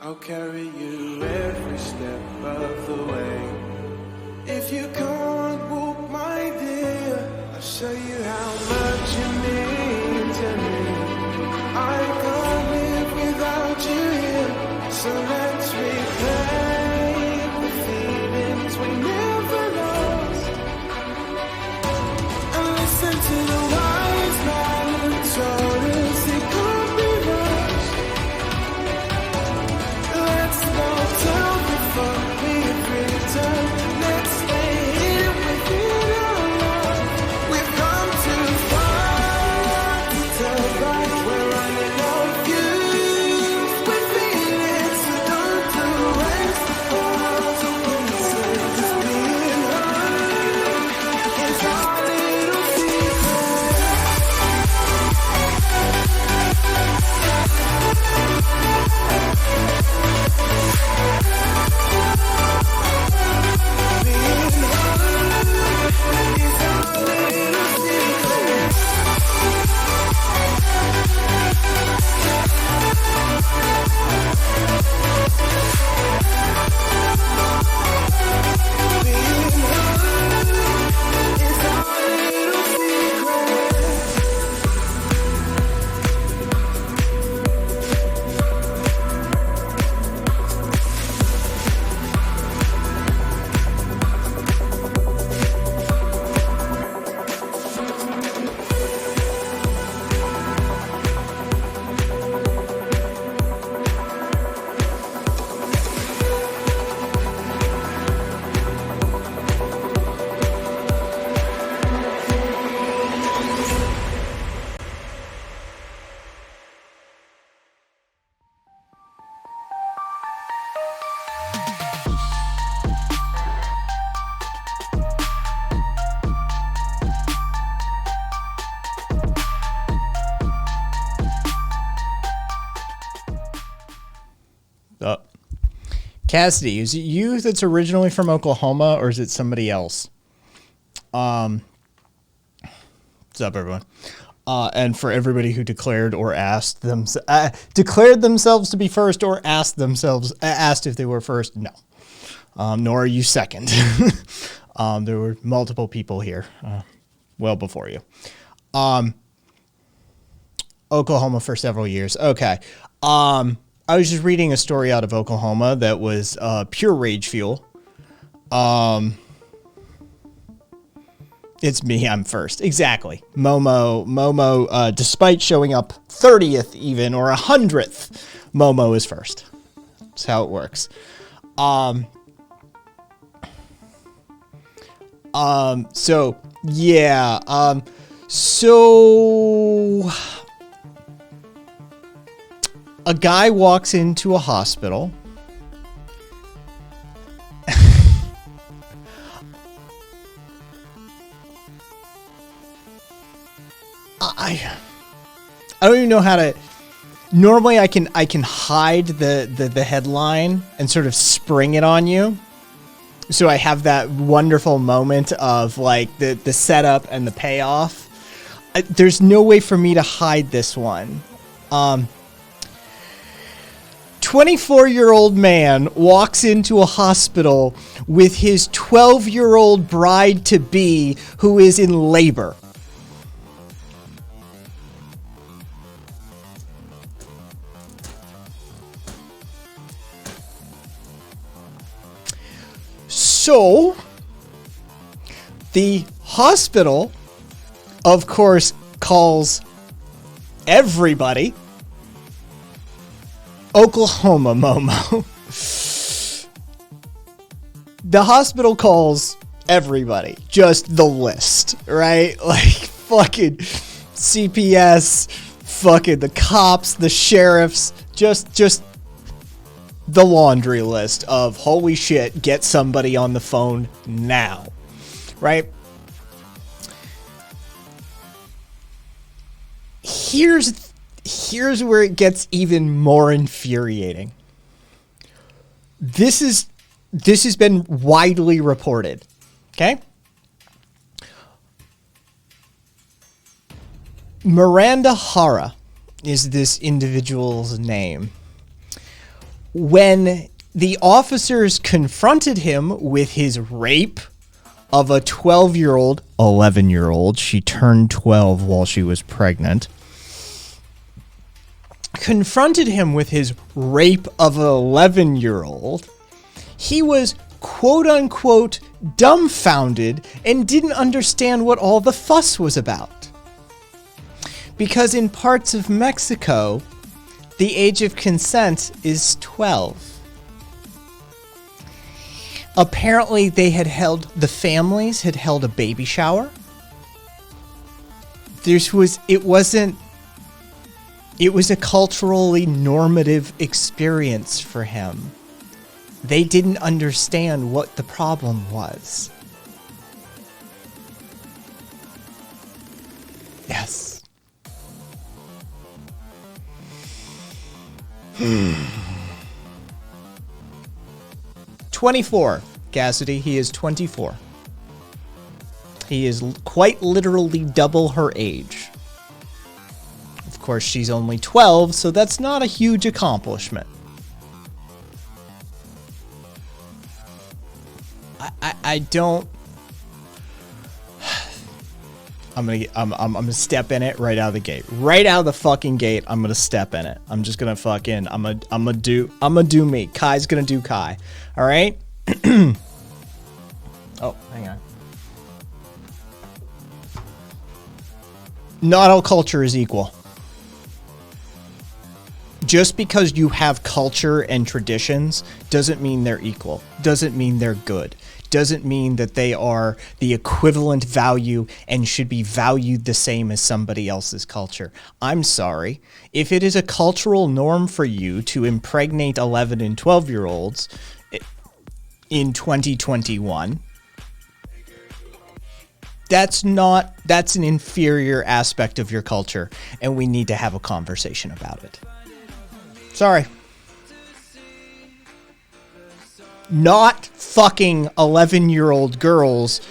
I'll carry you every step of the way. If you can't walk, my dear, I'll show you how much you mean to me. I can't live without you here, so let's replay the feelings we never lost. And listen to the wise man who told us it could be rushed. Let's not tell before we return. Let's stay here within our love. We've come too far to turn back. We're running out of youth. We're feeling so don't do waste the world to listen. Just being heard is our little secret. Cassidy, is it you that's originally from Oklahoma, or is it somebody else? What's up, everyone? And for everybody who declared or asked them, declared themselves to be first or asked if they were first, no. Nor are you second. There were multiple people here, well before you. Oklahoma for several years. Okay. I was just reading a story out of Oklahoma that was pure rage fuel. It's me, I'm first. Exactly. Momo, despite showing up 30th even or 100th, Momo is first. That's how it works. So yeah. So a guy walks into a hospital. I don't even know how to. Normally, I can hide the headline and sort of spring it on you, so I have that wonderful moment of like the setup and the payoff. There's no way for me to hide this one. 24-year-old man walks into a hospital with his 12-year-old bride-to-be who is in labor. So, the hospital, of course, calls everybody Oklahoma Momo. The hospital calls everybody, just the list, right? Like fucking CPS, fucking the cops, the sheriffs, just the laundry list of holy shit, get somebody on the phone now, right? Here's where it gets even more infuriating. This has been widely reported. Okay? Miranda Hara is this individual's name. When the officers confronted him with his rape of a 12-year-old, 11-year-old, she turned 12 while she was pregnant, confronted him with his rape of an 11-year-old, he was quote-unquote dumbfounded and didn't understand what all the fuss was about. Because in parts of Mexico, the age of consent is 12. Apparently, the families had held a baby shower. It was a culturally normative experience for him. They didn't understand what the problem was. Yes. 24, Cassidy. He is 24. He is quite literally double her age. Of course, she's only 12, so that's not a huge accomplishment. I don't. I'm gonna step in it right out of the gate. Right out of the fucking gate, I'm gonna step in it. I'm just gonna fucking. I'm gonna do me. Kai's gonna do Kai. All right. Oh, hang on. Not all culture is equal. Just because you have culture and traditions doesn't mean they're equal. Doesn't mean they're good. Doesn't mean that they are the equivalent value and should be valued the same as somebody else's culture. I'm sorry. If it is a cultural norm for you to impregnate 11 and 12-year-olds in 2021, that's an inferior aspect of your culture, and we need to have a conversation about it. Sorry. Not fucking 11-year-old girls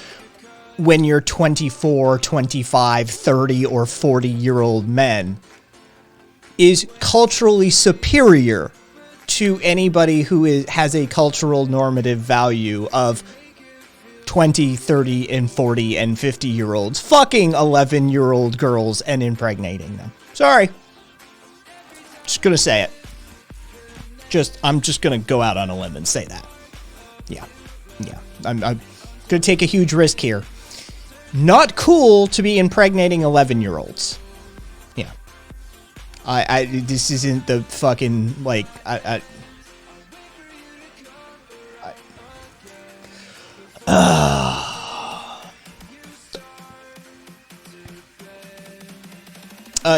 when you're 24, 25, 30, or 40-year-old men is culturally superior to anybody who has a cultural normative value of 20, 30, and 40, and 50-year-olds fucking 11-year-old girls and impregnating them. Sorry. Just gonna say it. I'm just gonna go out on a limb and say that. Yeah. I'm gonna take a huge risk here. Not cool to be impregnating 11-year-olds. Yeah. This isn't the fucking, like,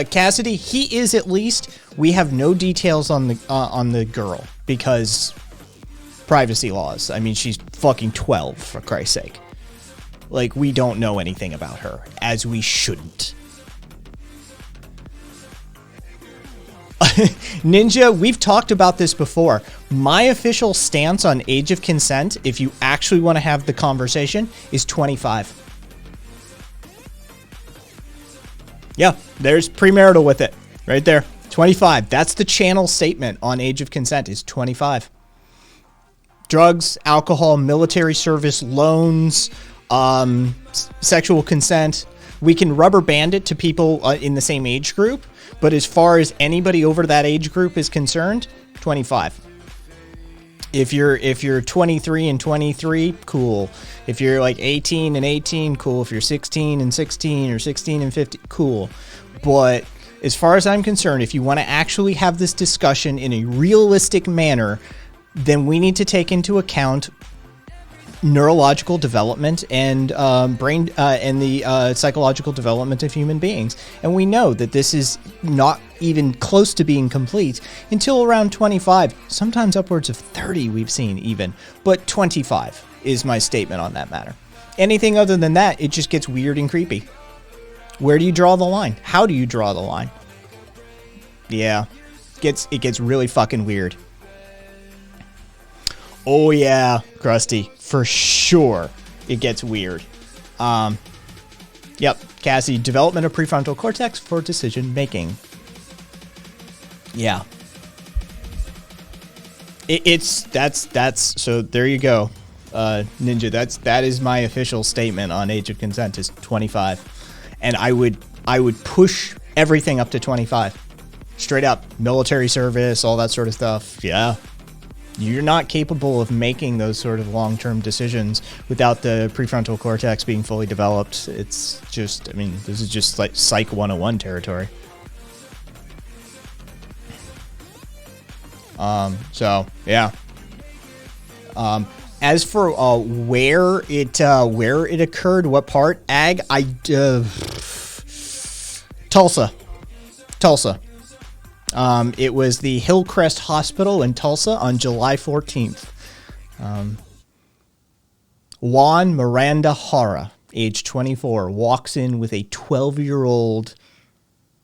Cassidy, he is at least. We have no details on the girl because privacy laws. I mean, she's fucking 12, for Christ's sake. Like, we don't know anything about her, as we shouldn't. Ninja, we've talked about this before. My official stance on age of consent, if you actually want to have the conversation, is 25. Yeah, there's premarital with it. Right there. 25. That's the channel statement on age of consent is 25. Drugs, alcohol, military service, loans, sexual consent. We can rubber band it to people in the same age group, but as far as anybody over that age group is concerned, 25. If you're 23 and 23, cool. If you're like 18 and 18, cool. If you're 16 and 16 or 16 and 50, cool. But as far as I'm concerned, if you want to actually have this discussion in a realistic manner, then we need to take into account neurological development and brain and the psychological development of human beings. And we know that this is not even close to being complete until around 25, sometimes upwards of 30 we've seen even, but 25 is my statement on that matter. Anything other than that, it just gets weird and creepy. Where do you draw the line? How do you draw the line? Yeah, it gets really fucking weird. Oh yeah, Krusty, for sure it gets weird. Yep, Cassie, development of prefrontal cortex for decision making. Yeah. That's so there you go, Ninja. That is my official statement on age of consent is 25, and I would push everything up to 25, straight up military service, all that sort of stuff. Yeah, you're not capable of making those sort of long-term decisions without the prefrontal cortex being fully developed. It's just, I mean, this is just like Psych 101 territory. So yeah. As for where it occurred, what part? Tulsa. It was the Hillcrest Hospital in Tulsa on July 14th. Juan Miranda Jara, age 24, walks in with a 12-year-old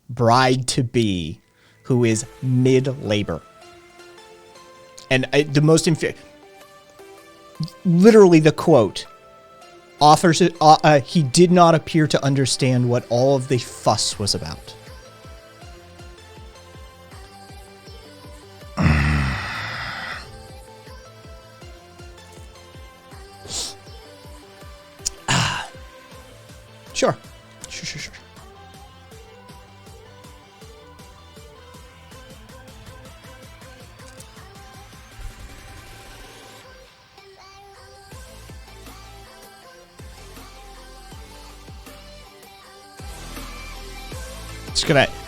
bride-to-be who is mid-labor. And the most literally the quote offers it. He did not appear to understand what all of the fuss was about. Sure.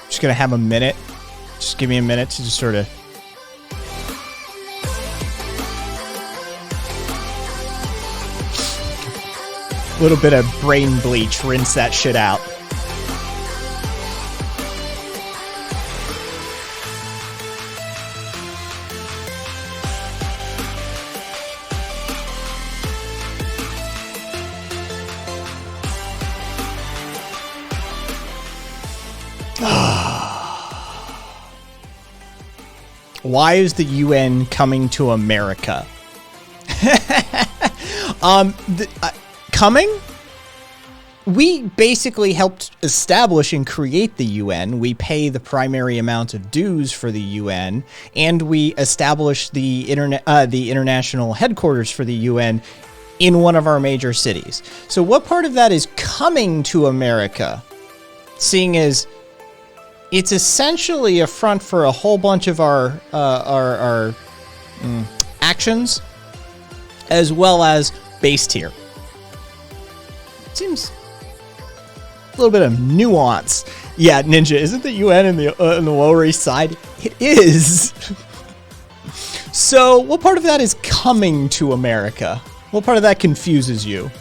Just gonna have a minute. Just give me a minute to just sort of. A little bit of brain bleach, rinse that shit out. Why is the UN coming to America? Coming? We basically helped establish and create the UN. We pay the primary amount of dues for the UN, and we established the international headquarters for the UN in one of our major cities. So what part of that is coming to America? Seeing as it's essentially a front for a whole bunch of our actions, as well as based here. Seems a little bit of nuance. Yeah, Ninja, isn't the UN in the Lower East Side? It is. So, what part of that is coming to America? What part of that confuses you?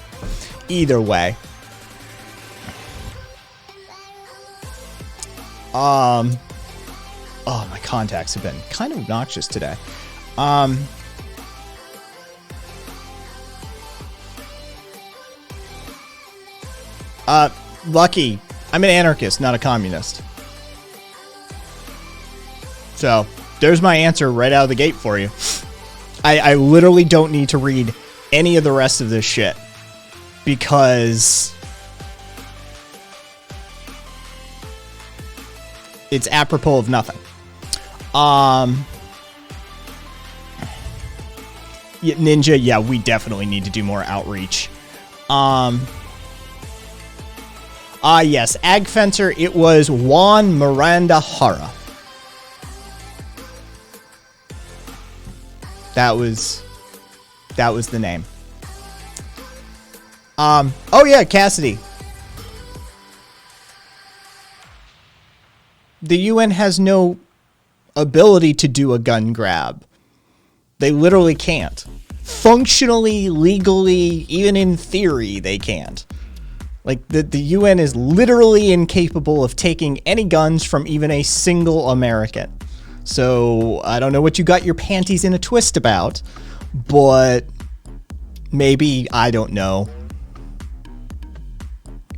Either way. Oh, my contacts have been kind of obnoxious today. Lucky, I'm an anarchist, not a communist. So, there's my answer right out of the gate for you. I literally don't need to read any of the rest of this shit. Because it's apropos of nothing. Yeah, Ninja, yeah, we definitely need to do more outreach. Yes, Ag Fencer, it was Juan Miranda Jara. That was the name. Oh yeah, Cassidy. The UN has no ability to do a gun grab. They literally can't. Functionally, legally, even in theory, they can't. Like, the UN is literally incapable of taking any guns from even a single American. So, I don't know what you got your panties in a twist about, but maybe, I don't know.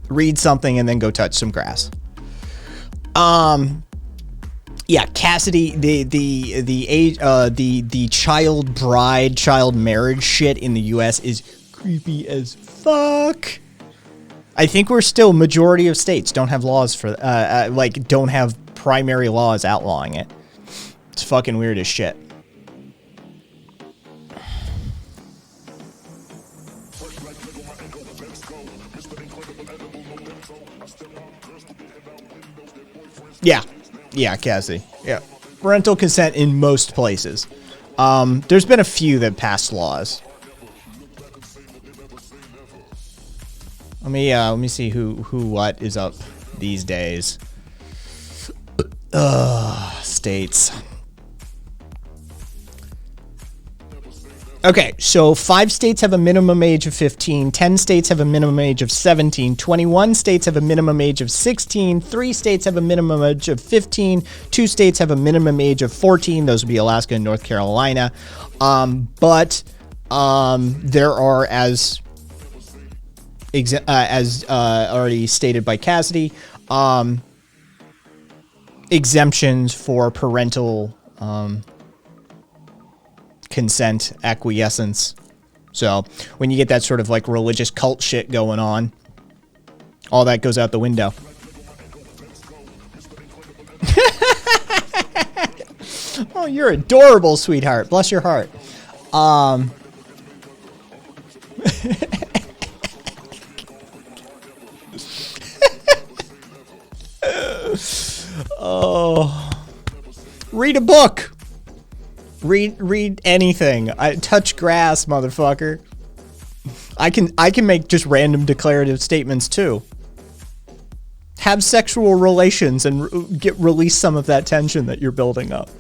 Read something and then go touch some grass. Yeah, Cassidy, the child bride, child marriage shit in the US is creepy as fuck. I think we're still, majority of states don't have laws for, don't have primary laws outlawing it. It's fucking weird as shit. Yeah. Yeah, Cassie. Yeah. Parental consent in most places. There's been a few that passed laws. Let me see who what is up these days. States. Okay, so 5 states have a minimum age of 15, 10 states have a minimum age of 17, 21 states have a minimum age of 16, 3 states have a minimum age of 15, 2 states have a minimum age of 14, those would be Alaska and North Carolina. But there are, as already stated by Cassidy, exemptions for parental consent, acquiescence. So when you get that sort of like religious cult shit going on, all that goes out the window. Oh, you're adorable, sweetheart. Bless your heart. Oh, read a book. Read anything. I touch grass, motherfucker. I can make just random declarative statements too. Have sexual relations and release some of that tension that you're building up.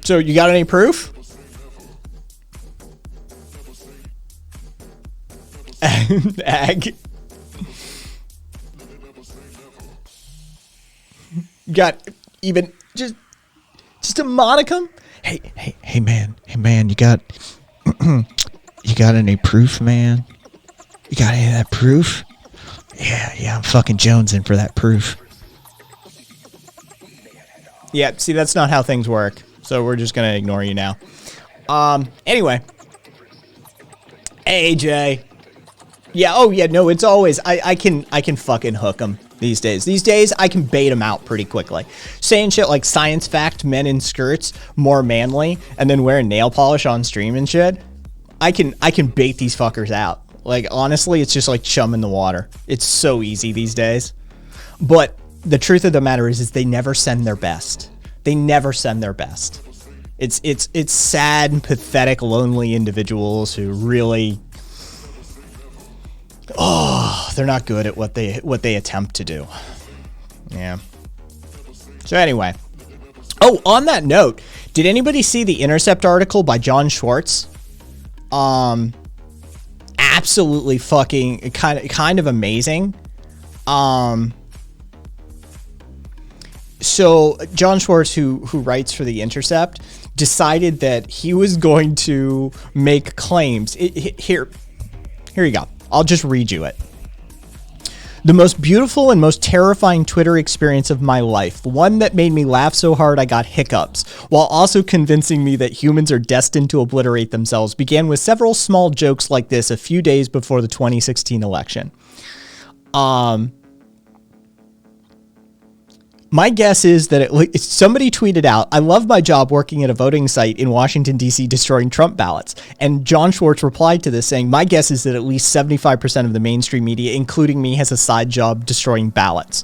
So you got any proof? Ag. Got even just a modicum? Hey man, you got any proof, man? You got any of that proof? Yeah, I'm fucking jonesing for that proof. Yeah, see, that's not how things work. So we're just gonna ignore you now. Anyway. AJ. Yeah, oh yeah, no, it's always, I can fucking hook them these days. These days, I can bait them out pretty quickly. Saying shit like science fact, men in skirts, more manly, and then wearing nail polish on stream and shit. I can bait these fuckers out. Like, honestly, it's just like chum in the water. It's so easy these days. But the truth of the matter is they never send their best. They never send their best. It's sad and pathetic, lonely individuals who really, they're not good at what they attempt to do. Yeah. So anyway. Oh, on that note, did anybody see the Intercept article by John Schwartz? Absolutely fucking kind of amazing. So John Schwartz, who writes for The Intercept, decided that he was going to make claims. Here you go. I'll just read you it. The most beautiful and most terrifying Twitter experience of my life, one that made me laugh so hard I got hiccups, while also convincing me that humans are destined to obliterate themselves, began with several small jokes like this a few days before the 2016 election. My guess is that somebody tweeted out, I love my job working at a voting site in Washington, D.C. destroying Trump ballots. And John Schwartz replied to this saying, my guess is that at least 75% of the mainstream media, including me, has a side job destroying ballots.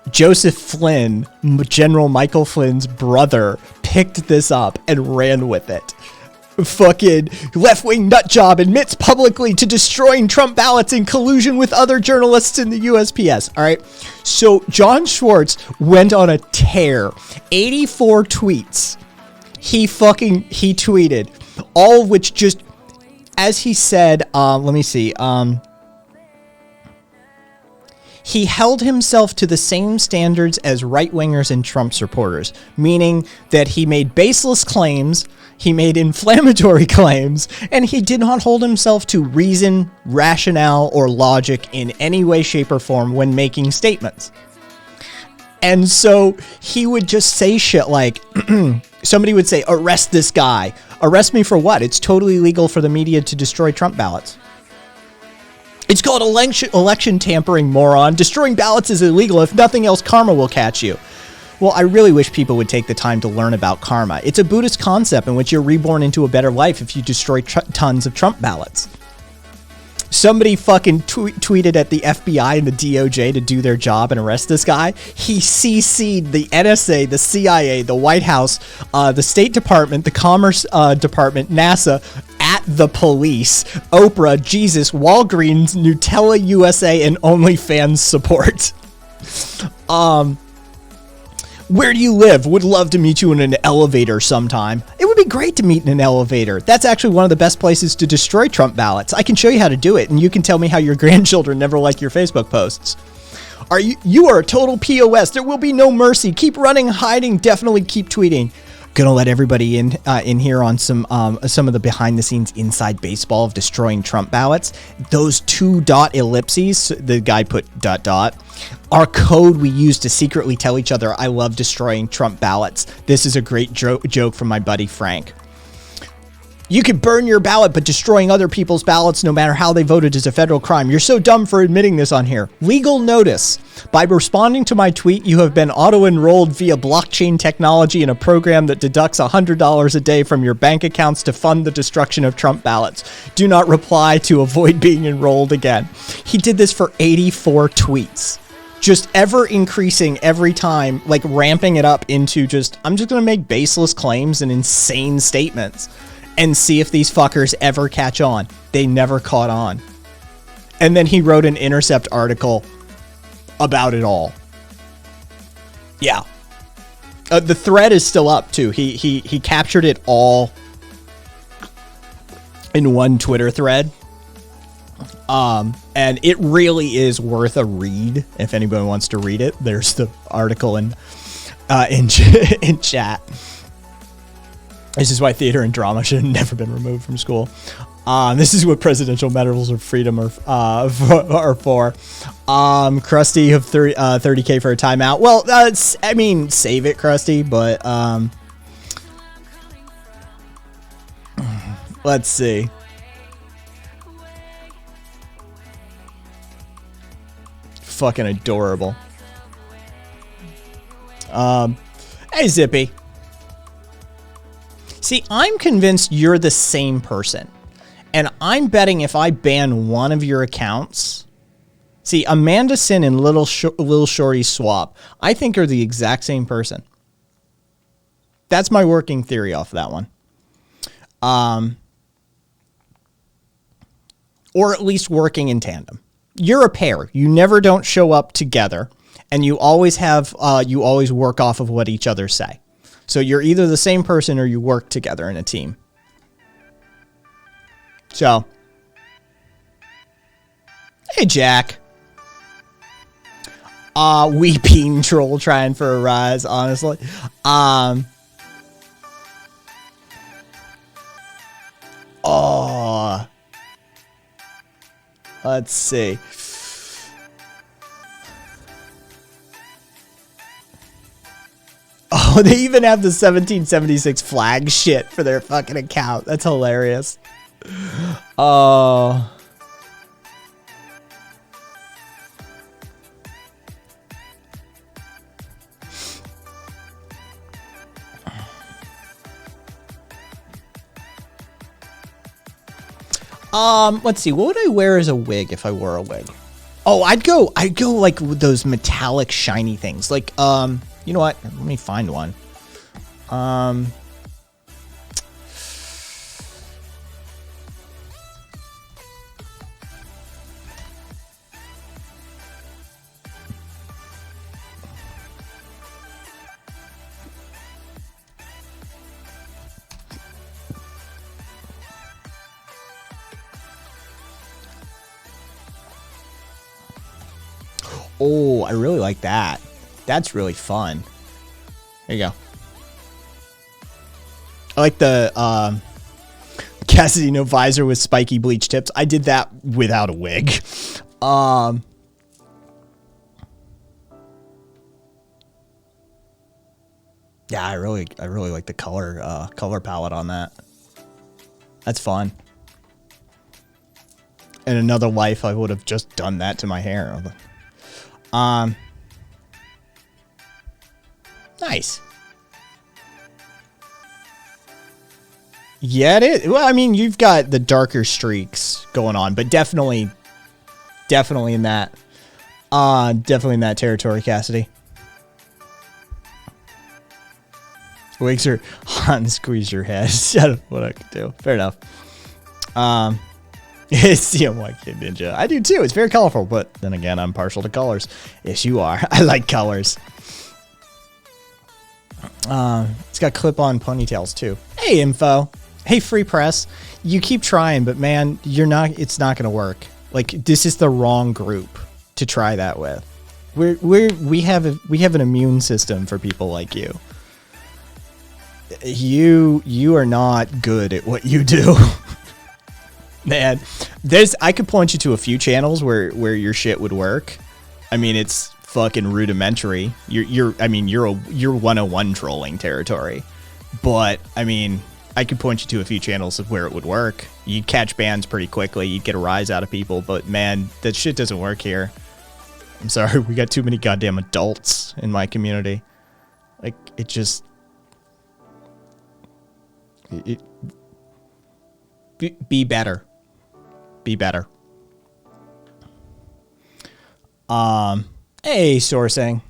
Joseph Flynn, General Michael Flynn's brother, picked this up and ran with it. Fucking left-wing nutjob admits publicly to destroying Trump ballots in collusion with other journalists in the USPS. All right. So John Schwartz went on a tear. 84 tweets. He tweeted, all of which just, as he said, let me see. He held himself to the same standards as right-wingers and Trump supporters, meaning that he made baseless claims, he made inflammatory claims, and he did not hold himself to reason, rationale, or logic in any way, shape, or form when making statements. And so he would just say shit like, somebody would say, arrest this guy. Arrest me for what? It's totally legal for the media to destroy Trump ballots. It's called election tampering, moron. Destroying ballots is illegal. If nothing else, karma will catch you. Well, I really wish people would take the time to learn about karma. It's a Buddhist concept in which you're reborn into a better life if you destroy tons of Trump ballots. Somebody fucking tweeted at the FBI and the DOJ to do their job and arrest this guy. He CC'd the NSA, the CIA, the White House, the State Department, the Commerce Department, NASA, at the police, Oprah, Jesus, Walgreens, Nutella USA, and OnlyFans support. Where do you live? Would love to meet you in an elevator sometime. It would be great to meet in an elevator. That's actually one of the best places to destroy Trump ballots. I can show you how to do it, and you can tell me how your grandchildren never like your Facebook posts. You are a total POS. There will be no mercy. Keep running, hiding, definitely keep tweeting. Gonna let everybody in here on some of the behind the scenes inside baseball of destroying Trump ballots. Those 2 ellipses, the guy put ... our code we use to secretly tell each other I love destroying Trump ballots. This is a great joke from my buddy Frank. You could burn your ballot, but destroying other people's ballots, no matter how they voted, is a federal crime. You're so dumb for admitting this on here. Legal notice. By responding to my tweet, you have been auto-enrolled via blockchain technology in a program that deducts $100 a day from your bank accounts to fund the destruction of Trump ballots. Do not reply to avoid being enrolled again. He did this for 84 tweets. Just ever increasing every time, like ramping it up into just, I'm just going to make baseless claims and insane statements and see if these fuckers ever catch on. They never caught on. And then he wrote an Intercept article about it all. Yeah. The thread is still up too. He captured it all in one Twitter thread. And it really is worth a read if anybody wants to read it. There's the article in chat. This is why theater and drama should have never been removed from school. This is what presidential medals of freedom are for. Krusty of 30K for a timeout. Well, I mean, save it, Krusty, but let's see. Fucking adorable. Hey, Zippy. See, I'm convinced you're the same person. And I'm betting if I ban one of your accounts... See, Amanda Sin and Little Shorty Swap, I think are the exact same person. That's my working theory off of that one. Or at least working in tandem. You're a pair. You never don't show up together. And you always have, you always work off of what each other say. So you're either the same person or you work together in a team. So. Hey, Jack. Weeping troll trying for a rise, honestly. Oh. Let's see. Oh, they even have the 1776 flag shit for their fucking account. That's hilarious. Oh. Let's see. What would I wear as a wig if I wore a wig? Oh, I'd go like with those metallic shiny things. Like, you know what? Let me find one. Oh, I really like that. That's really fun. There you go. I like the Cassidy no visor with spiky bleach tips. I did that without a wig. Yeah, I really like the color palette on that. That's fun. In another life, I would have just done that to my hair. Nice. Yeah, it is. Well, I mean, you've got the darker streaks going on, but definitely in that, definitely in that territory, Cassidy. Wakes her on, squeeze your head. Shut up, what I can do. Fair enough. It's CMY Kid Ninja. I do too. It's very colorful, but then again, I'm partial to colors. Yes, you are. I like colors. It's got clip-on ponytails too. Hey, info. Hey, free press. You keep trying, but man, it's not gonna work. Like, this is the wrong group to try that with. We have an immune system for people like you. You are not good at what you do. Man, I could point you to a few channels where your shit would work. I mean, it's fucking rudimentary. You're 101 trolling territory. But I mean, I could point you to a few channels of where it would work. You'd catch bans pretty quickly. You'd get a rise out of people. But man, that shit doesn't work here. I'm sorry, we got too many goddamn adults in my community. Like, it just... Be better. Be better. Hey, sourcing.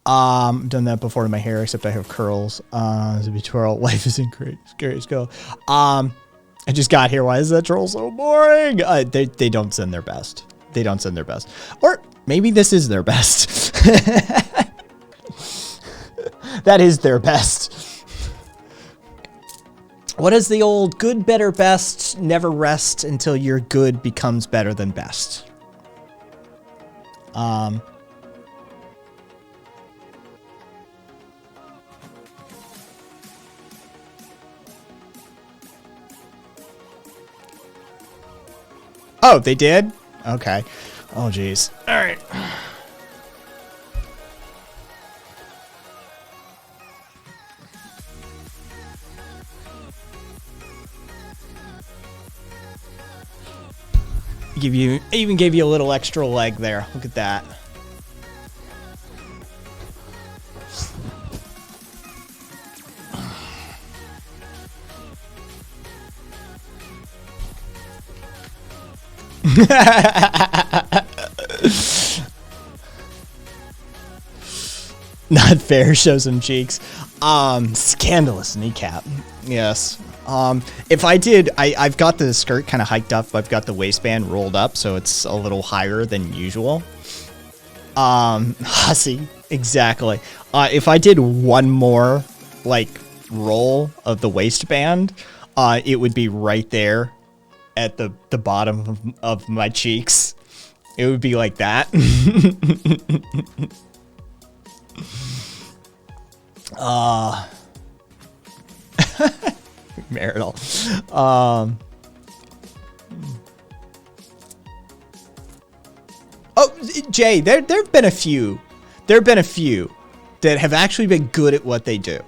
Done that before to my hair, except I have curls. It's a bit twirl. Life isn't great. Scary as go. I just got here. Why is that troll so boring? They don't send their best. They don't send their best. Or maybe this is their best. That is their best. What is the old good, better, best, never rest until your good becomes better than best? Oh, they did? Okay. Oh, geez. All right. Even gave you a little extra leg there. Look at that. Not fair. Show some cheeks. Scandalous kneecap. Yes. If I did, I've got the skirt kind of hiked up. I've got the waistband rolled up, so it's a little higher than usual. Hussy. Exactly. If I did one more, like, roll of the waistband, it would be right there at the bottom of my cheeks. It would be like that. Marital. Oh, Jay, there've been a few. There've been a few that have actually been good at what they do.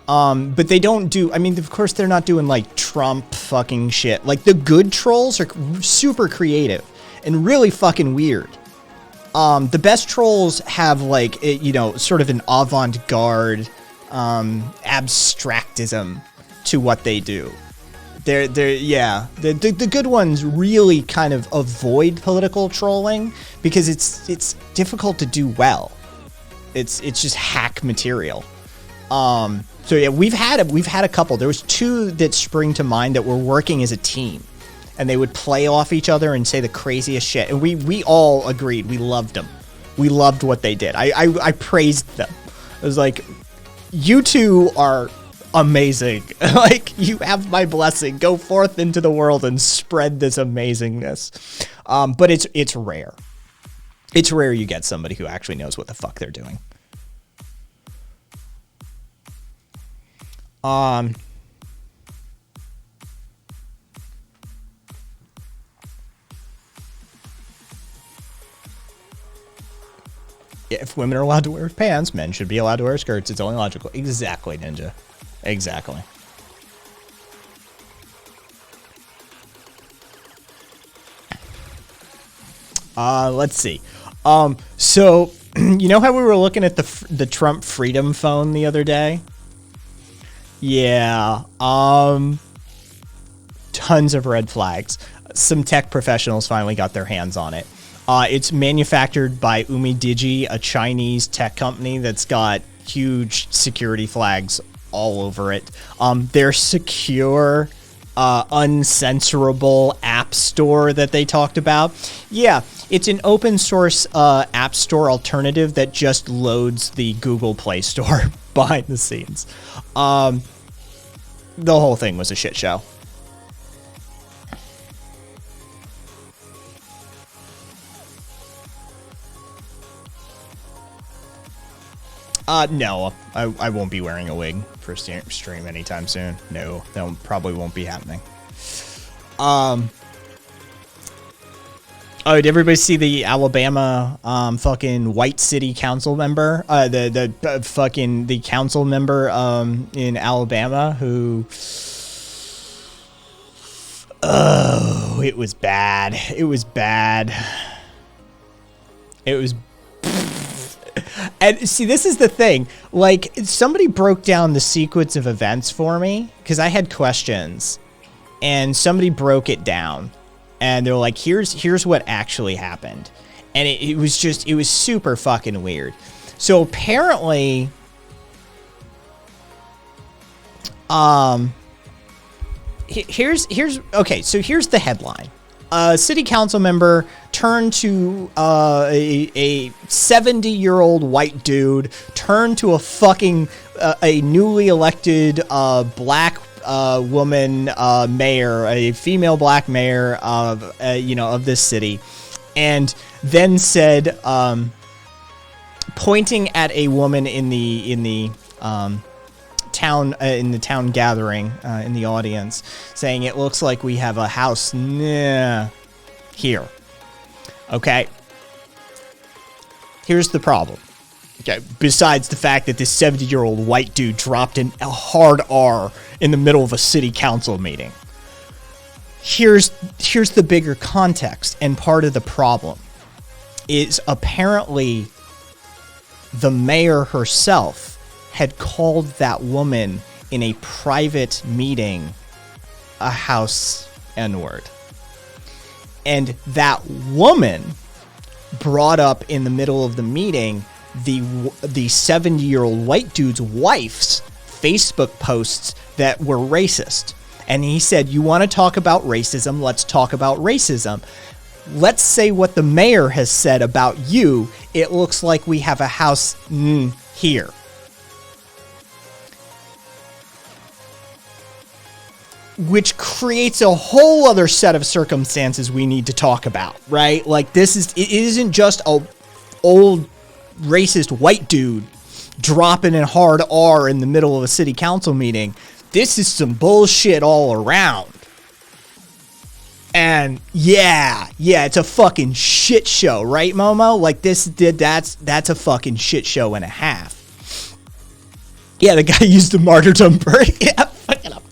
But they don't do, I mean, of course they're not doing like Trump fucking shit. Like, the good trolls are super creative and really fucking weird. The best trolls have like, sort of an avant-garde, abstractism to what they do. The good ones really kind of avoid political trolling because it's difficult to do well. It's just hack material. So yeah, we've had a couple. There was two that spring to mind that were working as a team, and they would play off each other and say the craziest shit. And we all agreed. We loved them. We loved what they did. I praised them. I was like, you two are amazing. Like, you have my blessing. Go forth into the world and spread this amazingness. But it's rare. It's rare you get somebody who actually knows what the fuck they're doing. If women are allowed to wear pants, men should be allowed to wear skirts. It's only logical. Exactly, Ninja. Exactly. Let's see. So, you know how we were looking at the Trump Freedom phone the other day? Yeah. Tons of red flags. Some tech professionals finally got their hands on it. It's manufactured by UmiDigi, a Chinese tech company that's got huge security flags all over it. Their secure, uncensorable app store that they talked about. Yeah, it's an open source app store alternative that just loads the Google Play Store behind the scenes. The whole thing was a shit show. No, I won't be wearing a wig for stream anytime soon. No, that probably won't be happening. Oh, did everybody see the Alabama fucking white city council member? The council member in Alabama who... Oh, it was bad. It was bad. It was... And see, this is the thing. Like, somebody broke down the sequence of events for me because I had questions, and somebody broke it down, and they're like, "Here's what actually happened," and it was super fucking weird. So apparently, here's okay. So here's the headline. A city council member turned to a 70-year-old white dude, turned to a fucking a newly elected black woman mayor, a female black mayor of of this city, and then said, pointing at a woman in the town gathering in the audience, saying, "It looks like we have a house here." Okay, here's the problem. Okay, besides the fact that this 70-year-old white dude dropped a hard R in the middle of a city council meeting, here's the bigger context, and part of the problem is apparently the mayor herself had called that woman in a private meeting a house N-word. And that woman brought up in the middle of the meeting the 70-year-old white dude's wife's Facebook posts that were racist. And he said, "You want to talk about racism? Let's talk about racism. Let's say what the mayor has said about you. It looks like we have a house here." Which creates a whole other set of circumstances we need to talk about, right? Like, it isn't just a old racist white dude dropping a hard R in the middle of a city council meeting. This is some bullshit all around. And yeah, it's a fucking shit show, right, Momo? Like, that's a fucking shit show and a half. Yeah, the guy used the martyrdom break. Yeah, fucking up.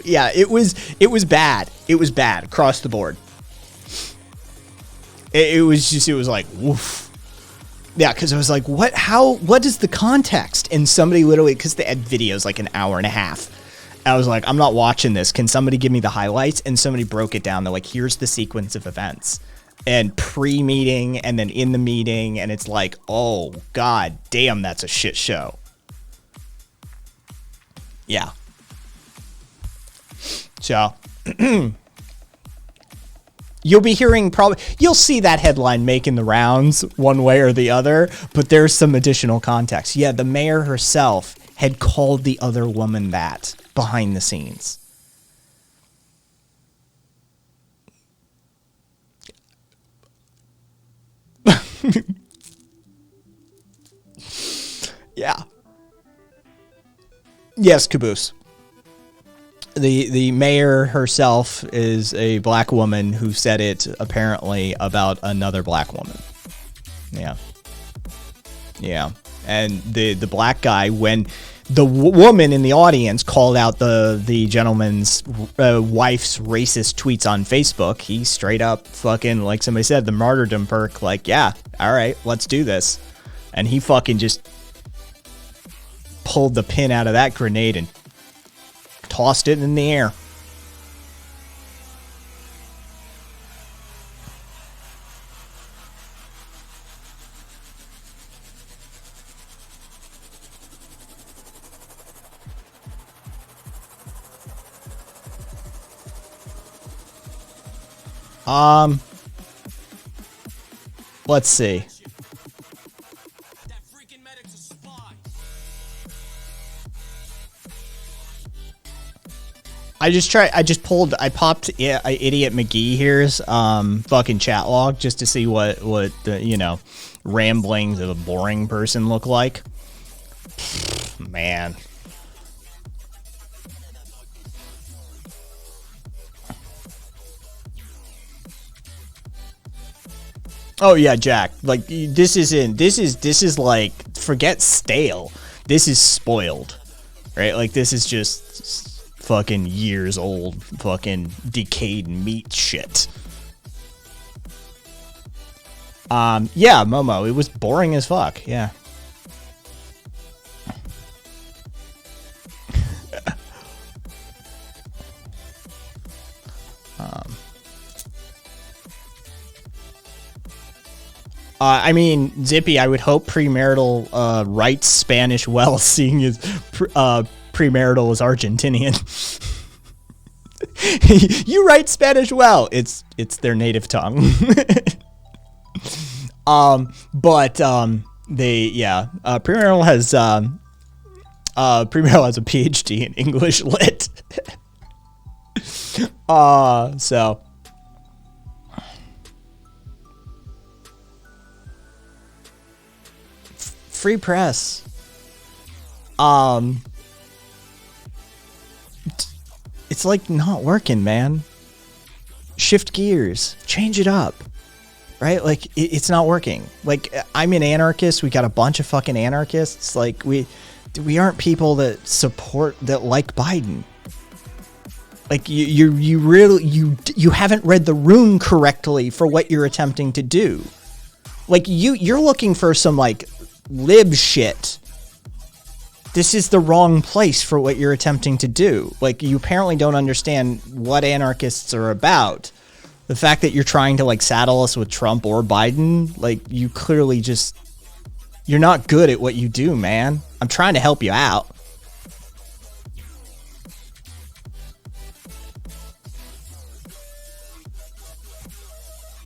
Yeah, it was bad. It was bad across the board. It was like, woof. Yeah, because I was like, what is the context? And somebody literally, because they had videos like an hour and a half. I was like, I'm not watching this. Can somebody give me the highlights? And somebody broke it down. They're like, here's the sequence of events. And pre-meeting and then in the meeting. And it's like, oh, god damn, that's a shit show. Yeah. So, you'll be hearing you'll see that headline making the rounds one way or the other, but there's some additional context. Yeah, the mayor herself had called the other woman that behind the scenes. Yeah. Yes, Caboose. The mayor herself is a black woman who said it apparently about another black woman. Yeah. Yeah. And the black guy, when the woman in the audience called out the gentleman's wife's racist tweets on Facebook, he straight up fucking, like somebody said, the martyrdom perk, like, yeah, all right, let's do this. And he fucking just pulled the pin out of that grenade and tossed it in the air. Let's see. I popped Idiot McGee here's fucking chat log just to see what the, you know, ramblings of a boring person look like. Man. Oh yeah, Jack. Like this is like, forget stale. This is spoiled. Right? Like this is just fucking years old, fucking decayed meat shit. Yeah, Momo, it was boring as fuck. Yeah. I mean, Zippy, I would hope premarital writes Spanish well, seeing as premarital is Argentinian. You write Spanish well. It's their native tongue. Premarital has a PhD in English lit. So. Free press. It's like not working, man. Shift gears. Change it up. Right? Like, it's not working. Like, I'm an anarchist. We got a bunch of fucking anarchists. Like, we aren't people that support, that like Biden. Like, you haven't read the room correctly for what you're attempting to do. Like, you're looking for some, like, lib shit. This is the wrong place for what you're attempting to do. Like, you apparently don't understand what anarchists are about. The fact that you're trying to, like, saddle us with Trump or Biden, like, you clearly just, you're not good at what you do, man. I'm trying to help you out.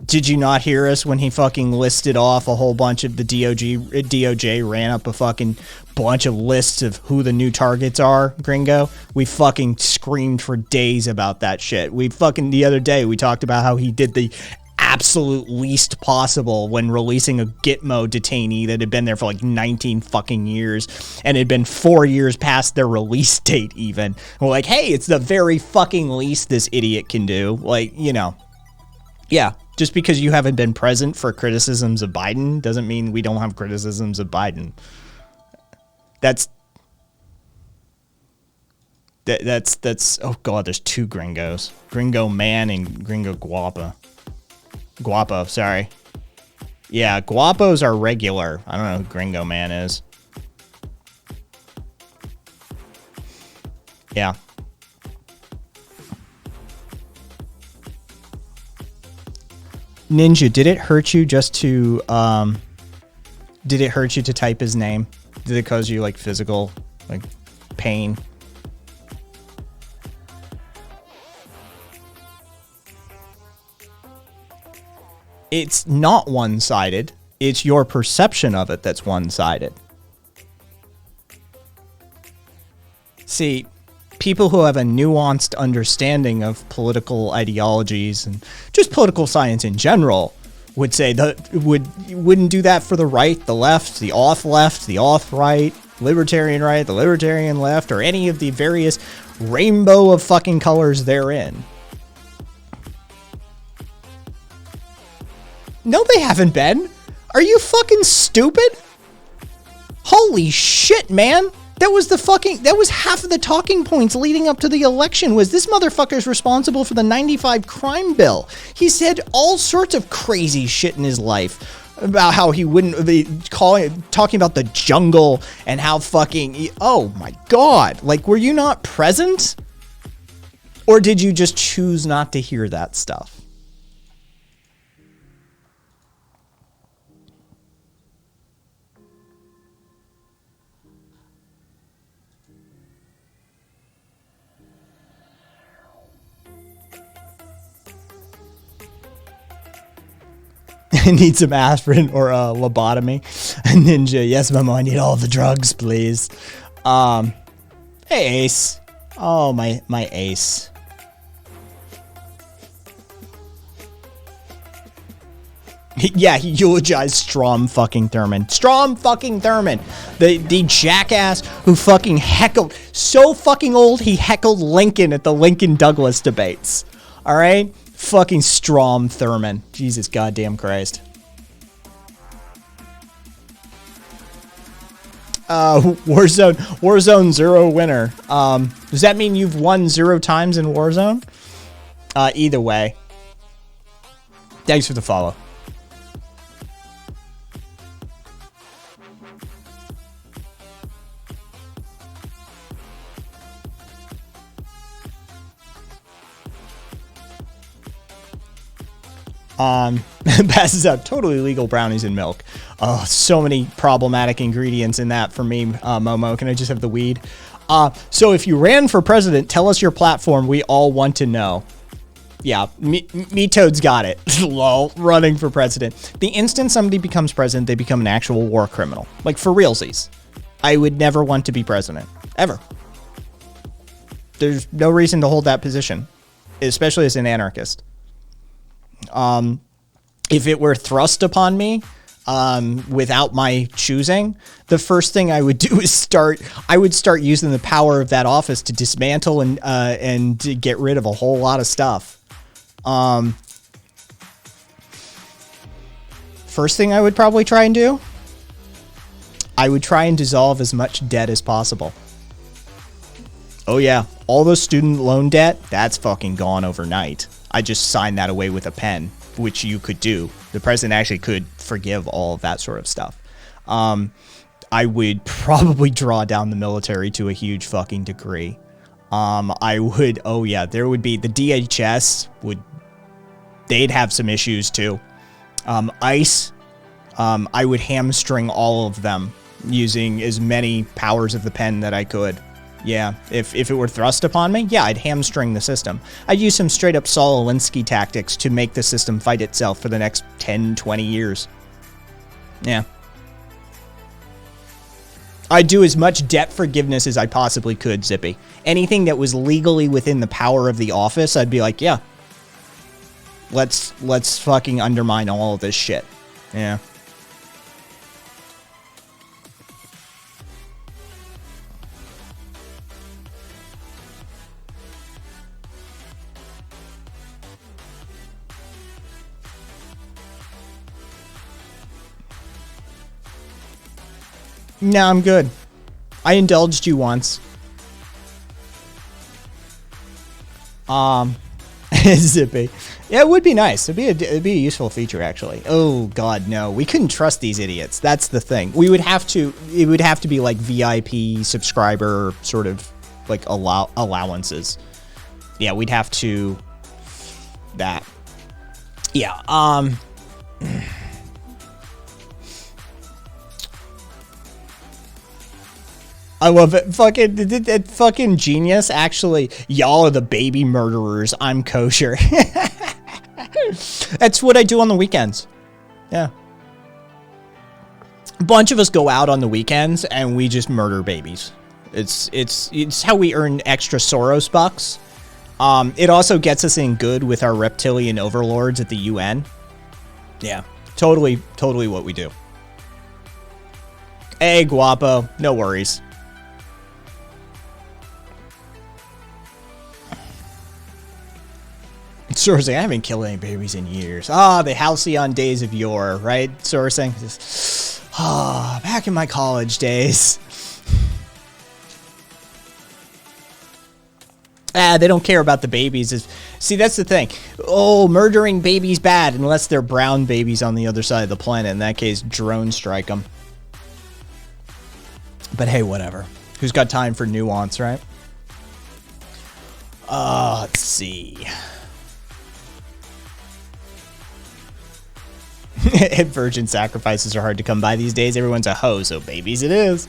Did you not hear us when he fucking listed off a whole bunch of the DOJ ran up a fucking bunch of lists of who the new targets are, gringo? We fucking screamed for days about that shit. The other day, we talked about how he did the absolute least possible when releasing a Gitmo detainee that had been there for like 19 fucking years and had been 4 years past their release date even. We're like, hey, it's the very fucking least this idiot can do. Like, you know, yeah. Just because you haven't been present for criticisms of Biden doesn't mean we don't have criticisms of Biden. That's oh god, there's two gringos. Gringo Man and Gringo Guapo. Guapo, sorry. Yeah, Guapos are regular. I don't know who Gringo Man is. Yeah. Ninja, did it hurt you just to, did it hurt you to type his name? Did it cause you, like, physical, like, pain? It's not one-sided. It's your perception of it that's one-sided. See, people who have a nuanced understanding of political ideologies and just political science in general would say that wouldn't do that for the right, the left, the auth right, libertarian right, the libertarian left, or any of the various rainbow of fucking colors therein. No, they haven't been. Are you fucking stupid? Holy shit, man. That was half of the talking points leading up to the election was this motherfucker's responsible for the 95 crime bill. He said all sorts of crazy shit in his life. about how he wouldn't be talking about the jungle and how fucking, oh my God. Like, were you not present? Or did you just choose not to hear that stuff? Need some aspirin or a lobotomy. Ninja, yes, Mama, I need all the drugs, please. Hey, Ace. Oh, my Ace. Yeah, he eulogized Strom fucking Thurmond. Strom fucking Thurmond. The jackass who fucking heckled. So fucking old, he heckled Lincoln at the Lincoln Douglas debates. All right? Fucking Strom Thurmond. Jesus goddamn Christ. Warzone 0 winner. Does that mean you've won 0 times in Warzone? Either way. Thanks for the follow. Passes out totally legal brownies and milk. Oh, so many problematic ingredients in that for me, Momo. Can I just have the weed? So if you ran for president, tell us your platform. We all want to know. Yeah, me Toad's got it. Lol, running for president. The instant somebody becomes president, they become an actual war criminal. Like, for realsies. I would never want to be president. Ever. There's no reason to hold that position. Especially as an anarchist. If it were thrust upon me, without my choosing, the first thing I would do is start using the power of that office to dismantle and to get rid of a whole lot of stuff. First thing I would probably try and do, I would try and dissolve as much debt as possible. Oh yeah, all the student loan debt, that's fucking gone overnight. I just signed that away with a pen, which you could do. The president actually could forgive all of that sort of stuff. I would probably draw down the military to a huge fucking degree. I would, oh yeah, there would be, the DHS they'd have some issues too. ICE, I would hamstring all of them using as many powers of the pen that I could. Yeah, if it were thrust upon me, yeah, I'd hamstring the system. I'd use some straight up Saul Alinsky tactics to make the system fight itself for the next 10, 20 years. Yeah. I'd do as much debt forgiveness as I possibly could, Zippy. Anything that was legally within the power of the office, I'd be like, yeah. Let's fucking undermine all of this shit. Yeah. No, I'm good. I indulged you once. Zippy. Yeah, it would be nice. It'd be a useful feature, actually. Oh God, no. We couldn't trust these idiots. That's the thing. It would have to be like VIP subscriber sort of like allowances. Yeah, we'd have to that. Yeah, I love it. Fucking genius. Actually, y'all are the baby murderers. I'm kosher. That's what I do on the weekends. Yeah. A bunch of us go out on the weekends and we just murder babies. It's how we earn extra Soros bucks. It also gets us in good with our reptilian overlords at the UN. Yeah. Totally what we do. Hey, Guapo. No worries. Sourcing, I haven't killed any babies in years. The halcyon days of yore, right? Sourcing. Back in my college days. They don't care about the babies. See, that's the thing. Oh, murdering babies bad unless they're brown babies on the other side of the planet. In that case, drone strike them. But hey, whatever. Who's got time for nuance, right? Let's see. Virgin sacrifices are hard to come by these days. Everyone's a hoe, so babies it is.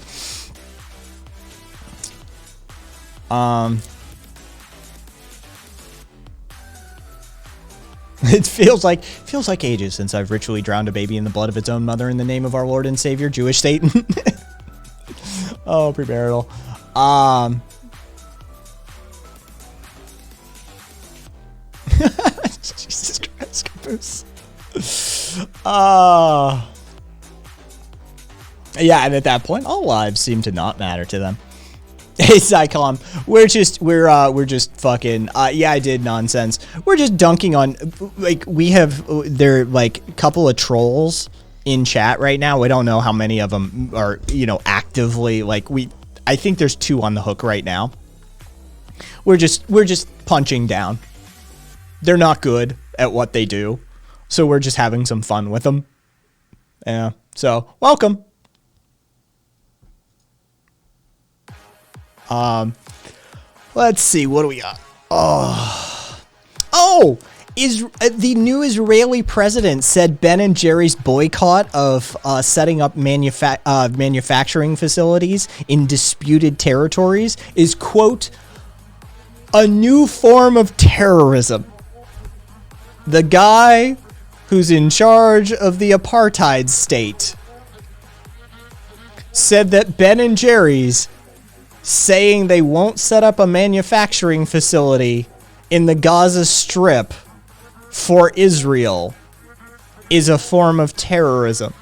It feels like ages since I've ritually drowned a baby in the blood of its own mother in the name of our Lord and Savior, Jewish Satan. Oh, premarital. Jesus Christ, Caboose. Yeah, and at that point, all lives seem to not matter to them. Hey, Psycom, we're just fucking, yeah, I did nonsense. We're just dunking on, like, there are, like, a couple of trolls in chat right now. We don't know how many of them are, actively, like, I think there's 2 on the hook right now. We're just punching down. They're not good at what they do, so we're just having some fun with them. Yeah, so, welcome. Let's see, what do we got? The new Israeli president said Ben & Jerry's boycott of setting up manufacturing facilities in disputed territories is, quote, a new form of terrorism. The guy who's in charge of the apartheid state said that Ben & Jerry's saying they won't set up a manufacturing facility in the Gaza Strip for Israel is a form of terrorism.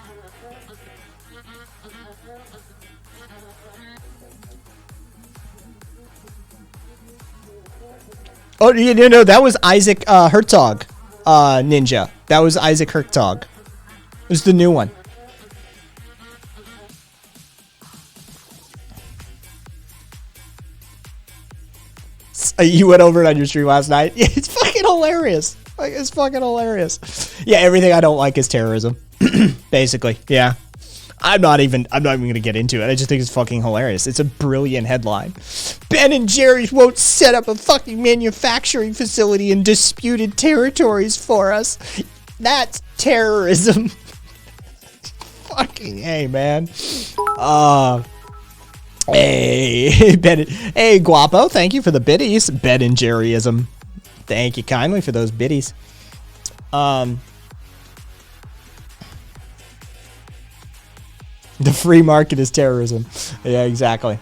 Oh, that was Isaac Herzog, Ninja. That was Isaac Herzog. It was the new one. You went over it on your stream last night. Yeah, it's fucking hilarious. Like, it's fucking hilarious. Yeah, everything I don't like is terrorism. Basically, yeah. I'm not even gonna get into it. I just think it's fucking hilarious. It's a brilliant headline. Ben & Jerry's won't set up a fucking manufacturing facility in disputed territories for us. That's terrorism. Fucking hey, man. Hey, Guapo, thank you for the biddies. Ben & Jerryism. Thank you kindly for those biddies. The free market is terrorism. Yeah, exactly.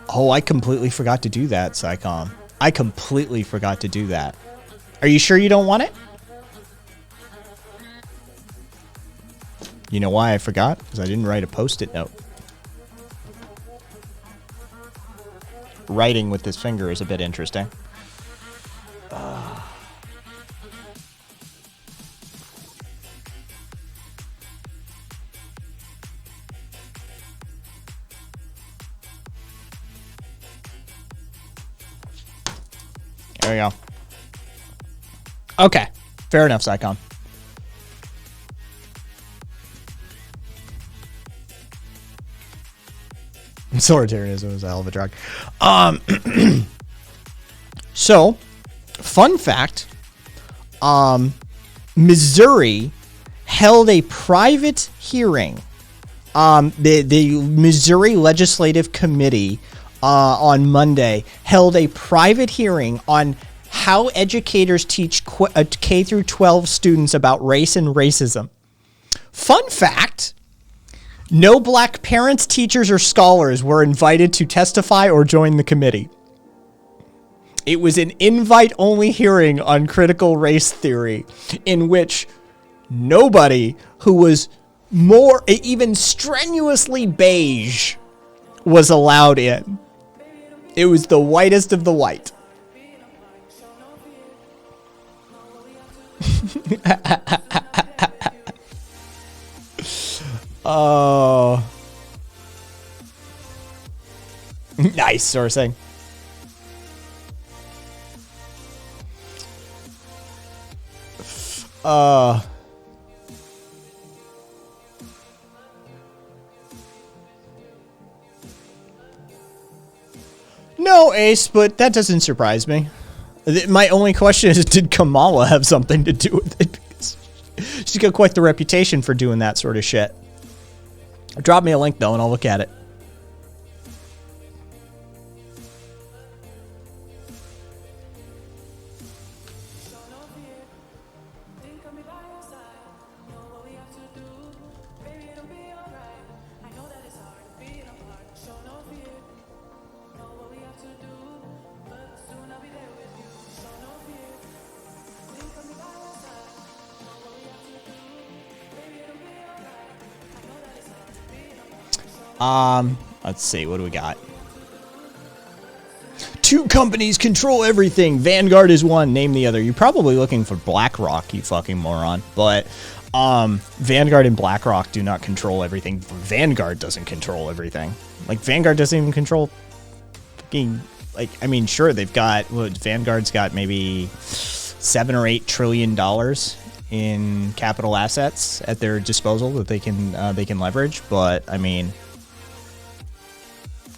Oh, I completely forgot to do that, Psycom. I completely forgot to do that. Are you sure you don't want it? You know why I forgot? Because I didn't write a post-it note. Writing with this finger is a bit interesting. There we go. Okay. Fair enough, Psycom. Authoritarianism is a hell of a drug. So, fun fact. Missouri held a private hearing. The Missouri Legislative Committee on Monday held a private hearing on how educators teach K through 12 students about race and racism. Fun fact. No black parents, teachers, or scholars were invited to testify or join the committee. It was an invite-only hearing on critical race theory, in which nobody who was more, even strenuously beige, was allowed in. It was the whitest of the white. Oh. Nice sourcing. No, Ace, but that doesn't surprise me. My only question is, did Kamala have something to do with it? Because she's got quite the reputation for doing that sort of shit. Drop me a link, though, and I'll look at it. Let's see, what do we got? Two companies control everything. Vanguard is one, name the other. You're probably looking for BlackRock, you fucking moron. But Vanguard and BlackRock do not control everything. Vanguard doesn't control everything. Like, Vanguard doesn't even control fucking, like, I mean, sure, they've got, Vanguard's got maybe $7 or $8 trillion in capital assets at their disposal that they can leverage, but I mean,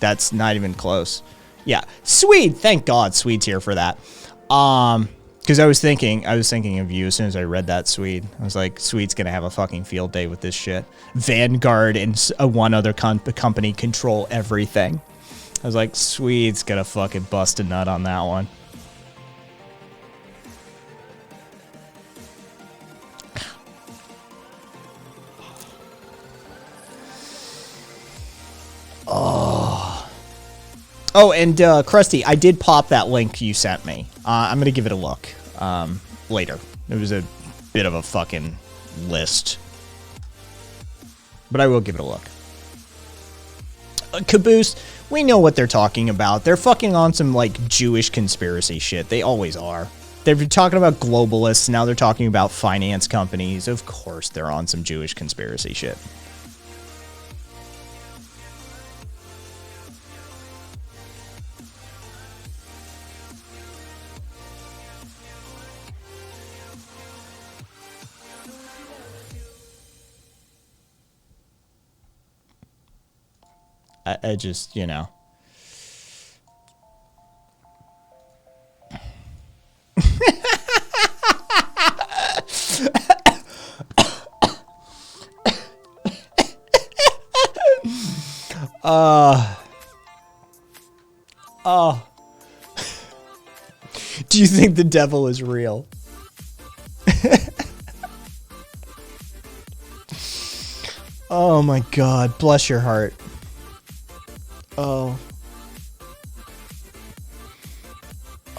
that's not even close. Yeah, Swede. Thank God Swede's here for that. Because I was thinking of you as soon as I read that, Swede. I was like, Swede's gonna have a fucking field day with this shit. Vanguard and one other company control everything. I was like, Swede's gonna fucking bust a nut on that one. Oh, and Krusty, I did pop that link you sent me. I'm gonna give it a look later. It was a bit of a fucking list, but I will give it a look. Caboose, we know what they're talking about. They're fucking on some like Jewish conspiracy shit. They always are. They've been talking about globalists. Now they're talking about finance companies. Of course, they're on some Jewish conspiracy shit. I just, you know. Do you think the devil is real? Oh my God, bless your heart. Oh.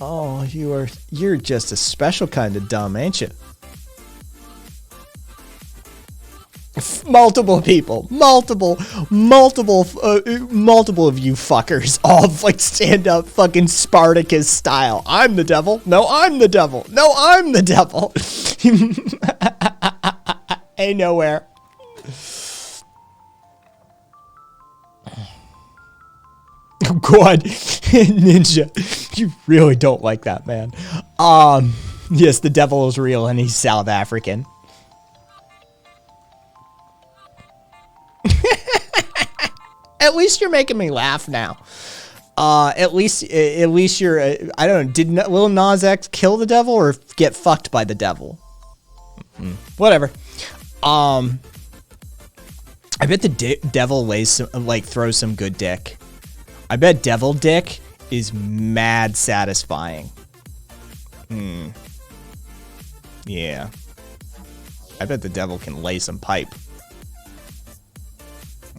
Oh, you're just a special kind of dumb, ain't you? Multiple people, multiple of you fuckers all like stand up fucking Spartacus style. I'm the devil. No, I'm the devil. No, I'm the devil. Ain't nowhere. Oh God, Ninja, you really don't like that man. Yes, the devil is real and he's South African. At least you're making me laugh now. At least you're. I don't know. Did Lil Nas X kill the devil or get fucked by the devil? Whatever. I bet the devil throws some good dick. I bet devil dick is mad satisfying. Yeah. I bet the devil can lay some pipe.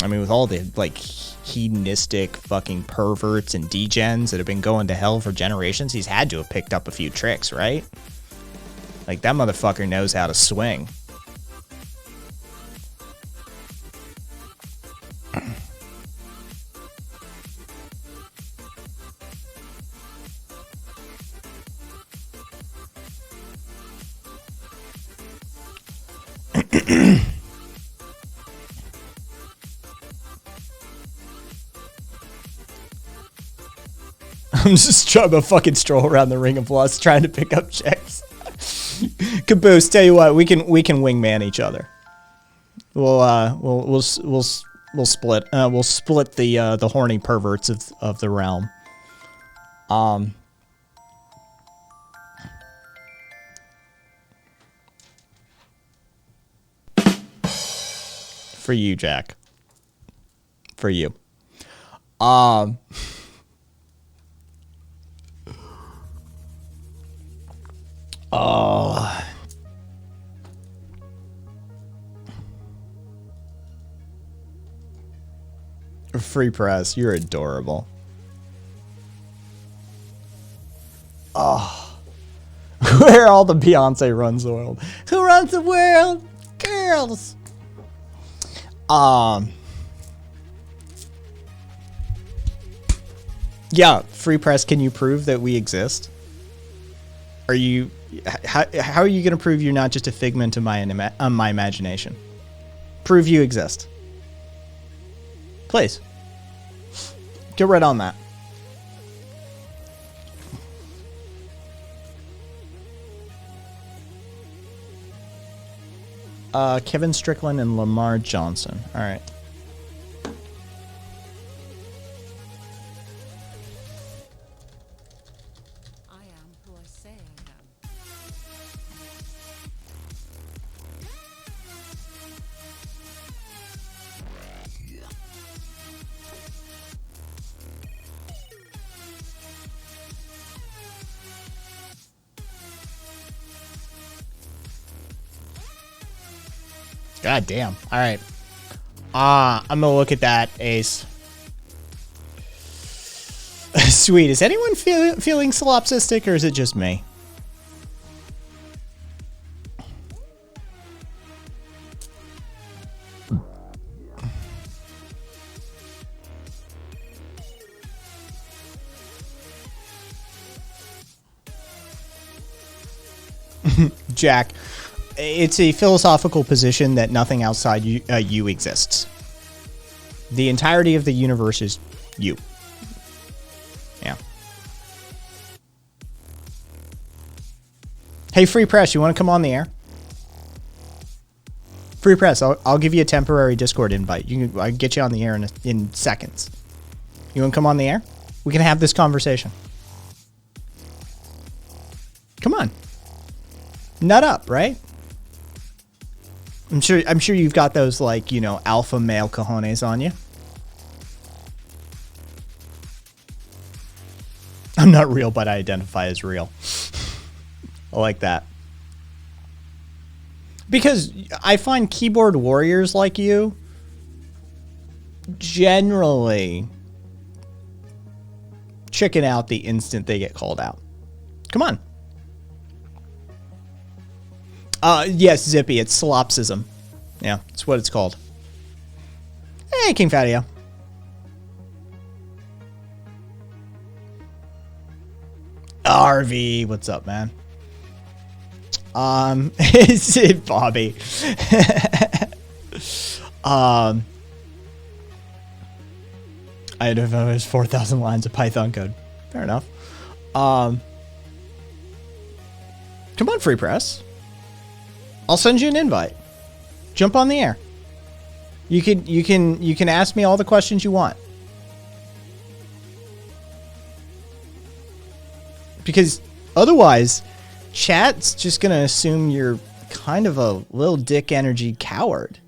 I mean, with all the, like, hedonistic fucking perverts and degens that have been going to hell for generations, he's had to have picked up a few tricks, right? Like, that motherfucker knows how to swing. I'm just trying to fucking stroll around the Ring of Lust trying to pick up chicks. Caboose, tell you what, we can wingman each other. We'll split the horny perverts of the realm. For you, Jack. For you. Oh. Free press, you're adorable. Oh. Where all the Beyonce runs the world. Who runs the world? Girls. Yeah, free press, can you prove that we exist? Are you how are you going to prove you're not just a figment of my imagination? Prove you exist. Please. Get right on that. Kevin Strickland and Lamar Johnson. All right. I am who I say I am. God damn. All right. I'm gonna look at that, Ace. Sweet. Is anyone feeling solipsistic, or is it just me? Jack, it's a philosophical position that nothing outside you exists. The entirety of the universe is you. Yeah. Hey, Free Press, you want to come on the air? Free Press, I'll give you a temporary Discord invite. I can get you on the air in seconds. You want to come on the air? We can have this conversation. Come on. Nut up, right? I'm sure you've got those, like, you know, alpha male cojones on you. I'm not real, but I identify as real. I like that. Because I find keyboard warriors like you generally chicken out the instant they get called out. Come on. Yes, Zippy, it's solipsism. Yeah, that's what it's called. Hey, King Fatio. RV, what's up, man? Is it Bobby? I don't know, there's 4,000 lines of Python code. Fair enough. Come on, Free Press. I'll send you an invite. Jump on the air. You can ask me all the questions you want. Because otherwise, chat's just gonna assume you're kind of a little dick energy coward.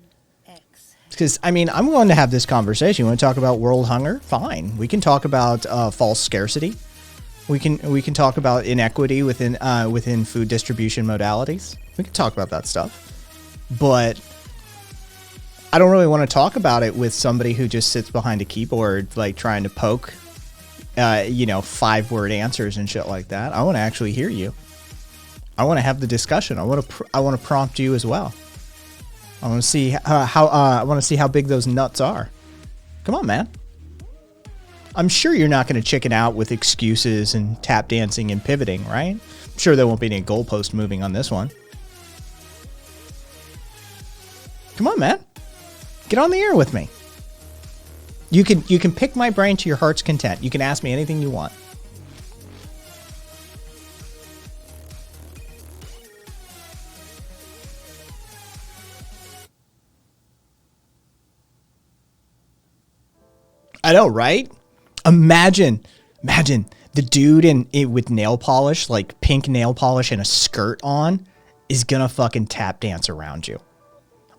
Because, I mean, I'm willing to have this conversation. You want to talk about world hunger? Fine. We can talk about false scarcity. We can talk about inequity within food distribution modalities. We can talk about that stuff. But I don't really want to talk about it with somebody who just sits behind a keyboard, like, trying to poke, 5-word answers and shit like that. I want to actually hear you. I want to have the discussion. I want to prompt you as well. I want to see how big those nuts are. Come on, man. I'm sure you're not going to chicken out with excuses and tap dancing and pivoting, right? I'm sure there won't be any goalpost moving on this one. Come on, man. Get on the air with me. You can pick my brain to your heart's content. You can ask me anything you want. I know, right? Imagine the dude with nail polish, like pink nail polish and a skirt on, is gonna fucking tap dance around you.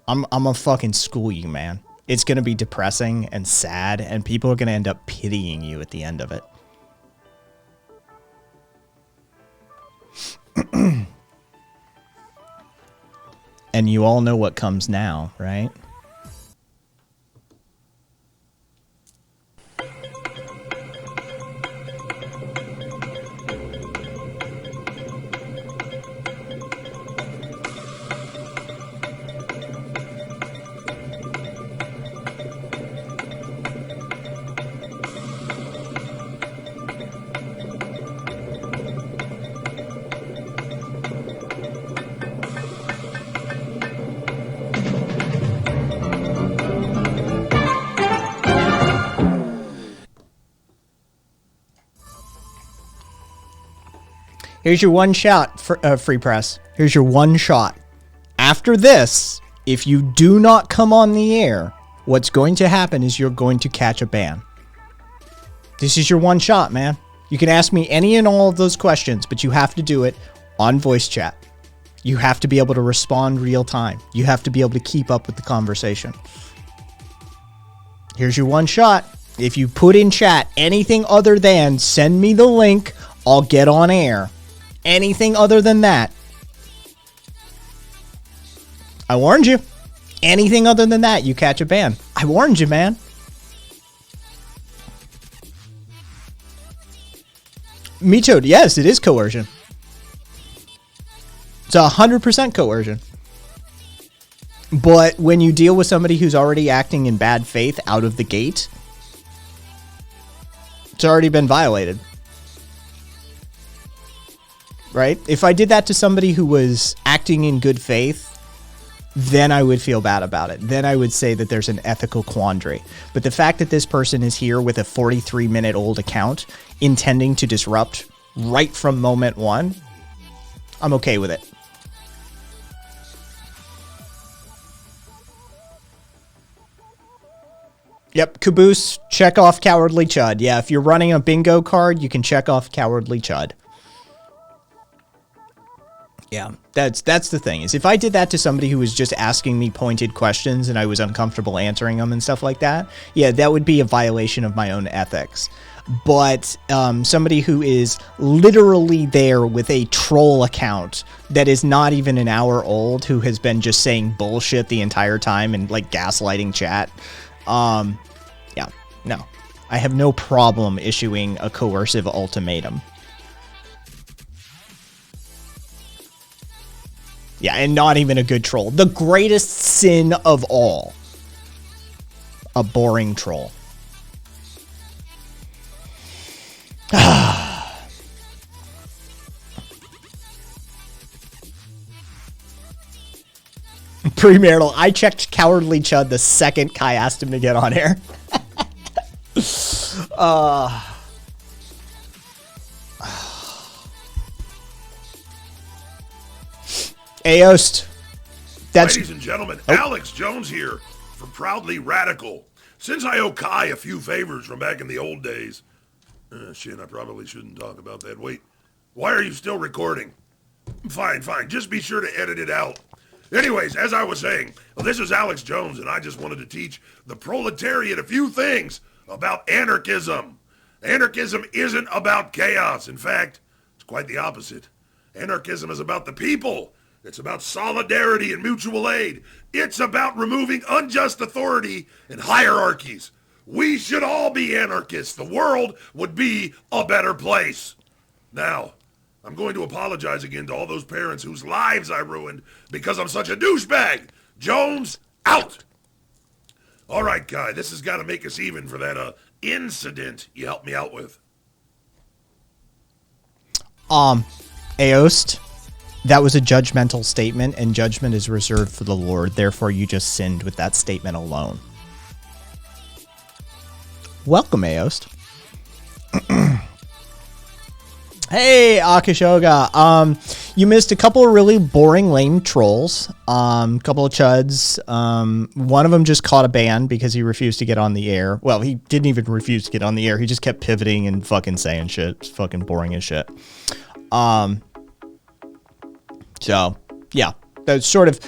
I'm gonna fucking school you, man. It's gonna be depressing and sad, and people are gonna end up pitying you at the end of it. And you all know what comes now, right? Here's your one shot, for, Free Press. Here's your one shot. After this, if you do not come on the air, what's going to happen is you're going to catch a ban. This is your one shot, man. You can ask me any and all of those questions, but you have to do it on voice chat. You have to be able to respond real time. You have to be able to keep up with the conversation. Here's your one shot. If you put in chat anything other than send me the link, I'll get on air. Anything other than that, I warned you. Anything other than that, you catch a ban. I warned you, man. Me too. Yes, it is coercion. It's 100% coercion. But when you deal with somebody who's already acting in bad faith out of the gate, it's already been violated. Right? If I did that to somebody who was acting in good faith, then I would feel bad about it. Then I would say that there's an ethical quandary. But the fact that this person is here with a 43-minute-old account intending to disrupt right from moment one, I'm okay with it. Yep, Caboose, check off Cowardly Chud. Yeah, if you're running a bingo card, you can check off Cowardly Chud. Yeah, that's the thing, is if I did that to somebody who was just asking me pointed questions and I was uncomfortable answering them and stuff like that, yeah, that would be a violation of my own ethics. But somebody who is literally there with a troll account that is not even an hour old, who has been just saying bullshit the entire time and like gaslighting chat, yeah, no. I have no problem issuing a coercive ultimatum. Yeah, and not even a good troll. The greatest sin of all. A boring troll. Premarital. I checked Cowardly Chud the second Kai asked him to get on air. Aost. Ladies and gentlemen, Alex Jones here for Proudly Radical. Since I owe Kai a few favors from back in the old days... shit, I probably shouldn't talk about that. Wait, why are you still recording? Fine. Just be sure to edit it out. Anyways, as I was saying, well, this is Alex Jones, and I just wanted to teach the proletariat a few things about anarchism. Anarchism isn't about chaos. In fact, it's quite the opposite. Anarchism is about the people. It's about solidarity and mutual aid. It's about removing unjust authority and hierarchies. We should all be anarchists. The world would be a better place. Now, I'm going to apologize again to all those parents whose lives I ruined because I'm such a douchebag. Jones, out. All right, Kai, this has got to make us even for that incident you helped me out with. Aost, that was a judgmental statement, and judgment is reserved for the Lord. Therefore, you just sinned with that statement alone. Welcome, Aost. Hey, Akashoga. You missed a couple of really boring, lame trolls. Couple of chuds. One of them just caught a ban because he refused to get on the air. Well, he didn't even refuse to get on the air. He just kept pivoting and fucking saying shit. It's fucking boring as shit. So yeah, that's sort of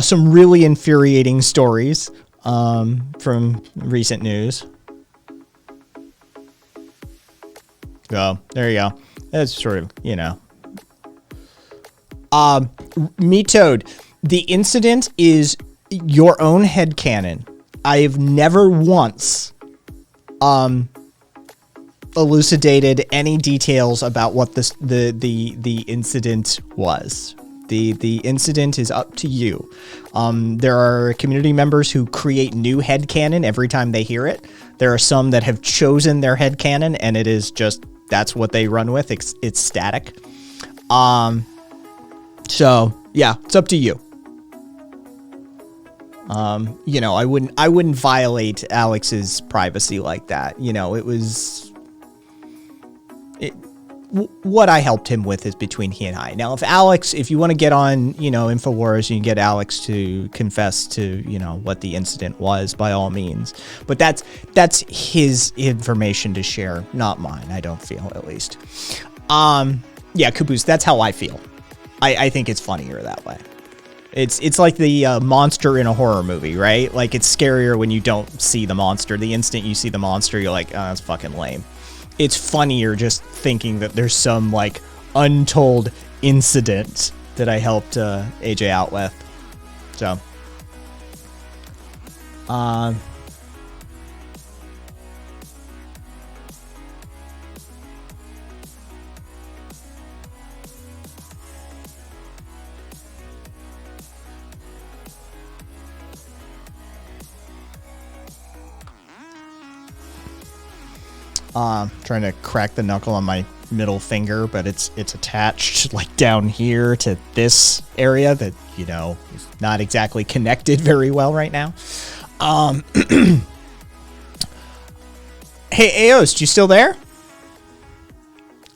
some really infuriating stories from recent news. So there you go. That's sort of, you know. Me Toad, the incident is your own headcanon. I've never once elucidated any details about what the incident was. The incident is up to you. There are community members who create new headcanon every time they hear it. There are some that have chosen their headcanon and it is just, that's what they run with. It's static. So yeah, it's up to you. You know, I wouldn't violate Alex's privacy like that. You know, what I helped him with is between he and I. Now, if you want to get on, you know, InfoWars, you can get Alex to confess to, you know, what the incident was, by all means. But that's his information to share, not mine. I don't feel, at least. Yeah, Caboose, that's how I feel. I think it's funnier that way. It's like the monster in a horror movie, right? Like, it's scarier when you don't see the monster. The instant you see the monster, you're like, oh, that's fucking lame. It's funnier just thinking that there's some, like, untold incident that I helped AJ out with. So, trying to crack the knuckle on my middle finger, but it's attached like down here to this area that, you know, is not exactly connected very well right now. Hey, Aost, you still there?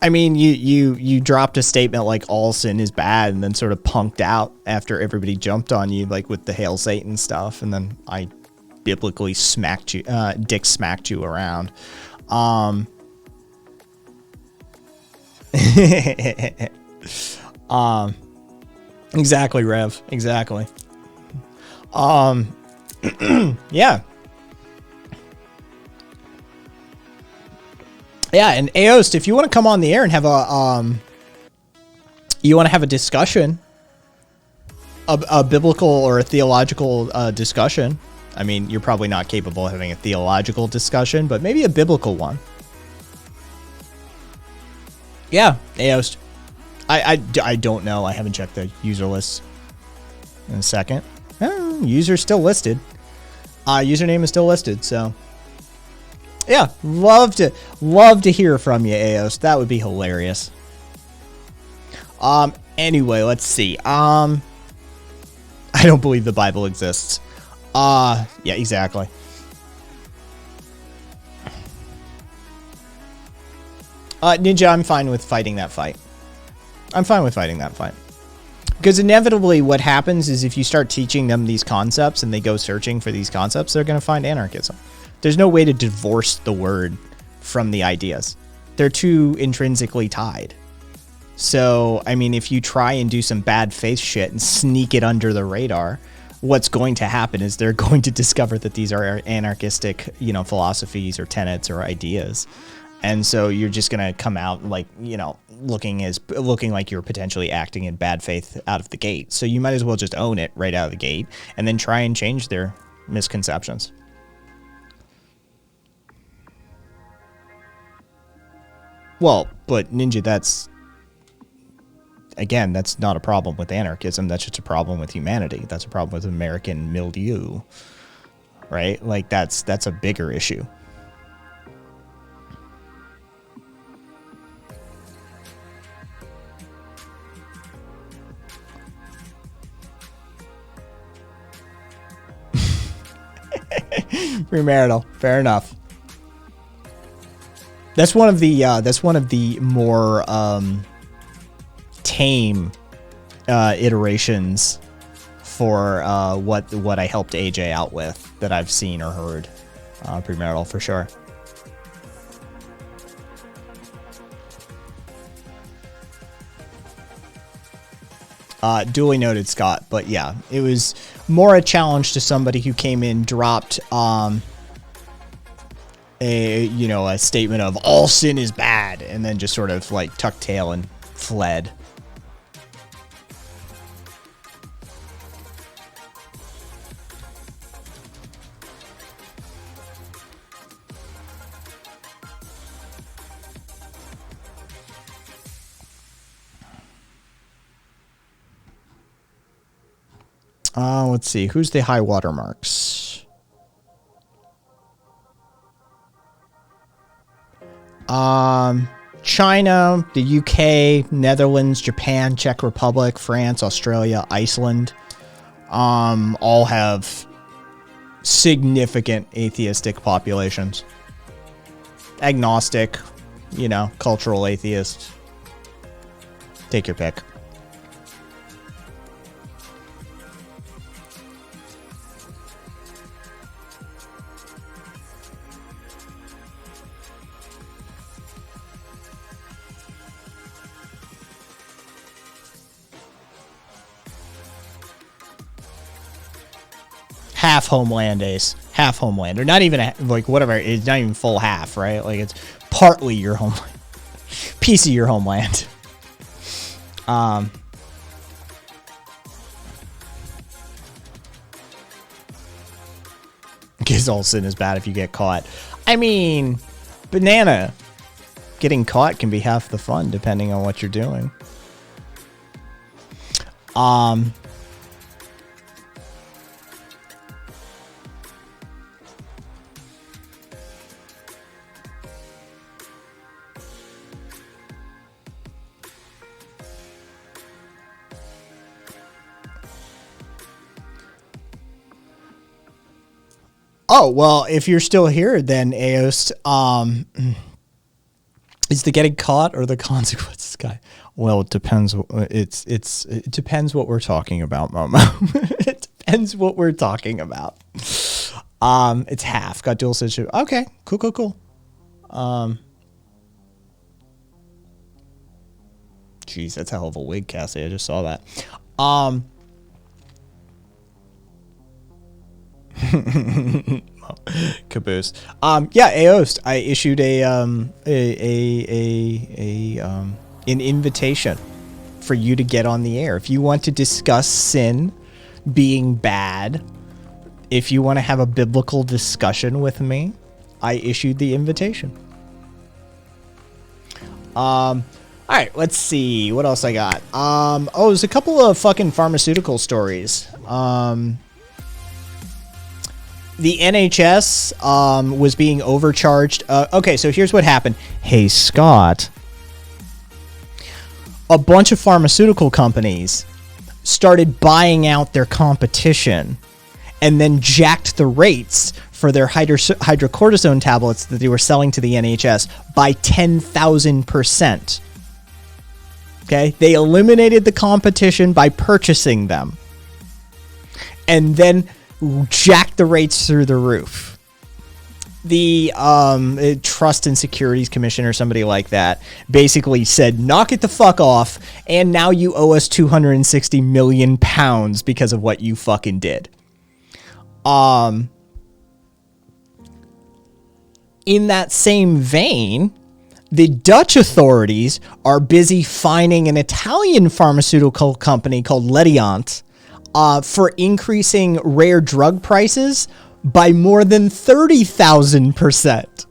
I mean, you dropped a statement like all sin is bad and then sort of punked out after everybody jumped on you, like with the Hail Satan stuff, and then I biblically smacked you, dick smacked you around. Exactly, Rev. Exactly. Yeah. Yeah, and Aost, if you want to come on the air and have a discussion, a biblical or a theological discussion. I mean, you're probably not capable of having a theological discussion, but maybe a biblical one. Yeah, Aost. I don't know. I haven't checked the user list in a second. User's still listed. Username is still listed, so yeah, love to hear from you, Aost. That would be hilarious. Anyway, let's see. I don't believe the Bible exists. Yeah, exactly. Ninja, I'm fine with fighting that fight. Because inevitably what happens is if you start teaching them these concepts and they go searching for these concepts, they're going to find anarchism. There's no way to divorce the word from the ideas. They're too intrinsically tied. So, I mean, if you try and do some bad faith shit and sneak it under the radar, what's going to happen is they're going to discover that these are anarchistic, you know, philosophies or tenets or ideas. And so you're just going to come out like, you know, looking like you're potentially acting in bad faith out of the gate. So you might as well just own it right out of the gate and then try and change their misconceptions. Well, but Ninja, that's not a problem with anarchism. That's just a problem with humanity. That's a problem with American milieu, right? Like that's a bigger issue. Premarital, fair enough. That's one of the more tame iterations for what I helped AJ out with that I've seen or heard. Premarital for sure. Duly noted, Scott. But yeah, it was more a challenge to somebody who came in, dropped a statement of all sin is bad, and then just sort of like tucked tail and fled. Let's see. Who's the high watermarks? China, the UK, Netherlands, Japan, Czech Republic, France, Australia, Iceland, all have significant atheistic populations. Agnostic, cultural atheist. Take your pick. Half Homeland Ace. Half Homeland. Or not even, whatever. It's not even full half, right? Like, it's partly your homeland. Piece of your homeland. Because all sin is bad if you get caught. I mean, banana. Getting caught can be half the fun, depending on what you're doing. Oh, well, if you're still here, then Aost, is the getting caught or the consequences guy? Well, it depends. It depends what we're talking about, Momo. It depends what we're talking about. It's half. Got dual citizenship. Okay, cool. Jeez, that's a hell of a wig, Cassie. I just saw that. Caboose. Yeah, Aost. I issued an invitation for you to get on the air. If you want to discuss sin being bad, if you want to have a biblical discussion with me, I issued the invitation. All right, let's see what else I got. There's a couple of fucking pharmaceutical stories. The NHS was being overcharged. Okay, so here's what happened. Hey, Scott. A bunch of pharmaceutical companies started buying out their competition and then jacked the rates for their hydrocortisone tablets that they were selling to the NHS by 10,000%. Okay? They eliminated the competition by purchasing them. And then jacked the rates through the roof. The Trust and Securities Commission or somebody like that basically said, knock it the fuck off, and now you owe us 260 million pounds because of what you fucking did. In that same vein, the Dutch authorities are busy fining an Italian pharmaceutical company called Lediant for increasing rare drug prices by more than 30,000%.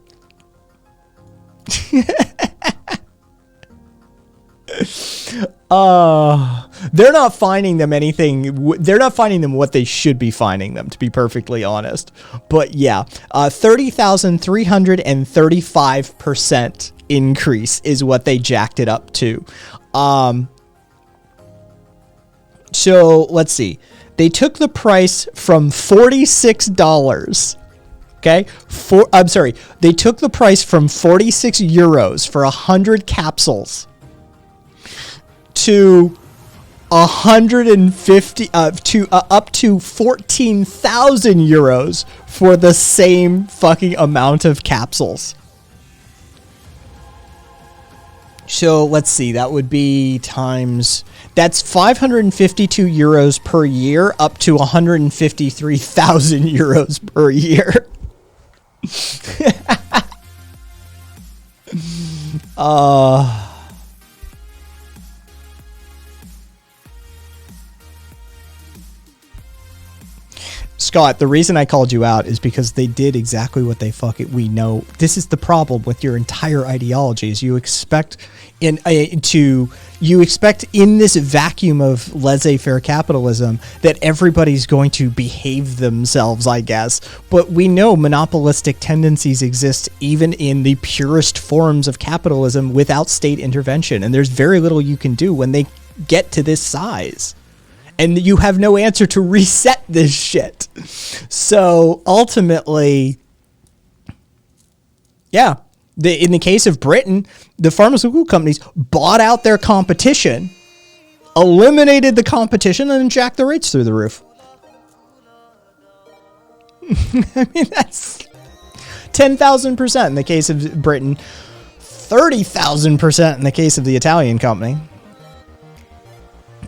They're not finding them anything. They're not finding them what they should be finding them, to be perfectly honest. But yeah, 30,335% increase is what they jacked it up to. So let's see. They took the price from $46. Okay? They took the price from 46 euros for 100 capsules to 150 to up to 14,000 euros for the same fucking amount of capsules. So let's see, that would be times, that's 552 euros per year, up to 153,000 euros per year. Scott, the reason I called you out is because they did exactly what they we know. This is the problem with your entire ideology is you expect in this vacuum of laissez-faire capitalism that everybody's going to behave themselves, I guess. But we know monopolistic tendencies exist even in the purest forms of capitalism without state intervention. And there's very little you can do when they get to this size. And you have no answer to reset this shit. So ultimately, yeah, in the case of Britain, the pharmaceutical companies bought out their competition, eliminated the competition, and jacked the rates through the roof. I mean, that's 10,000% in the case of Britain, 30,000% in the case of the Italian company.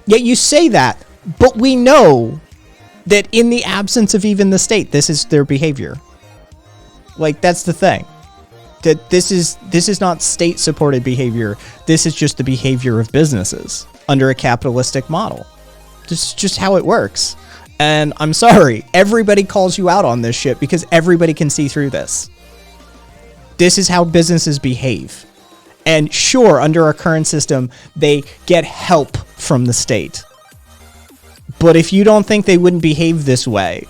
Yet you say that, but we know that in the absence of even the state, this is their behavior. Like, that's the thing. That this is not state-supported behavior. This is just the behavior of businesses under a capitalistic model. This is just how it works. And I'm sorry, everybody calls you out on this shit because everybody can see through this. This is how businesses behave. And sure, under our current system, they get help from the state. But if you don't think they wouldn't behave this way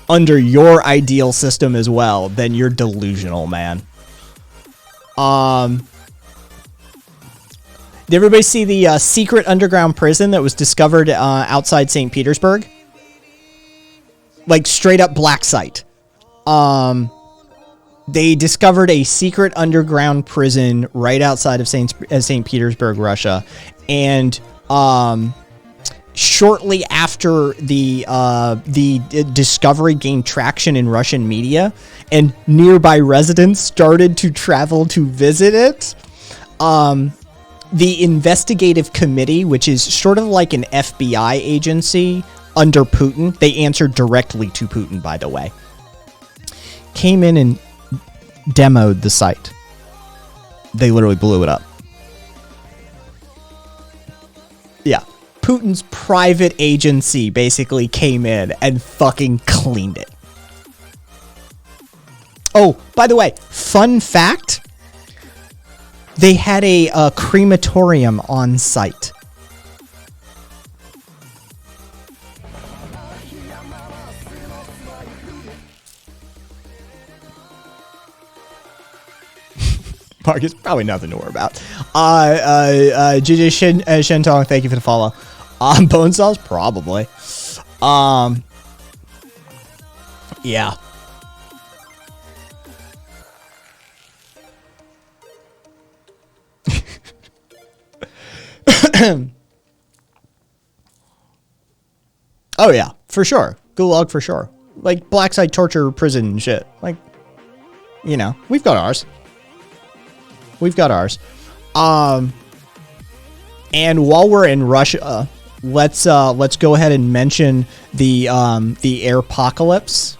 under your ideal system as well, then you're delusional, man. Did everybody see the secret underground prison that was discovered outside St. Petersburg? Like straight up black site. They discovered a secret underground prison right outside of St. Petersburg, Russia, and shortly after the discovery gained traction in Russian media and nearby residents started to travel to visit it, the investigative committee, which is sort of like an FBI agency under Putin, they answered directly to Putin, by the way, came in and demoed the site. They literally blew it up. Yeah. Putin's private agency basically came in and fucking cleaned it. Oh, by the way, fun fact. They had a crematorium on site. Marcus, probably nothing to worry about. JJ Shentong, thank you for the follow. Bone cells, probably. Yeah. Oh yeah, for sure. Gulag for sure. Like black site torture prison and shit. Like, you know, we've got ours. We've got ours. And while we're in Russia, let's go ahead and mention the airpocalypse.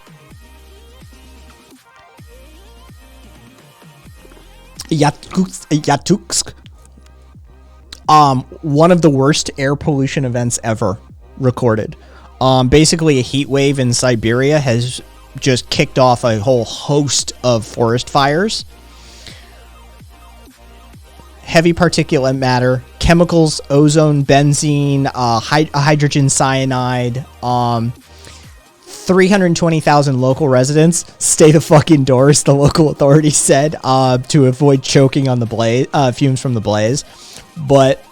Yakutsk. One of the worst air pollution events ever recorded. Basically a heat wave in Siberia has just kicked off a whole host of forest fires. Heavy particulate matter, chemicals, ozone, benzene, hydrogen cyanide, 320,000 local residents stay the fuck indoors, the local authorities said, to avoid choking on the blaze, fumes from the blaze. But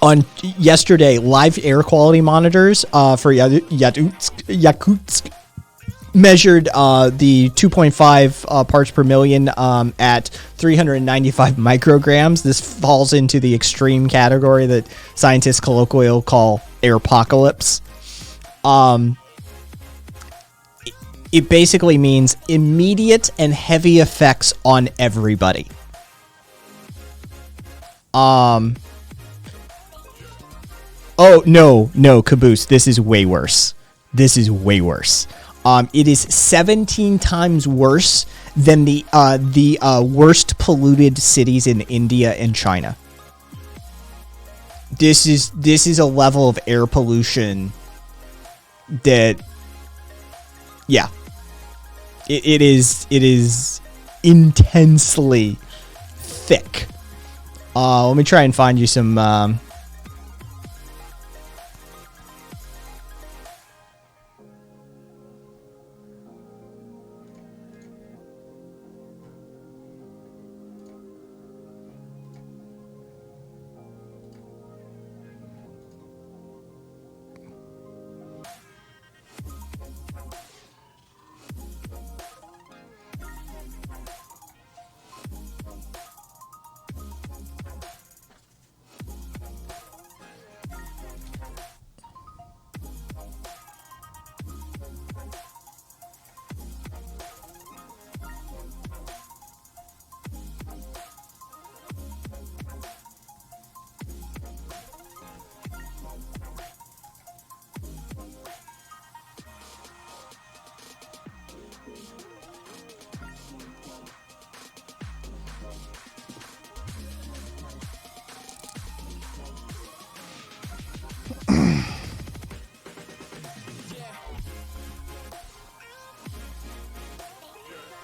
on yesterday, live air quality monitors for Yakutsk measured the 2.5 parts per million at 395 micrograms. This falls into the extreme category that scientists colloquially call airpocalypse. It basically means immediate and heavy effects on everybody. Oh, no, Caboose. This is way worse. This is way worse. It is 17 times worse than the worst polluted cities in India and China. This is a level of air pollution that, yeah, it is intensely thick. Let me try and find you some.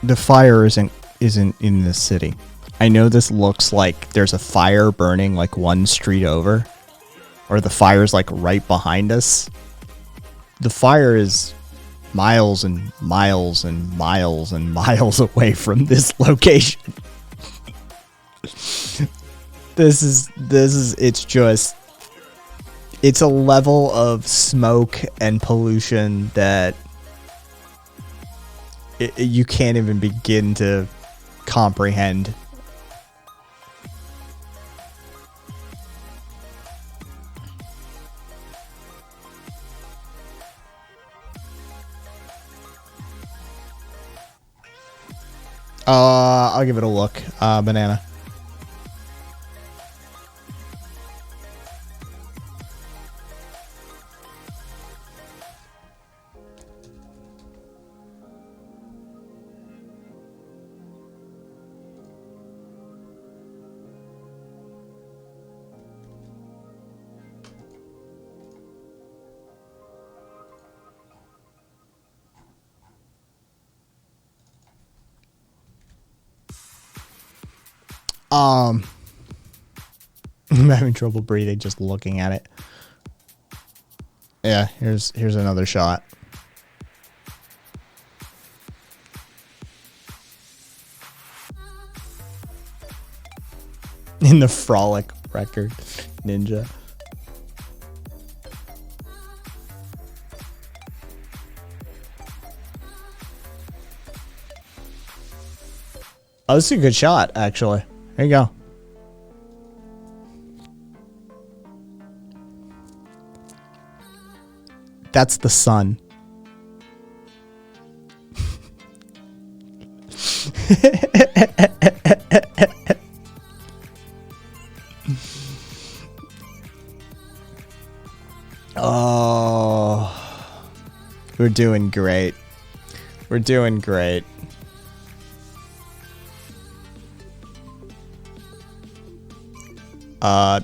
The fire isn't in this city. I know this looks like there's a fire burning like one street over, or the fire's like right behind us. The fire is miles and miles and miles and miles away from this location. It's a level of smoke and pollution that you can't even begin to comprehend. I'll give it a look. Banana. I'm having trouble breathing just looking at it. Yeah, here's another shot. In the Frolic record, Ninja. Oh, this is a good shot, actually. There you go. That's the sun. Oh, we're doing great. We're doing great.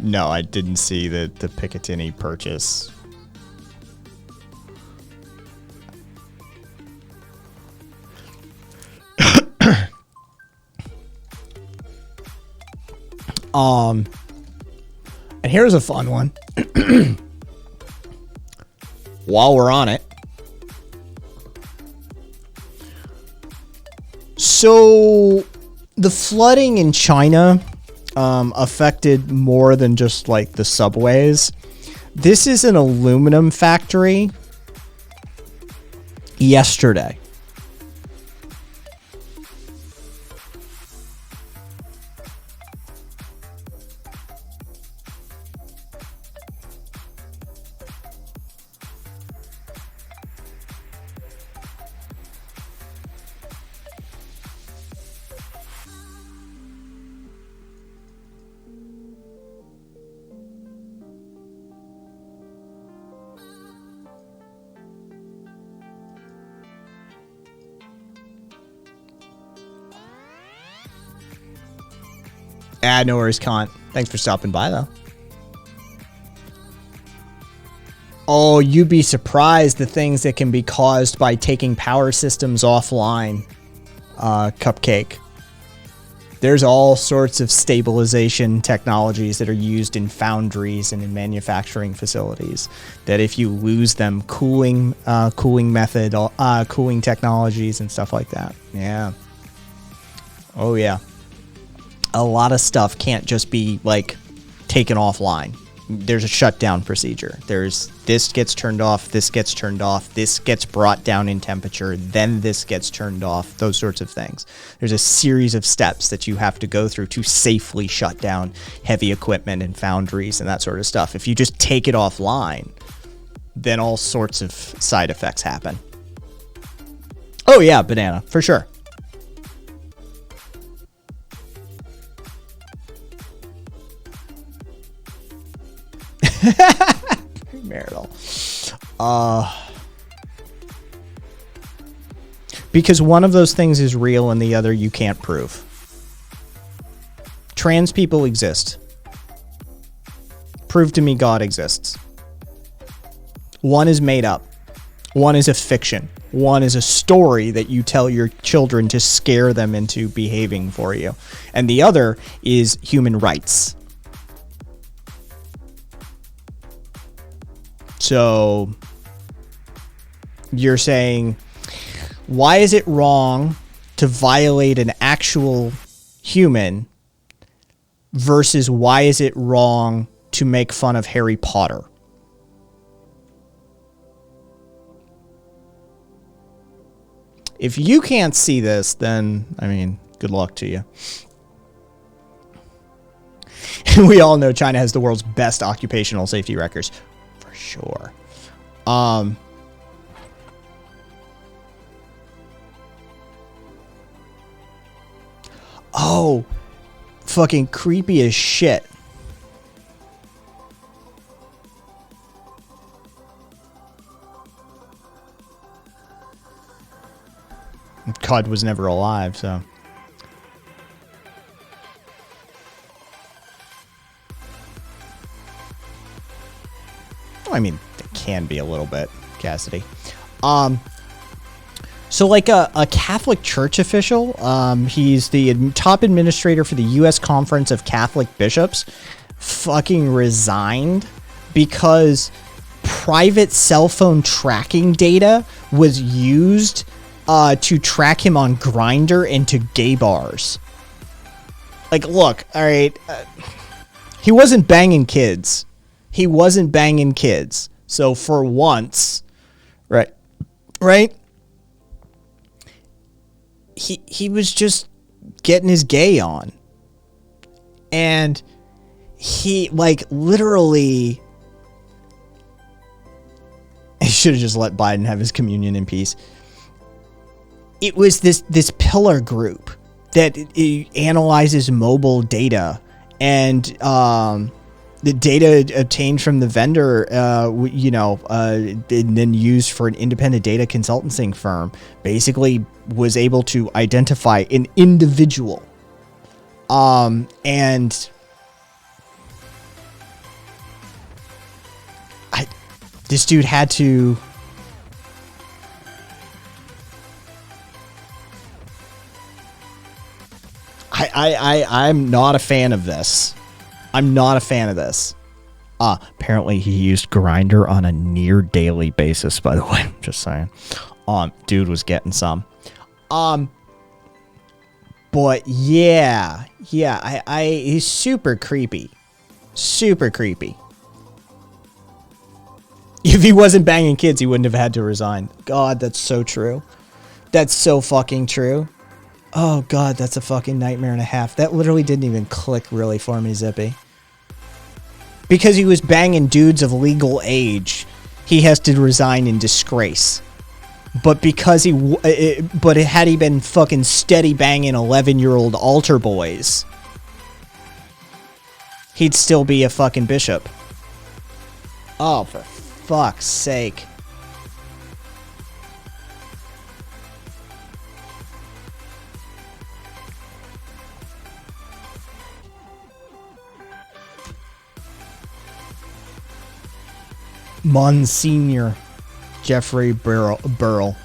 No, I didn't see the Picatinny purchase. And here's a fun one. While we're on it. So, the flooding in China affected more than just like the subways. This is an aluminum factory yesterday. No worries, Kant. Thanks for stopping by, though. Oh, you'd be surprised the things that can be caused by taking power systems offline, Cupcake. There's all sorts of stabilization technologies that are used in foundries and in manufacturing facilities that if you lose them, cooling technologies and stuff like that. Yeah. Oh, yeah. A lot of stuff can't just be, like, taken offline. There's a shutdown procedure. There's this gets turned off, this gets turned off, this gets brought down in temperature, then this gets turned off, those sorts of things. There's a series of steps that you have to go through to safely shut down heavy equipment and foundries and that sort of stuff. If you just take it offline, then all sorts of side effects happen. Oh yeah, banana, for sure. Marital. Because one of those things is real and the other you can't prove. Trans people exist. Prove to me God exists. One is made up. One is a fiction. One is a story that you tell your children to scare them into behaving for you. And the other is human rights. So you're saying, why is it wrong to violate an actual human versus why is it wrong to make fun of Harry Potter? If you can't see this, then, I mean, good luck to you. We all know China has the world's best occupational safety records. For sure. Oh, fucking creepy as shit. Cud was never alive, so. I mean, it can be a little bit, Cassidy. So like a Catholic Church official, he's the top administrator for the U.S. Conference of Catholic Bishops, fucking resigned because private cell phone tracking data was used to track him on Grindr into gay bars. Like, look, all right, he wasn't banging kids. He wasn't banging kids. So for once, right? He was just getting his gay on. And he, like, literally, he should have just let Biden have his communion in peace. It was this pillar group that analyzes mobile data, and the data obtained from the vendor, and then used for an independent data consulting firm, basically was able to identify an individual. And this dude had to. I'm not a fan of this. I'm not a fan of this. Apparently he used Grindr on a near daily basis, by the way. Just saying. Dude was getting some. But yeah, he's super creepy. Super creepy. If he wasn't banging kids, he wouldn't have had to resign. God, that's so true. That's so fucking true. Oh, God, that's a fucking nightmare and a half. That literally didn't even click really for me, Zippy. Because he was banging dudes of legal age, he has to resign in disgrace. But because had he been fucking steady banging 11-year-old altar boys, he'd still be a fucking bishop. Oh, for fuck's sake. Monsignor Jeffrey Burrell.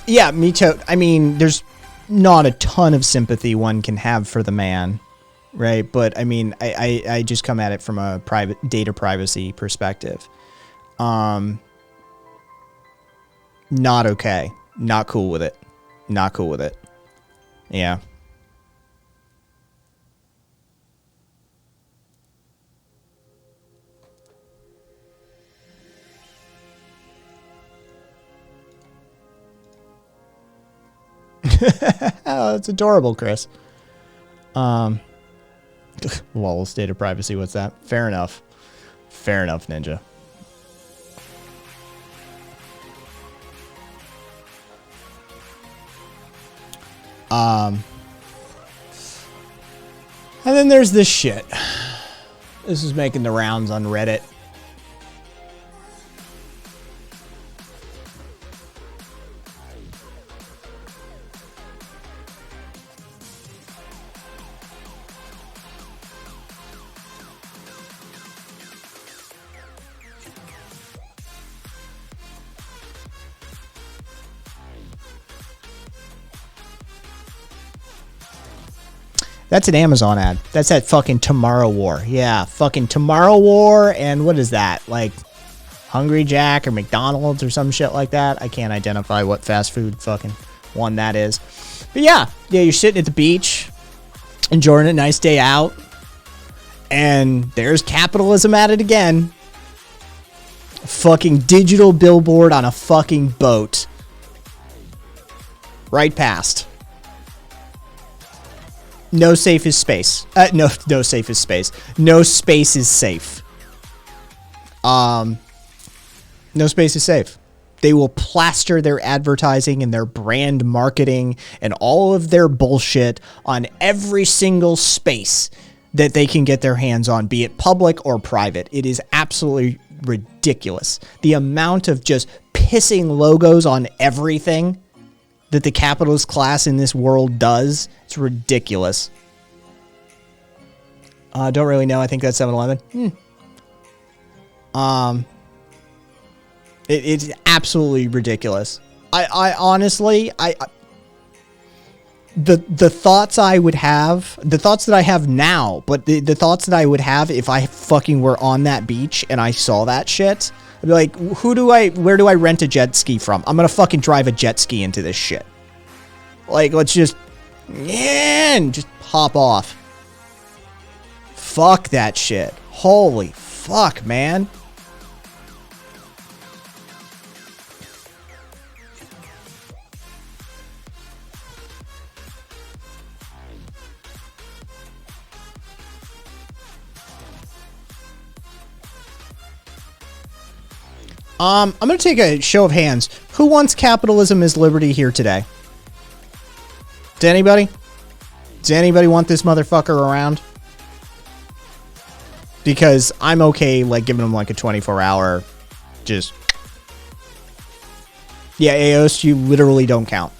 Yeah, me too. I mean, there's not a ton of sympathy one can have for the man, right? But I mean, I just come at it from a private data privacy perspective. Not okay. Not cool with it. Not cool with it. Yeah. Oh, that's adorable, Chris. Lol, state of privacy, what's that? Fair enough. Fair enough, Ninja. And then there's this shit. This is making the rounds on Reddit. That's an Amazon ad. That's that fucking Tomorrow War. Yeah, fucking Tomorrow War, and what is that? Like Hungry Jack or McDonald's or some shit like that? I can't identify what fast food fucking one that is. But yeah, you're sitting at the beach, enjoying a nice day out, and there's capitalism at it again. A fucking digital billboard on a fucking boat. Right past. No safe is space. No safe is space. No space is safe. No space is safe. They will plaster their advertising and their brand marketing and all of their bullshit on every single space that they can get their hands on, be it public or private. It is absolutely ridiculous. The amount of just pissing logos on everything that the capitalist class in this world does, it's ridiculous. Don't really know. I think that's 7-Eleven. It's absolutely ridiculous. I honestly, the thoughts I would have, the thoughts that I have now, but the thoughts that I would have if I fucking were on that beach and I saw that shit, I'd be like, where do I rent a jet ski from? I'm gonna fucking drive a jet ski into this shit. Like, let's just, and just pop off. Fuck that shit. Holy fuck, man. I'm going to take a show of hands. Who wants capitalism is liberty here today? Does anybody? Does anybody want this motherfucker around? Because I'm okay, like, giving him, like, a 24-hour just... Yeah, Aos, you literally don't count.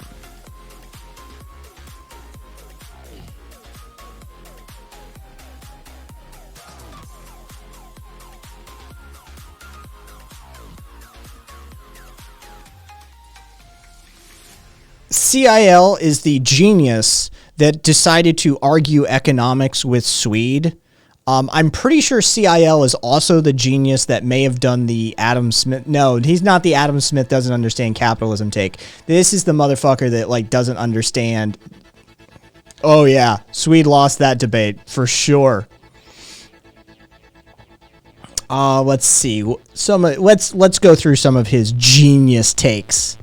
CIL is the genius that decided to argue economics with Swede. I'm pretty sure CIL is also the genius that may have done the Adam Smith. No, he's not the Adam Smith doesn't understand capitalism take. This is the motherfucker that, like, doesn't understand. Oh yeah, Swede lost that debate for sure. Let's see. Let's go through some of his genius takes.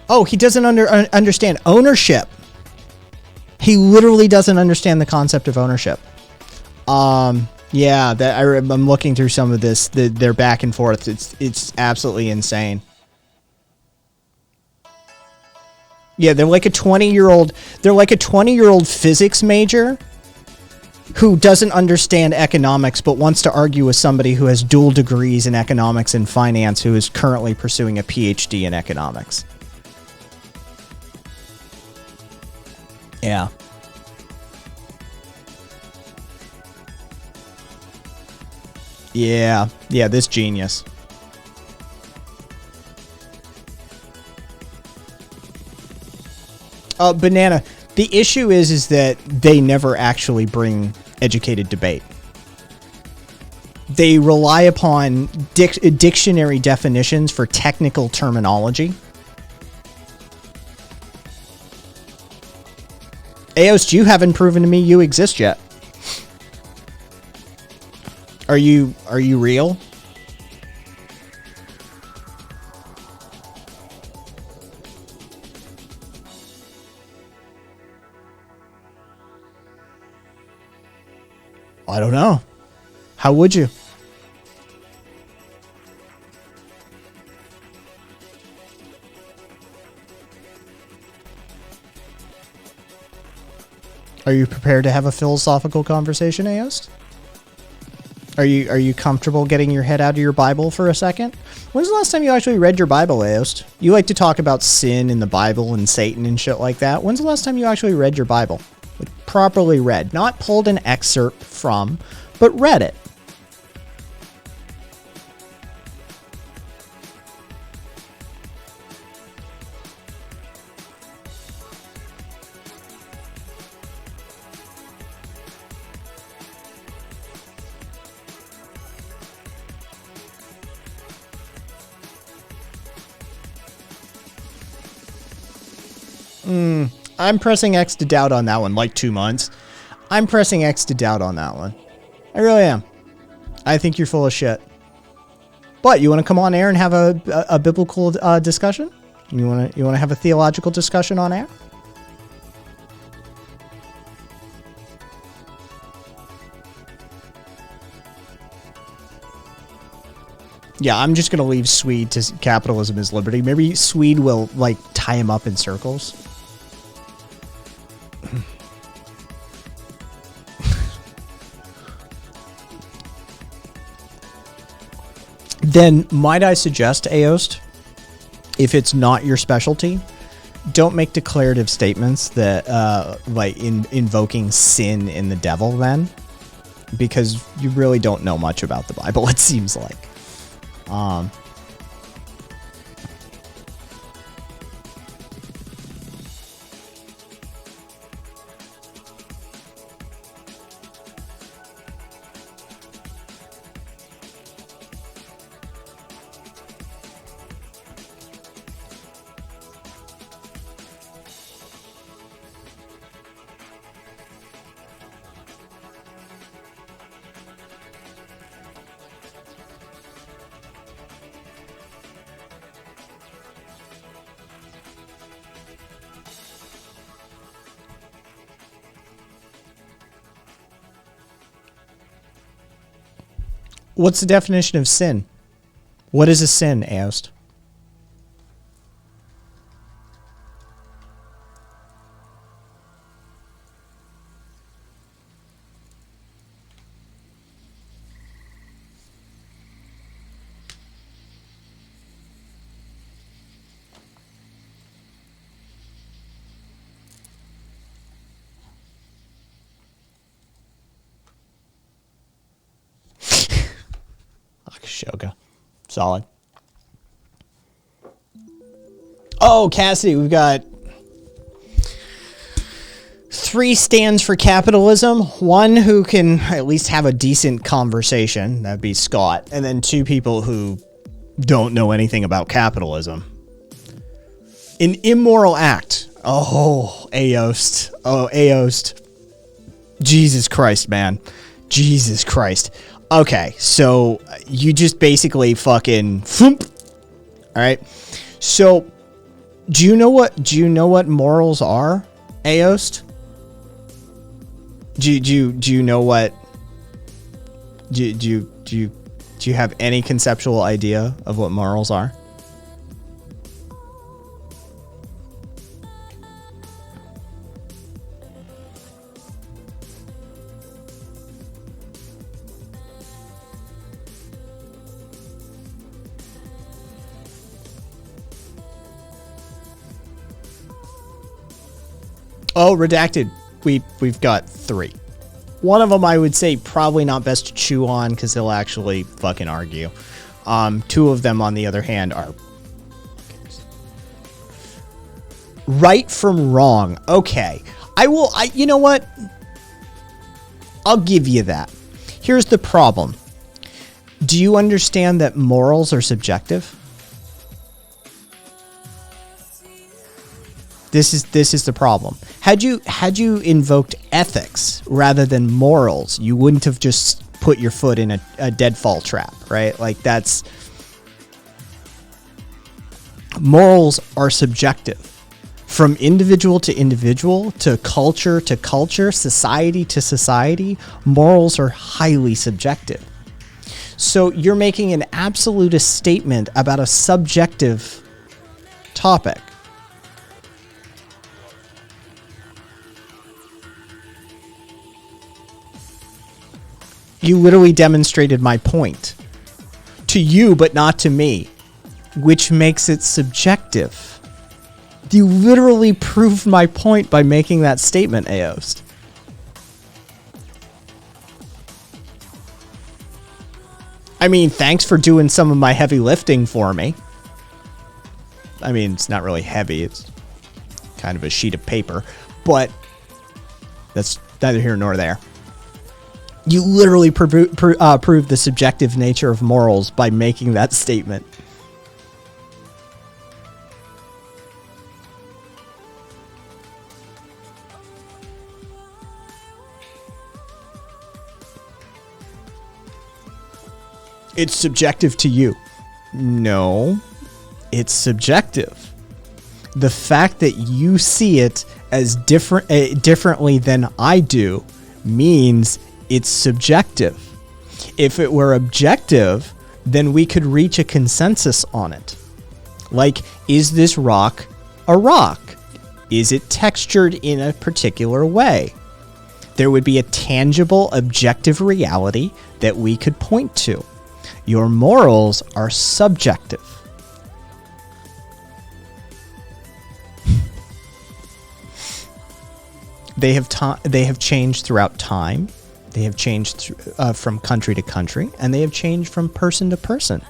Oh, he doesn't understand ownership. He literally doesn't understand the concept of ownership. Yeah, I'm looking through some of this. They're back and forth. It's absolutely insane. Yeah, they're like a 20-year-old. They're like a 20-year-old physics major who doesn't understand economics but wants to argue with somebody who has dual degrees in economics and finance who is currently pursuing a PhD in economics. Yeah. Yeah, this genius. Banana, the issue is that they never actually bring educated debate. They rely upon dictionary definitions for technical terminology. Aost, you haven't proven to me you exist yet. Are you real? I don't know. How would you? Are you prepared to have a philosophical conversation, Aost? Are you comfortable getting your head out of your Bible for a second? When's the last time you actually read your Bible, Aost? You like to talk about sin in the Bible and Satan and shit like that. When's the last time you actually read your Bible? Like, properly read. Not pulled an excerpt from, but read it. I'm pressing X to doubt on that one, like 2 months. I'm pressing X to doubt on that one. I really am. I think you're full of shit. But you want to come on air and have a biblical discussion? You want to have a theological discussion on air? Yeah, I'm just gonna leave Swede to capitalism is liberty. Maybe Swede will like tie him up in circles. Then might I suggest, Aost, if it's not your specialty, don't make declarative statements that like invoking sin in the devil then, because you really don't know much about the Bible, it seems like. What's the definition of sin? What is a sin, Aost? Shoga. Solid. Oh, Cassidy, we've got 3 stands for capitalism. 1 who can at least have a decent conversation. That'd be Scott. And then 2 people who don't know anything about capitalism. An immoral act. Oh, Aost. Oh, Aost. Jesus Christ, man. Jesus Christ. Okay, so you just basically fucking thump. All right. So, do you know what morals are, Aost? Do you know what? Do you have any conceptual idea of what morals are? Oh, redacted. We've got 3. One of them I would say probably not best to chew on because they'll actually fucking argue. 2 of them, on the other hand, are right from wrong. Okay. You know what? I'll give you that. Here's the problem. Do you understand that morals are subjective? This is the problem. Had you invoked ethics rather than morals, you wouldn't have just put your foot in a deadfall trap, right? Like that's... Morals are subjective. From individual to individual, to culture, society to society, morals are highly subjective. So you're making an absolutist statement about a subjective topic. You literally demonstrated my point. To you, but not to me. Which makes it subjective. You literally proved my point by making that statement, Aost. I mean, thanks for doing some of my heavy lifting for me. I mean, it's not really heavy. It's kind of a sheet of paper. But that's neither here nor there. You literally proved the subjective nature of morals by making that statement. It's subjective to you. No, it's subjective. The fact that you see it as differently than I do means it's subjective. If it were objective, then we could reach a consensus on it. Like, is this rock a rock? Is it textured in a particular way? There would be a tangible, objective reality that we could point to. Your morals are subjective. They have changed throughout time. They have changed from country to country, and they have changed from person to person.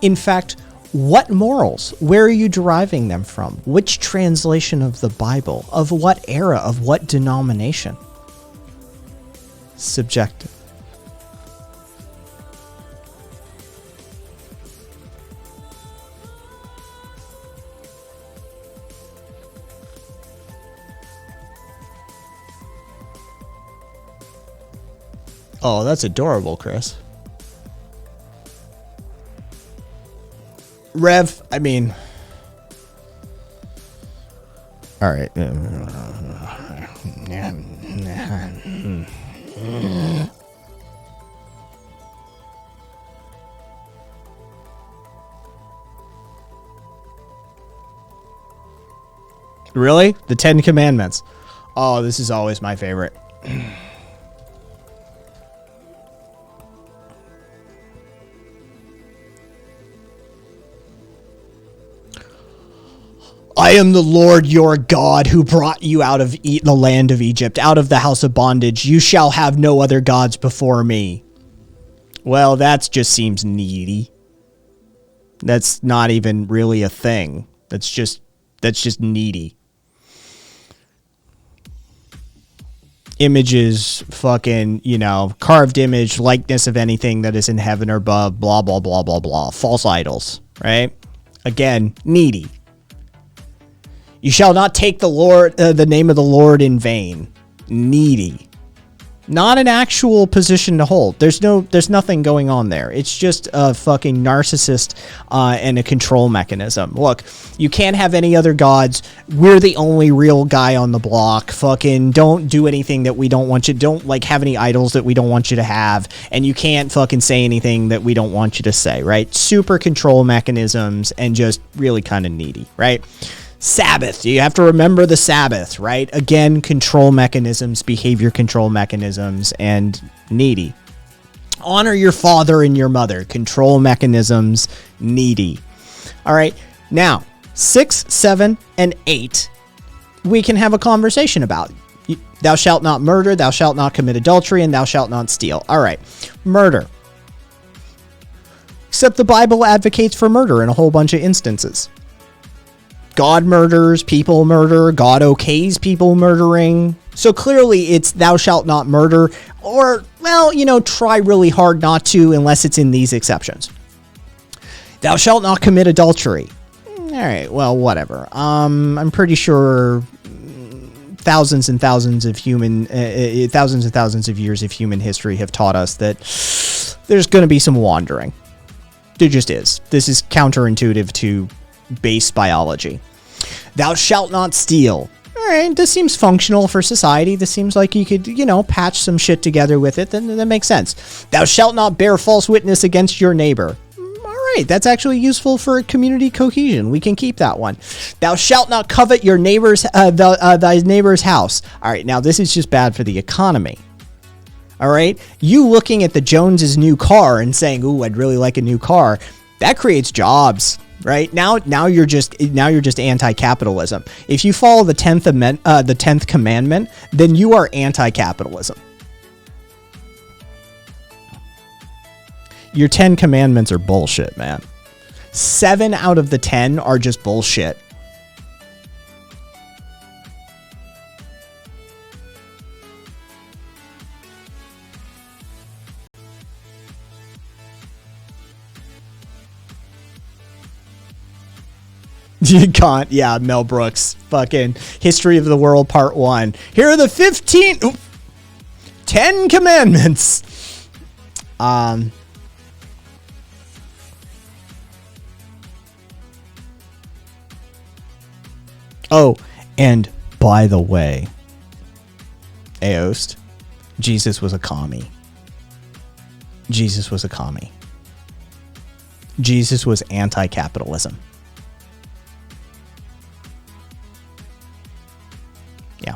In fact, what morals? Where are you deriving them from? Which translation of the Bible? Of what era? Of what denomination? Subjective. Oh, that's adorable, Chris. Rev, I mean... Alright. Really? The 10 Commandments. Oh, this is always my favorite. I am the Lord your God who brought you out of the land of Egypt, out of the house of bondage. You shall have no other gods before me. Well, that just seems needy. That's not even really a thing. That's just needy. Images, fucking, carved image, likeness of anything that is in heaven or above, blah, blah, blah, blah, blah. False idols, right? Again, needy. You shall not take the name of the Lord in vain. Needy. Not an actual position to hold. There's nothing going on there. It's just a fucking narcissist and a control mechanism. Look, you can't have any other gods. We're the only real guy on the block. Fucking don't do anything that we don't want you. Don't have any idols that we don't want you to have. And you can't fucking say anything that we don't want you to say, right? Super control mechanisms and just really kind of needy, right? Sabbath. You have to remember the Sabbath, right? Again, control mechanisms, behavior control mechanisms, and needy. Honor your father and your mother. Control mechanisms, needy. All right. Now, 6, 7, and 8 we can have a conversation about. Thou shalt not murder, thou shalt not commit adultery, and thou shalt not steal. All right, murder. Except the Bible advocates for murder in a whole bunch of instances. God murders, people murder, God okays people murdering. So clearly it's thou shalt not murder, or, well, try really hard not to unless it's in these exceptions. Thou shalt not commit adultery. All right, well, whatever. I'm pretty sure thousands and thousands of years of human history have taught us that there's going to be some wandering. There just is. This is counterintuitive to base biology. Thou shalt not steal. All right, this seems functional for society. This seems like you could, patch some shit together with it. Then that makes sense. Thou shalt not bear false witness against your neighbor. All right, that's actually useful for community cohesion. We can keep that one. Thou shalt not covet your neighbor's thy neighbor's house. All right, now this is just bad for the economy. All right, you looking at the Joneses' new car and saying, "Ooh, I'd really like a new car," that creates jobs. Right now you're just anti-capitalism. If you follow the 10th commandment, then you are anti-capitalism. Your 10 commandments are bullshit, man. 7 out of the 10 are just bullshit. You can't. Yeah, Mel Brooks. Fucking History of the World Part 1. Here are the 10 commandments. Oh, and by the way, Aost, Jesus was a commie. Jesus was a commie. Jesus was anti-capitalism. Yeah.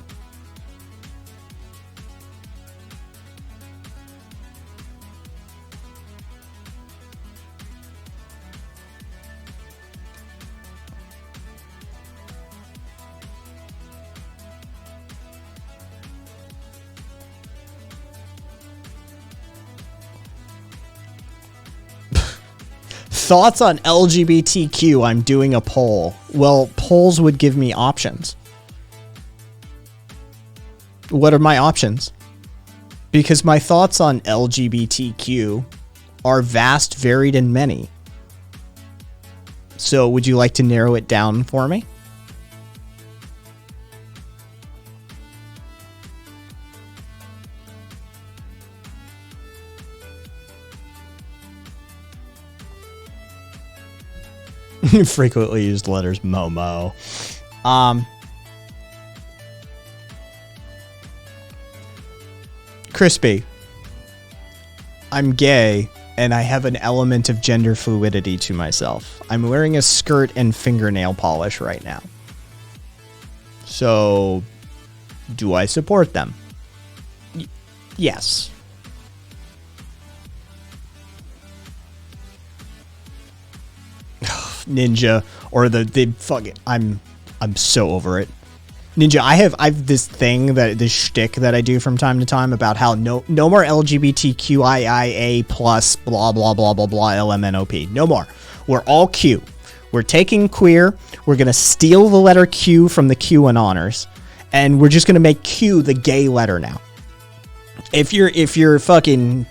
Thoughts on LGBTQ? I'm doing a poll. Well, polls would give me options. What are my options? Because my thoughts on LGBTQ are vast, varied, and many. So would you like to narrow it down for me? Frequently used letters, Momo. Crispy. I'm gay, and I have an element of gender fluidity to myself. I'm wearing a skirt and fingernail polish right now. So, do I support them? Yes. Ninja, or the fucking, I'm so over it. Ninja, I've this thing, this shtick that I do from time to time about how no more LGBTQIA plus blah blah blah blah blah LMNOP. No more. We're all Q. We're taking queer. We're gonna steal the letter Q from the QAnoners, and we're just gonna make Q the gay letter now. If you're fucking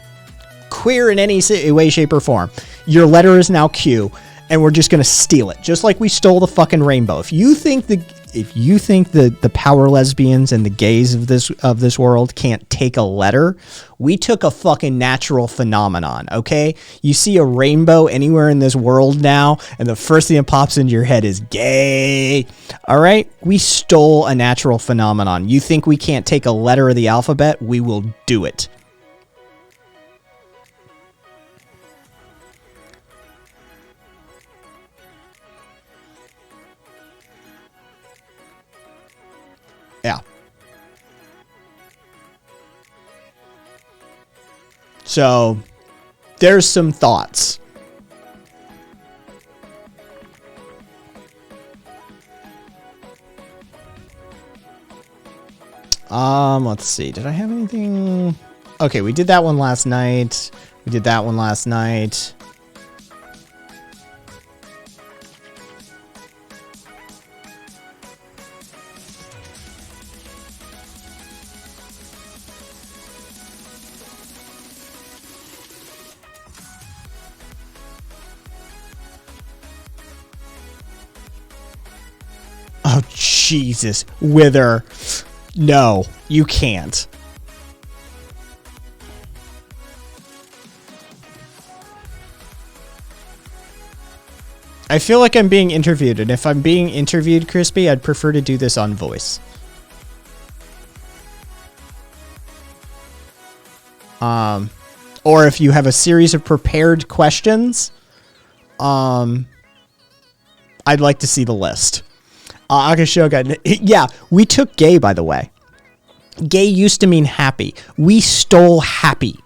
queer in any way, shape, or form, your letter is now Q. And we're just gonna steal it, just like we stole the fucking rainbow. If you think the power lesbians and the gays of this world can't take a letter, we took a fucking natural phenomenon. Okay, you see a rainbow anywhere in this world now, and the first thing that pops into your head is gay. All right, we stole a natural phenomenon. You think we can't take a letter of the alphabet? We will do it. Yeah. So, there's some thoughts. Let's see. Did I have anything? Okay, we did that one last night. We did that one last night. Oh, Jesus. Wither. No, you can't. I feel like I'm being interviewed, and if I'm being interviewed, Crispy, I'd prefer to do this on voice. Or if you have a series of prepared questions, I'd like to see the list. Akashoga, yeah, we took gay, by the way. Gay used to mean happy. We stole happy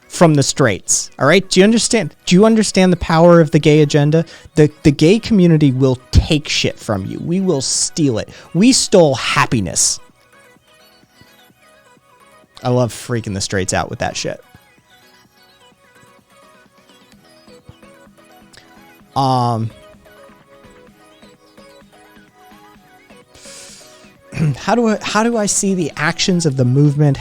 from the straights. All right? Do you understand? Do you understand the power of the gay agenda? The gay community will take shit from you. We will steal it. We stole happiness. I love freaking the straights out with that shit. How do I see the actions of the movement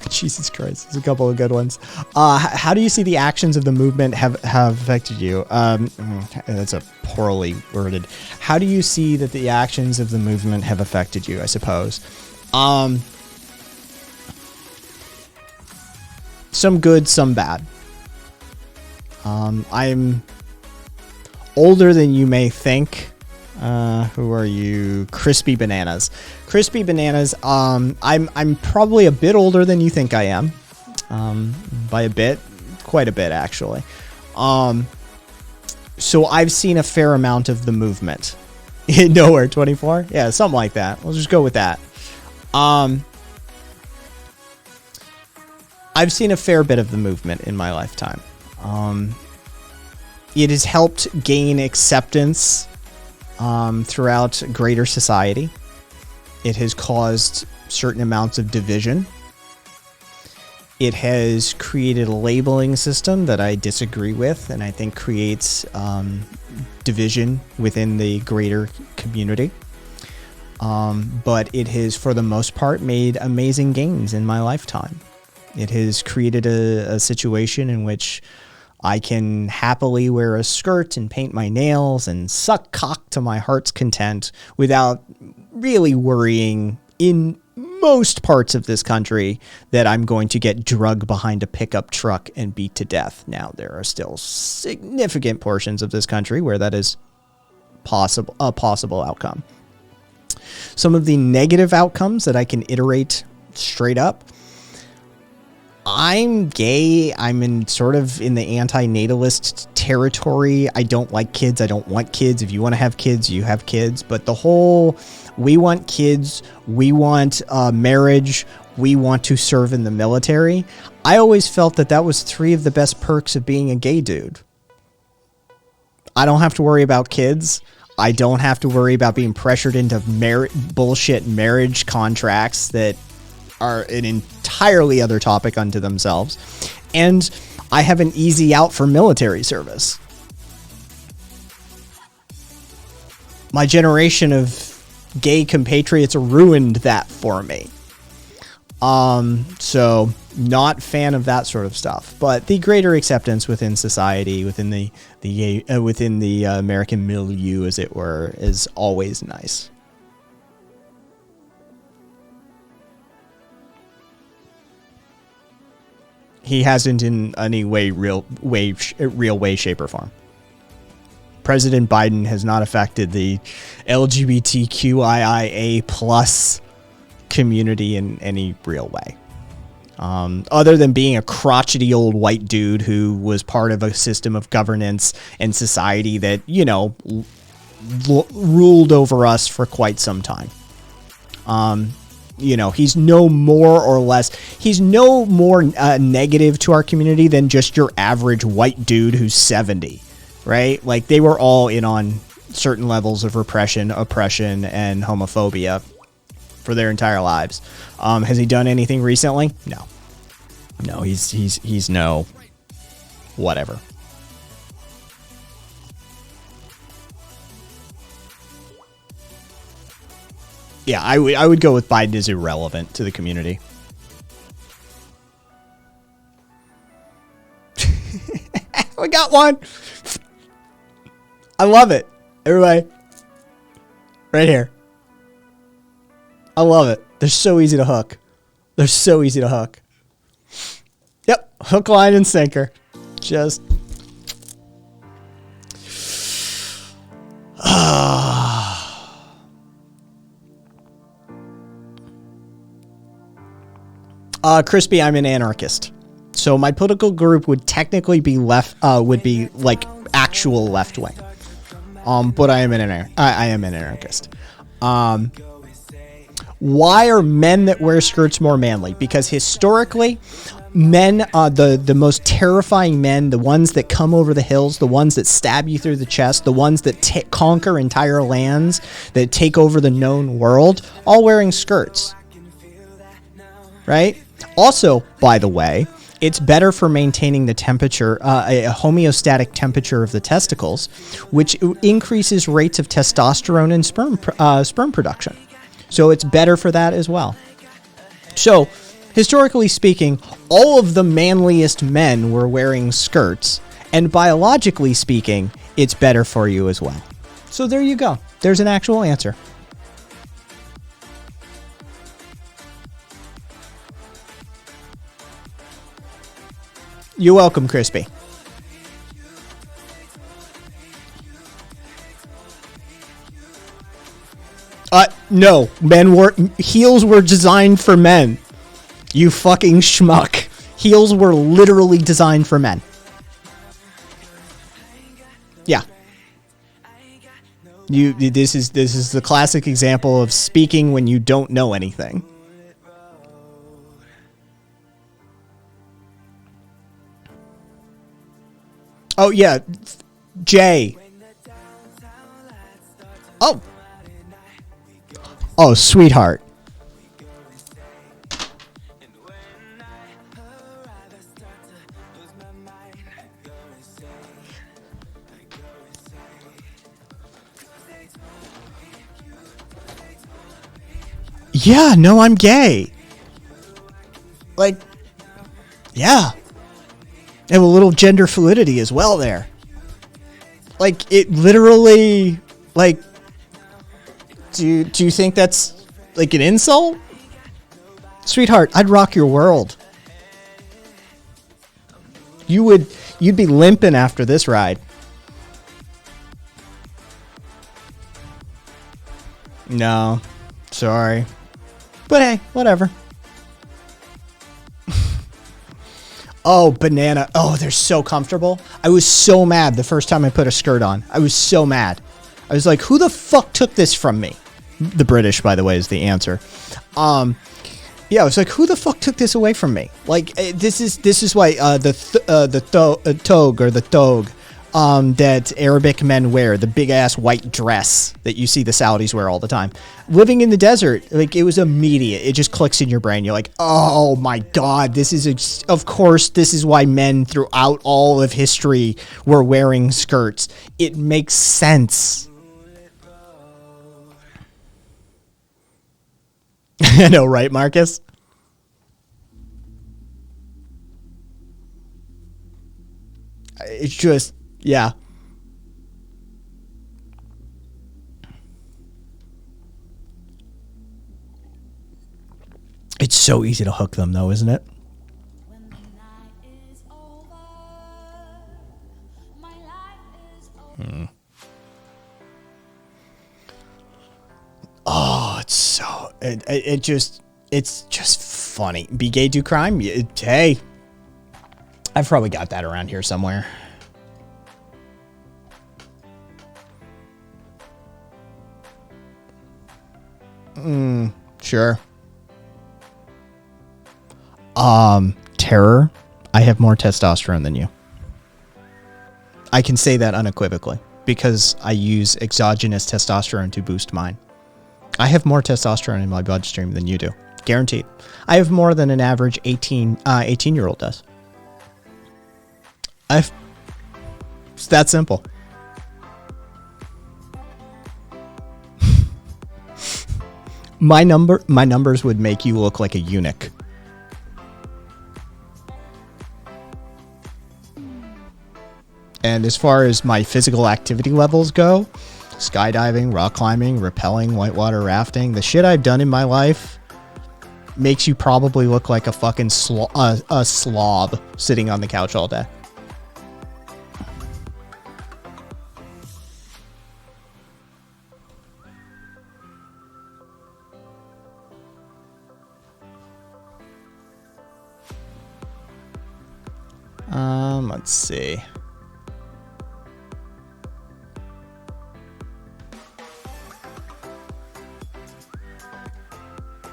Jesus Christ, there's a couple of good ones. How do you see the actions of the movement have affected you? That's a poorly worded. How do you see that the actions of the movement have affected you, I suppose? Some good, some bad. I'm older than you may think. Who are you? Crispy Bananas. Crispy Bananas, I'm probably a bit older than you think I am. By a bit. Quite a bit, actually. So I've seen a fair amount of the movement. Nowhere, 24? Yeah, something like that. We'll just go with that. I've seen a fair bit of the movement in my lifetime. It has helped gain acceptance throughout greater society. It has caused certain amounts of division. It has created a labeling system that I disagree with, and I think creates division within the greater community. But it has, for the most part, made amazing gains in my lifetime. It has created a situation in which I can happily wear a skirt and paint my nails and suck cock to my heart's content without really worrying in most parts of this country that I'm going to get drugged behind a pickup truck and beat to death. Now, there are still significant portions of this country where that is a possible outcome. Some of the negative outcomes that I can iterate straight up. I'm gay. I'm in the anti-natalist territory. I don't like kids. I don't want kids. If you want to have kids, you have kids. But the whole, we want kids, we want marriage, we want to serve in the military. I always felt that was 3 of the best perks of being a gay dude. I don't have to worry about kids. I don't have to worry about being pressured into bullshit marriage contracts that are an entirely other topic unto themselves. And I have an easy out for military service. My generation of gay compatriots ruined that for me. So not fan of that sort of stuff, but the greater acceptance within society, within the American milieu, as it were, is always nice. He hasn't in any real way, shape, or form. President Biden has not affected the LGBTQIA plus community in any real way. Other than being a crotchety old white dude who was part of a system of governance and society that, ruled over us for quite some time. He's no more negative to our community than just your average white dude who's 70, right? Like, they were all in on certain levels of repression, oppression, and homophobia for their entire lives. Has he done anything recently? No. No, he's no whatever. Yeah, I would go with Biden is irrelevant to the community. We got one. I love it. Everybody. Right here. I love it. They're so easy to hook. They're so easy to hook. Yep. Hook, line, and sinker. Just. Crispy, I'm an anarchist. So my political group would technically be would be like actual left wing. But I am an anarchist. Why are men that wear skirts more manly? Because historically, men, the most terrifying men, the ones that come over the hills, the ones that stab you through the chest, the ones that conquer entire lands, that take over the known world, all wearing skirts. Right? Also, by the way, it's better for maintaining the temperature, a homeostatic temperature of the testicles, which increases rates of testosterone and sperm production. So it's better for that as well. So, historically speaking, all of the manliest men were wearing skirts, and biologically speaking, it's better for you as well. So there you go. There's an actual answer. You're welcome, Crispy. No. Heels were designed for men. You fucking schmuck. Heels were literally designed for men. Yeah. This is the classic example of speaking when you don't know anything. Oh, yeah. Jay. Oh. Oh, sweetheart. Yeah, no, I'm gay. Like, yeah. I have a little gender fluidity as well there. Like, it literally, like, do you think that's, like, an insult? Sweetheart, I'd rock your world. You'd be limping after this ride. No, sorry. But hey, whatever. Oh, banana. Oh, they're so comfortable. I was so mad the first time I put a skirt on. I was so mad. I was like, who the fuck took this from me? The British, by the way, is the answer. Yeah, I was like, who the fuck took this away from me? Like, this is why the toge or the toge that Arabic men wear, the big ass white dress that you see the Saudis wear all the time. Living in the desert, like, it was immediate. It just clicks in your brain. You're like, oh my God, of course, this is why men throughout all of history were wearing skirts. It makes sense. I know, right, Marcus? It's just, yeah. It's so easy to hook them, though, isn't it? When the night is over, my life is over. Oh, it's so it's just funny. Be gay, do crime. Hey, I've probably got that around here somewhere. Sure. Terror. I have more testosterone than you. I can say that unequivocally. because I use exogenous testosterone to boost mine. I have more testosterone in my bloodstream than you do. Guaranteed. I have more than an average 18-year-old does. It's that simple. My numbers would make you look like a eunuch. And as far as my physical activity levels go, skydiving, rock climbing, rappelling, whitewater rafting, the shit I've done in my life makes you probably look like a fucking a slob sitting on the couch all day. Let's see.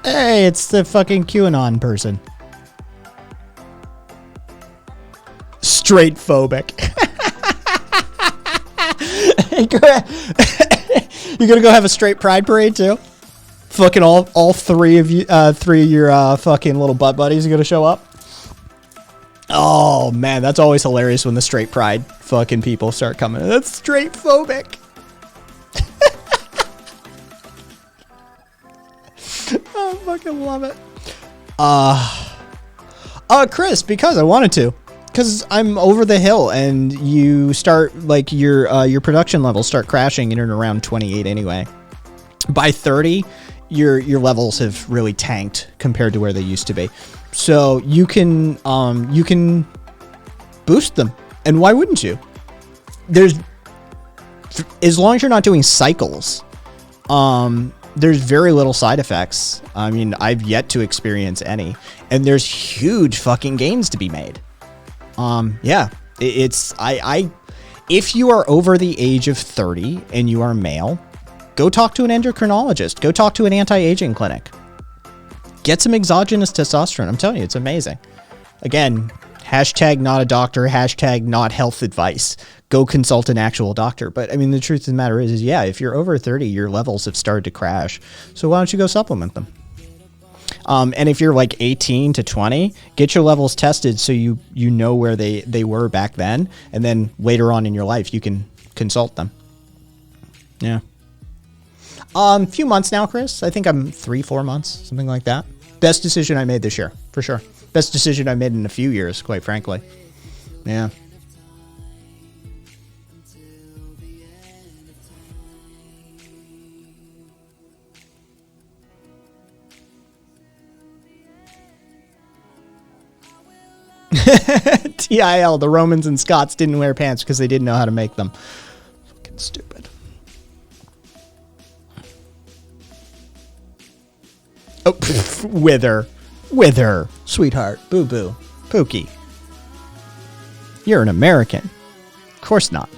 Hey, it's the fucking QAnon person. Straight phobic. You gonna go have a straight pride parade too? Fucking all three of you, three of your fucking little butt buddies are gonna show up. Oh man, that's always hilarious when the straight pride fucking people start coming. That's straight phobic. I fucking love it. Chris, because I wanted to. Because I'm over the hill and you start, like, your production levels start crashing in and around 28 anyway. By 30, your levels have really tanked compared to where they used to be. So you can boost them. And why wouldn't you? As long as you're not doing cycles, there's very little side effects. I mean, I've yet to experience any, and there's huge fucking gains to be made. Yeah, if you are over the age of 30 and you are male, go talk to an endocrinologist, go talk to an anti-aging clinic, get some exogenous testosterone. I'm telling you, it's amazing. Again, hashtag not a doctor, hashtag not health advice. Go consult an actual doctor. But I mean, the truth of the matter is yeah, if you're over 30, your levels have started to crash. So why don't you go supplement them? And if you're like 18 to 20, get your levels tested so you know where they were back then. And then later on in your life, you can consult them. Yeah. Few months now, Chris. I think I'm 3-4 months, something like that. Best decision I made this year, for sure. Best decision I made in a few years, quite frankly. Yeah. TIL, the Romans and Scots didn't wear pants because they didn't know how to make them. Fucking stupid. Oh, Wither, sweetheart, boo-boo, Pookie. You're an American. Of course not.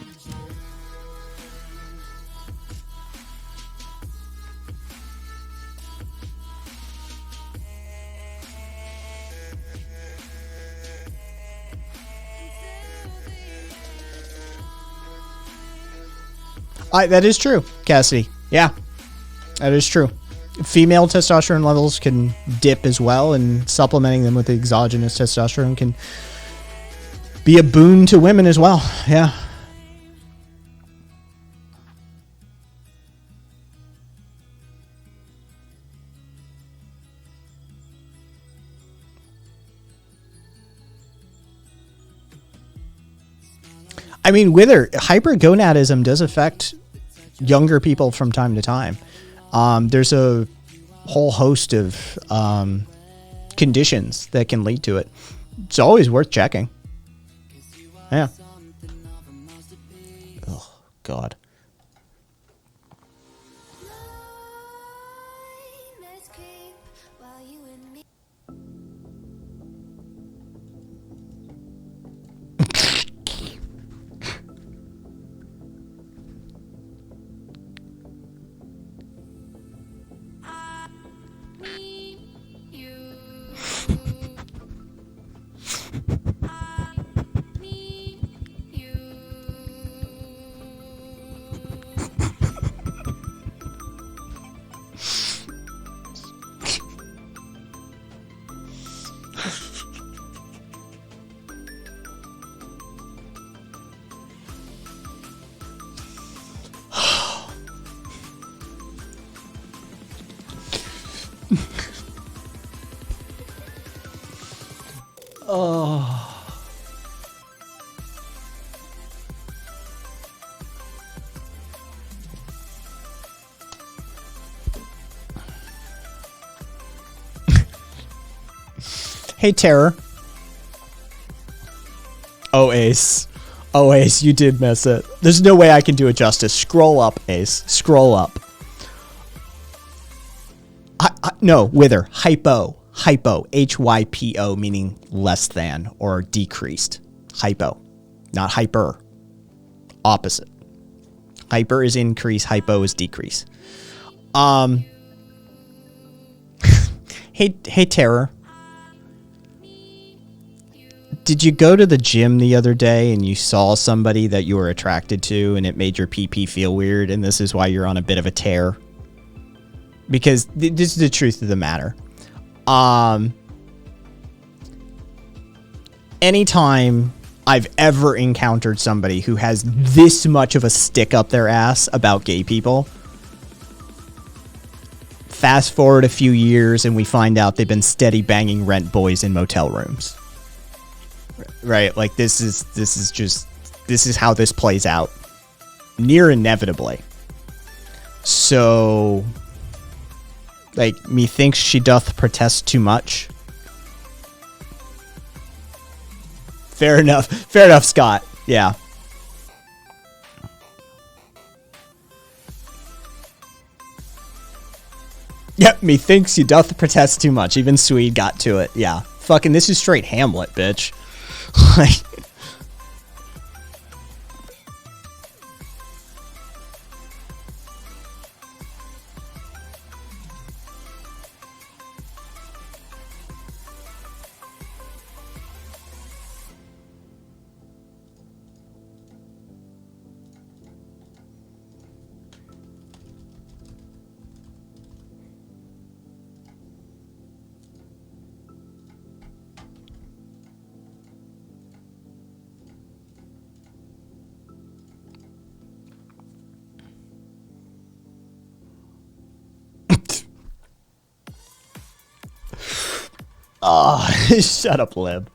That is true, Cassidy. Yeah, that is true. Female testosterone levels can dip as well, and supplementing them with exogenous testosterone can be a boon to women as well. Yeah. I mean, hypergonadism does affect younger people from time to time. There's a whole host of conditions that can lead to it. It's always worth checking. Yeah. Oh, God. Let's creep while you and me. Hey, Terror. Oh, Ace. Oh, Ace, you did miss it. There's no way I can do it justice. Scroll up, Ace. Scroll up. No, Wither. Hypo. Hypo. Hypo, meaning less than or decreased. Hypo. Not hyper. Opposite. Hyper is increase. Hypo is decrease. Hey, Terror. Did you go to the gym the other day and you saw somebody that you were attracted to and it made your PP feel weird and this is why you're on a bit of a tear? Because this is the truth of the matter. Anytime I've ever encountered somebody who has this much of a stick up their ass about gay people, fast forward a few years and we find out they've been steady banging rent boys in motel rooms. Right, like this is how this plays out, near inevitably. So, like, methinks she doth protest too much. Fair enough, Scott. Yeah. Yep, methinks she doth protest too much. Even Swede got to it. Yeah, fucking, this is straight Hamlet, bitch. Like, shut up, Lib.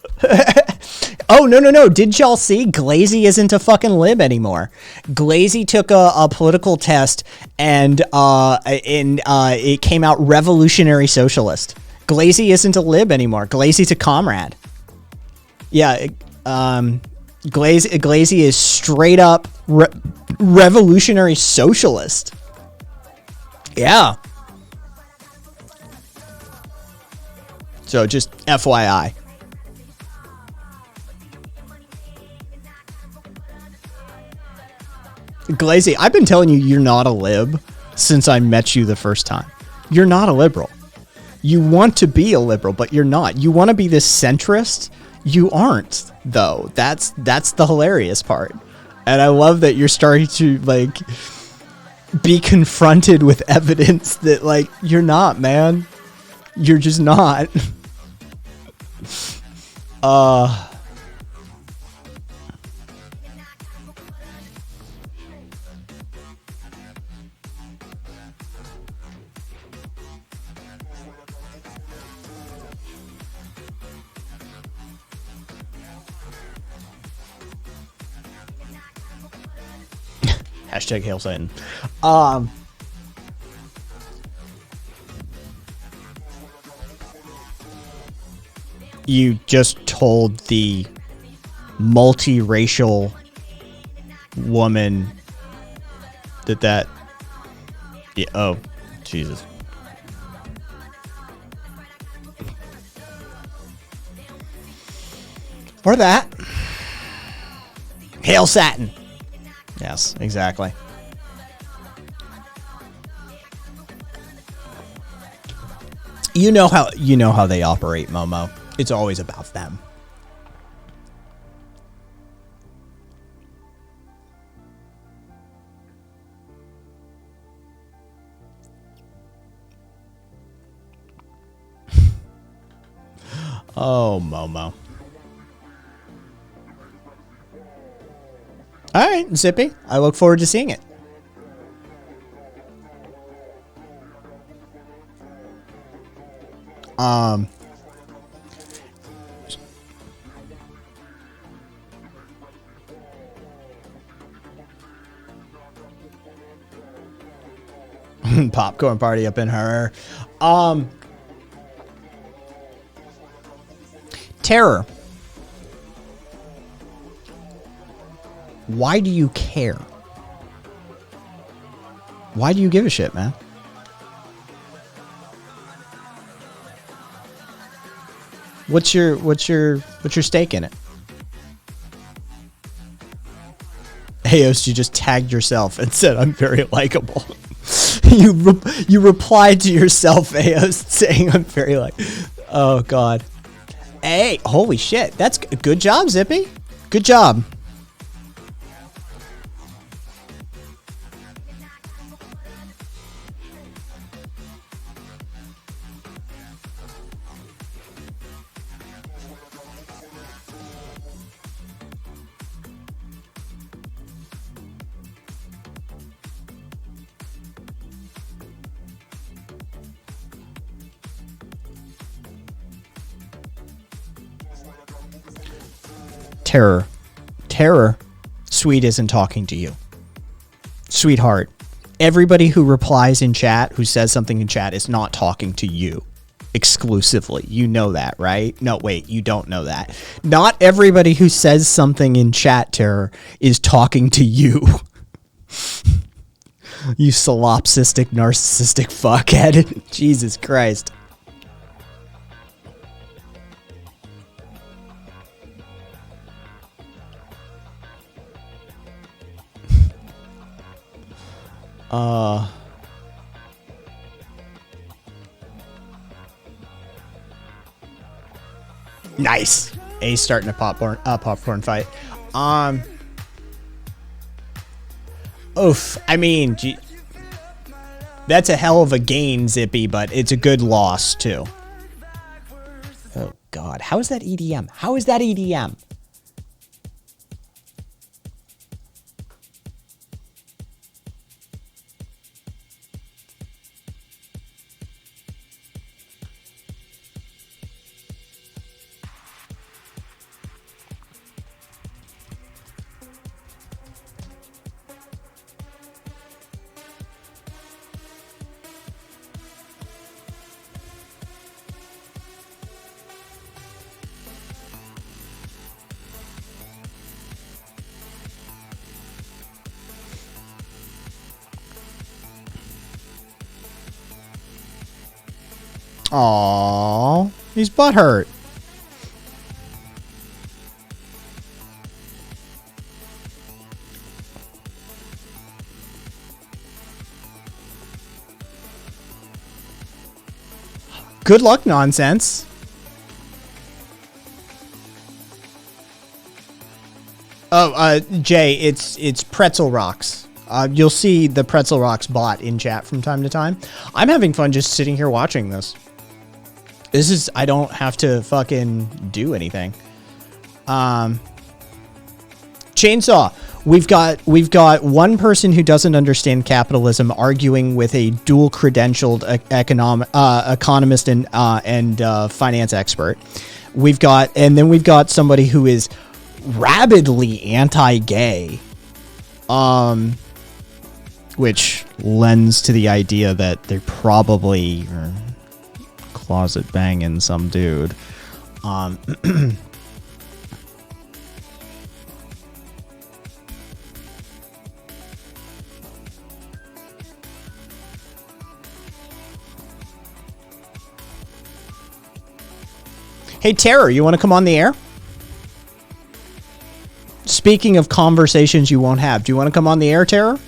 Oh, no. Did y'all see? Glazy isn't a fucking Lib anymore. Glazy took a political test and it came out revolutionary socialist. Glazy isn't a Lib anymore. Glazy's a comrade. Yeah, Glazy is straight up revolutionary socialist. Yeah. So just FYI. Glazy, I've been telling you you're not a lib since I met you the first time. You're not a liberal. You want to be a liberal, but you're not. You want to be this centrist. You aren't, though. That's the hilarious part. And I love that you're starting to, like, be confronted with evidence that, like, you're not, man. You're just not. Hashtag Hail Satan. You just told the multiracial woman that yeah, oh Jesus. Or that. Hail Satan. Yes, exactly. You know how they operate, Momo. It's always about them. Oh, Momo. All right, Zippy. I look forward to seeing it. Popcorn party up in her. Terror. Why do you care? Why do you give a shit, man? What's your stake in it? Aos, you just tagged yourself and said I'm very likable. you replied to yourself, Aos, saying I'm very like. Oh God. Hey, holy shit! That's good job, Zippy. Good job. Terror. Sweet isn't talking to you. Sweetheart, everybody who replies in chat, who says something in chat, is not talking to you exclusively. You know that, right? No, wait, you don't know that. Not everybody who says something in chat, Terror, is talking to you. You solipsistic, narcissistic fuckhead. Jesus Christ. Nice. Ace starting a popcorn fight. Oof. I mean, that's a hell of a gain, Zippy, but it's a good loss too. Oh God, how is that EDM? How is that EDM? Aww, he's butthurt. Good luck, nonsense. Oh, Jay, it's Pretzel Rocks. You'll see the Pretzel Rocks bot in chat from time to time. I'm having fun just sitting here watching this. I don't have to fucking do anything. Chainsaw. We've got one person who doesn't understand capitalism arguing with a dual credentialed economist and finance expert. We've got somebody who is rabidly anti-gay, which lends to the idea that they probably are closet banging some dude. Hey, Terror, you want to come on the air? Speaking of conversations you won't have, do you want to come on the air, Terror?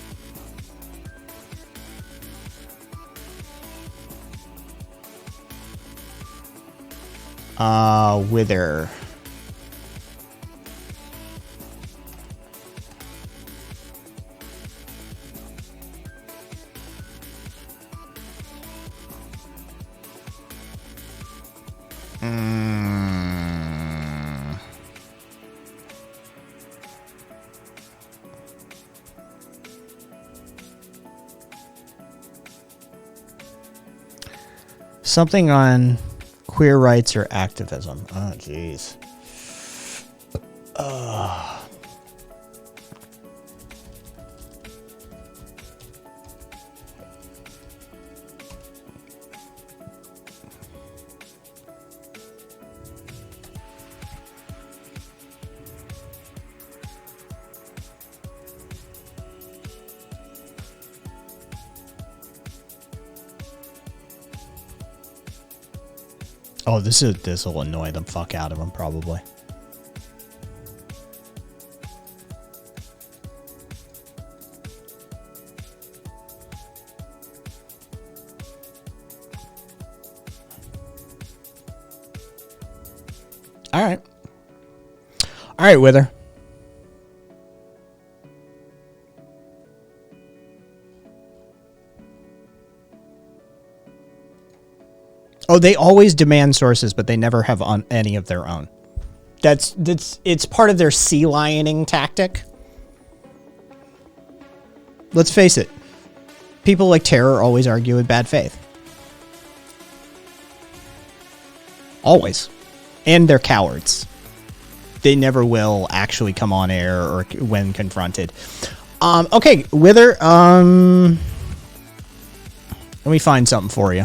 Wither. Something on queer rights or activism. Oh, jeez. Oh, this will annoy the fuck out of them probably. All right. All right, Wither. Oh, they always demand sources, but they never have on any of their own. It's part of their sea lioning tactic. Let's face it. People like Terror always argue with bad faith. Always. And they're cowards. They never will actually come on air or when confronted. Okay, Wither, let me find something for you.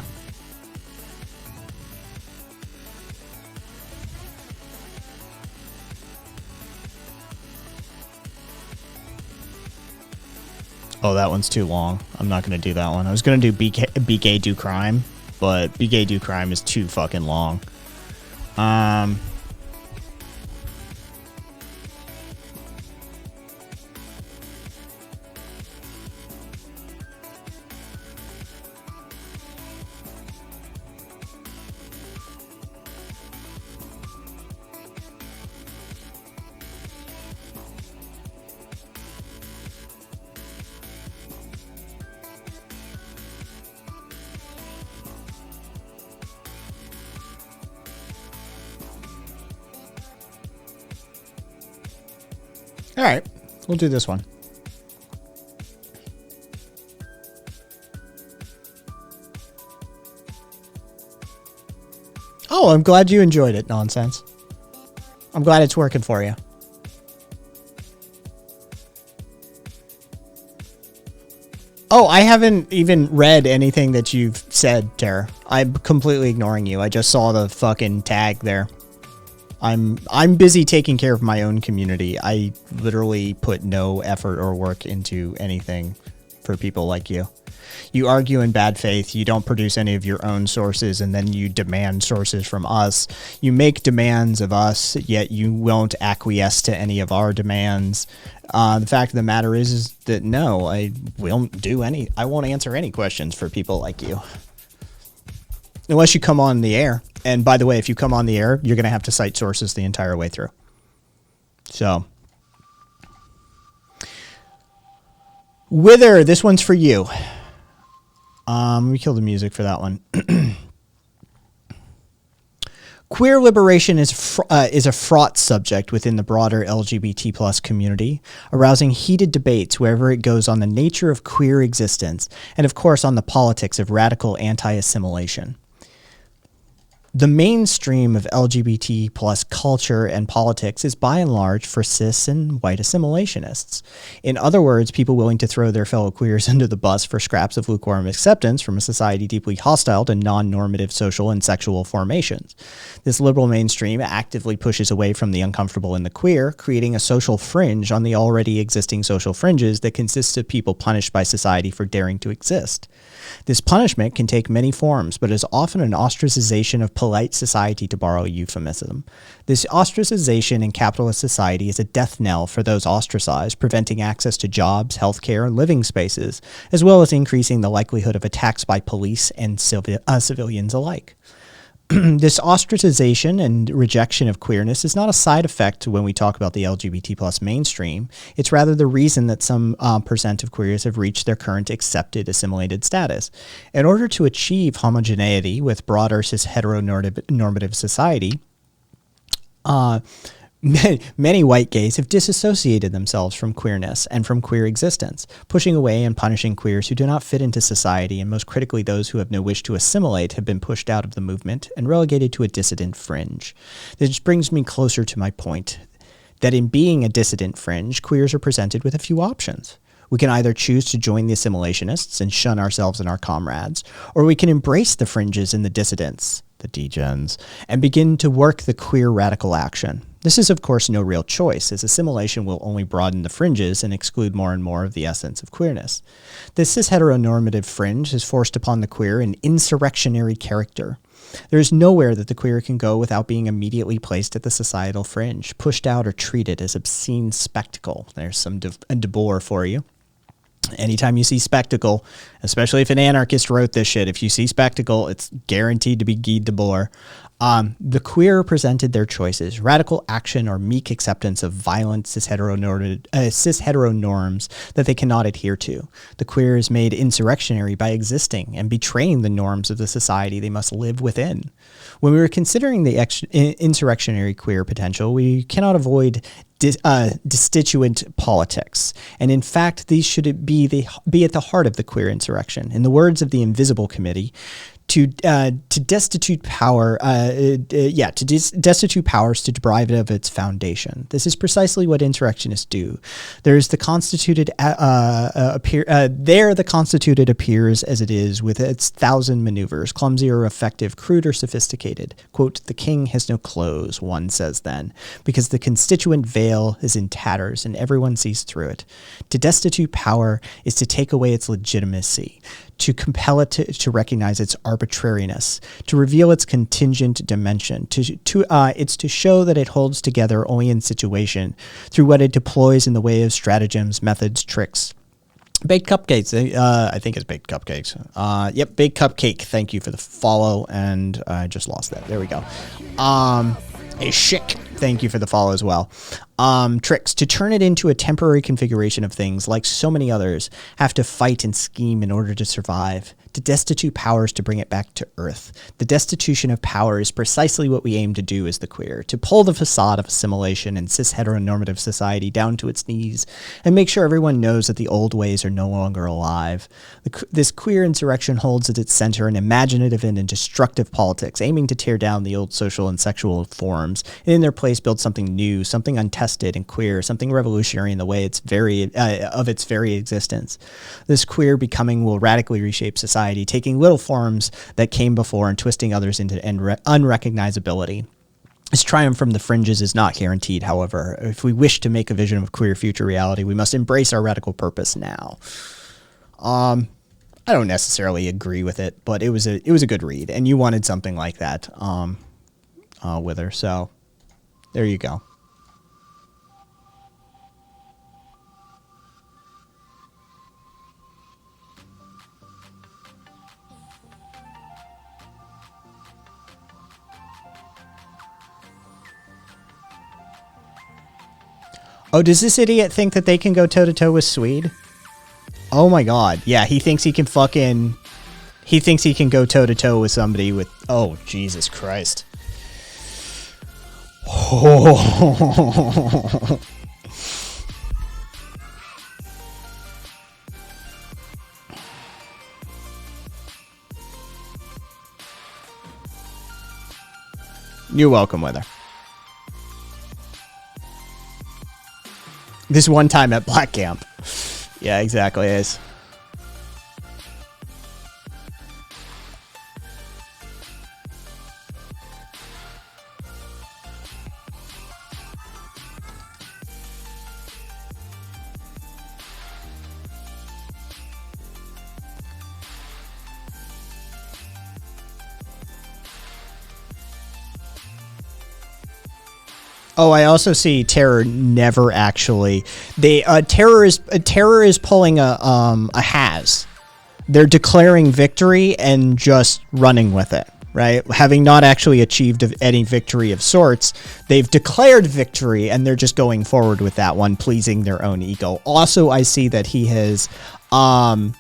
Oh, that one's too long. I'm not going to do that one. I was going to do Be Gay, Do Crime, but Be Gay, Do Crime is too fucking long. All right, we'll do this one. Oh, I'm glad you enjoyed it, Nonsense. I'm glad it's working for you. Oh, I haven't even read anything that you've said, Tara. I'm completely ignoring you. I just saw the fucking tag there. I'm busy taking care of my own community. I literally put no effort or work into anything for people like you. You argue in bad faith, you don't produce any of your own sources, and then you demand sources from us. You make demands of us, yet you won't acquiesce to any of our demands. The fact of the matter is that no, I won't answer any questions for people like you. Unless you come on the air. And by the way, if you come on the air, you're going to have to cite sources the entire way through. So, Wither, this one's for you. Let me kill the music for that one. Queer liberation is a fraught subject within the broader LGBT plus community, arousing heated debates wherever it goes on the nature of queer existence, and of course on the politics of radical anti-assimilation. The mainstream of LGBT plus culture and politics is by and large for cis and white assimilationists. In other words, people willing to throw their fellow queers under the bus for scraps of lukewarm acceptance from a society deeply hostile to non-normative social and sexual formations. This liberal mainstream actively pushes away from the uncomfortable and the queer, creating a social fringe on the already existing social fringes that consists of people punished by society for daring to exist. This punishment can take many forms, but is often an ostracization of polite society, to borrow a euphemism. This ostracization in capitalist society is a death knell for those ostracized, preventing access to jobs, healthcare, and living spaces, as well as increasing the likelihood of attacks by police and civilians alike. This ostracization and rejection of queerness is not a side effect when we talk about the LGBT plus mainstream. It's rather the reason that some percent of queers have reached their current accepted assimilated status. In order to achieve homogeneity with broader cis heteronormative society, many white gays have disassociated themselves from queerness and from queer existence, pushing away and punishing queers who do not fit into society, and most critically those who have no wish to assimilate have been pushed out of the movement and relegated to a dissident fringe. This brings me closer to my point, that in being a dissident fringe, queers are presented with a few options. We can either choose to join the assimilationists and shun ourselves and our comrades, or we can embrace the fringes and the dissidents, the degens, and begin to work the queer radical action. This is, of course, no real choice, as assimilation will only broaden the fringes and exclude more and more of the essence of queerness. The cis-heteronormative fringe has forced upon the queer an insurrectionary character. There is nowhere that the queer can go without being immediately placed at the societal fringe, pushed out or treated as obscene spectacle. There's some De Boer for you. Anytime you see spectacle, especially if an anarchist wrote this shit, if you see spectacle, it's guaranteed to be Guy Debord. The queer presented their choices: radical action or meek acceptance of violent cis-hetero norms that they cannot adhere to. The queer is made insurrectionary by existing and betraying the norms of the society they must live within. When we were considering the insurrectionary queer potential, we cannot avoid destituent politics. And in fact, these should be at the heart of the queer insurrection. In the words of the Invisible Committee, to destitute power, destitute powers to deprive it of its foundation. This is precisely what insurrectionists do. The constituted appears as it is, with its thousand maneuvers, clumsy or effective, crude or sophisticated. Quote, "The king has no clothes," one says then, because the constituent veil is in tatters and everyone sees through it. To destitute power is to take away its legitimacy, to compel it to recognize its arbitrariness, to reveal its contingent dimension, it's to show that it holds together only in situation, through what it deploys in the way of stratagems, methods, tricks. Baked Cupcakes, I think it's Baked Cupcakes. Yep, Baked Cupcake, thank you for the follow, and I just lost that. There we go. Hey, Schick, thank you for the follow as well. Tricks, to turn it into a temporary configuration of things, like so many others, have to fight and scheme in order to survive. To destitute powers to bring it back to earth. The destitution of power is precisely what we aim to do as the queer, to pull the facade of assimilation and cis-heteronormative society down to its knees and make sure everyone knows that the old ways are no longer alive. This queer insurrection holds at its center an imaginative and destructive politics, aiming to tear down the old social and sexual forms, and in their place build something new, something untested and queer, something revolutionary in the way of its very existence. This queer becoming will radically reshape society, taking little forms that came before and twisting others into unrecognizability. Its triumph from the fringes is not guaranteed, however. If we wish to make a vision of queer future reality, we must embrace our radical purpose now. I don't necessarily agree with it, but it was a good read, and you wanted something like that with her, so there you go. Oh, does this idiot think that they can go toe-to-toe with Swede? Oh my god. Yeah, he thinks he can go toe-to-toe with somebody with... Oh, Jesus Christ. Oh. You're welcome, Weather. This one time at Black Camp. Yeah, exactly. It is. Oh, I also see Terror never actually. Terror is pulling a has. They're declaring victory and just running with it, right? Having not actually achieved any victory of sorts, they've declared victory and they're just going forward with that one, pleasing their own ego. Also, I see that he has not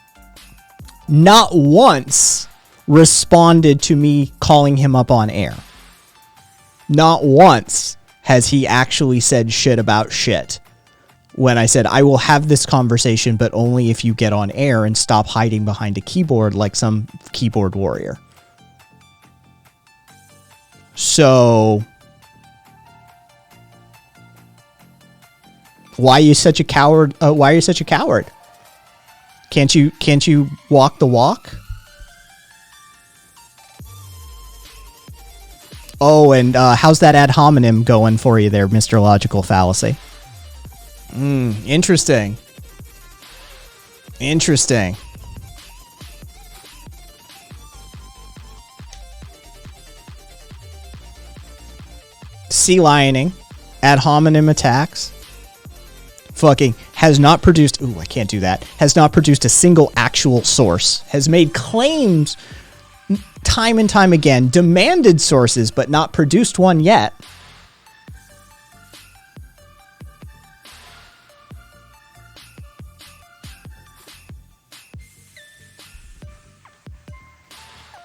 once responded to me calling him up on air. Not once has he actually said shit about shit when I said, I will have this conversation, but only if you get on air and stop hiding behind a keyboard like some keyboard warrior. So why are you such a coward? Why are you such a coward? Can't you walk the walk? Oh, and how's that ad hominem going for you there, Mr. Logical Fallacy? Interesting. Interesting. sea lioning, ad hominem attacks. Fucking has not produced. Ooh, I can't do that. Has not produced a single actual source. Has made claims time and time again. Demanded sources, but not produced one yet.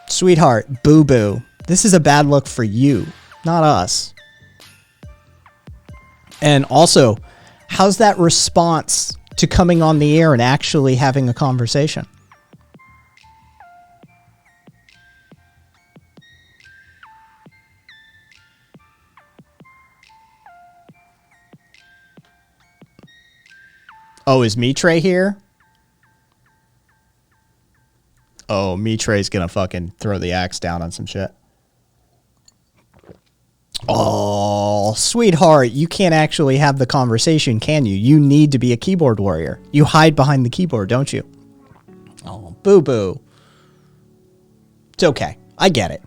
Sweetheart, boo-boo. This is a bad look for you, not us. And also, how's that response to coming on the air and actually having a conversation? Oh, is Mitre here? Oh, Mitre's gonna fucking throw the axe down on some shit. Oh, sweetheart, you can't actually have the conversation, can you? You need to be a keyboard warrior. You hide behind the keyboard, don't you? Oh, boo-boo. It's okay. I get it.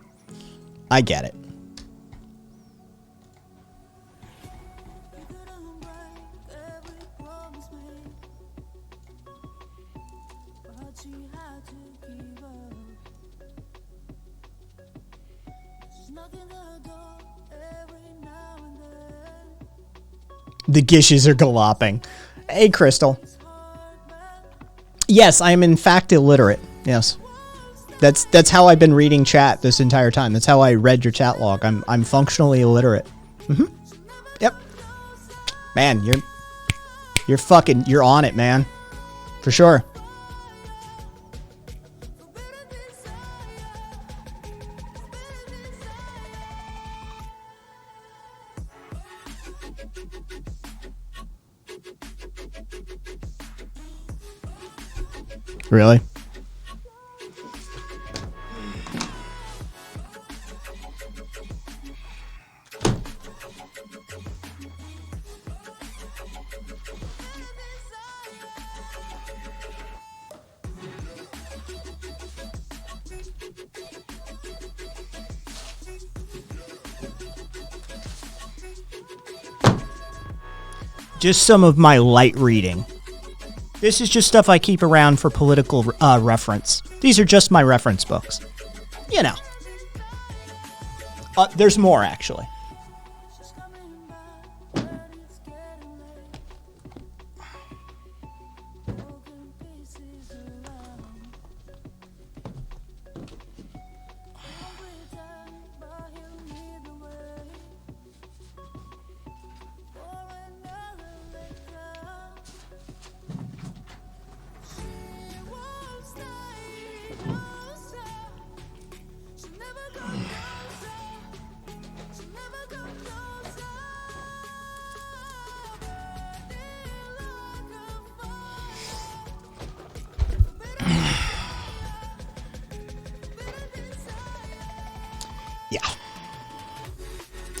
I get it. The gishes are galloping. Hey, Crystal. Yes, I am in fact illiterate. Yes. That's how I've been reading chat this entire time. That's how I read your chat log. I'm functionally illiterate. Mm-hmm. Yep. Man, you're on it, man. For sure. Really? Just some of my light reading. This is just stuff I keep around for political reference. These are just my reference books. You know. There's more, actually.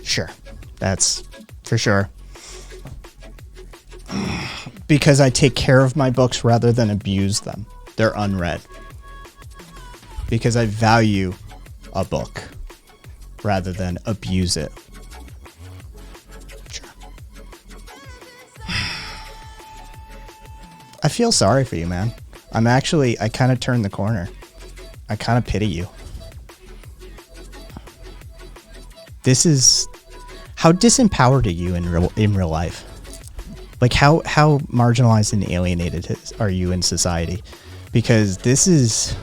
Sure. That's for sure. Because I take care of my books rather than abuse them. They're unread. Because I value a book rather than abuse it. Sure. I feel sorry for you, man. I kind of turned the corner. I kind of pity you. This is... How disempowered are you in real life? Like, how marginalized and alienated are you in society? Because this is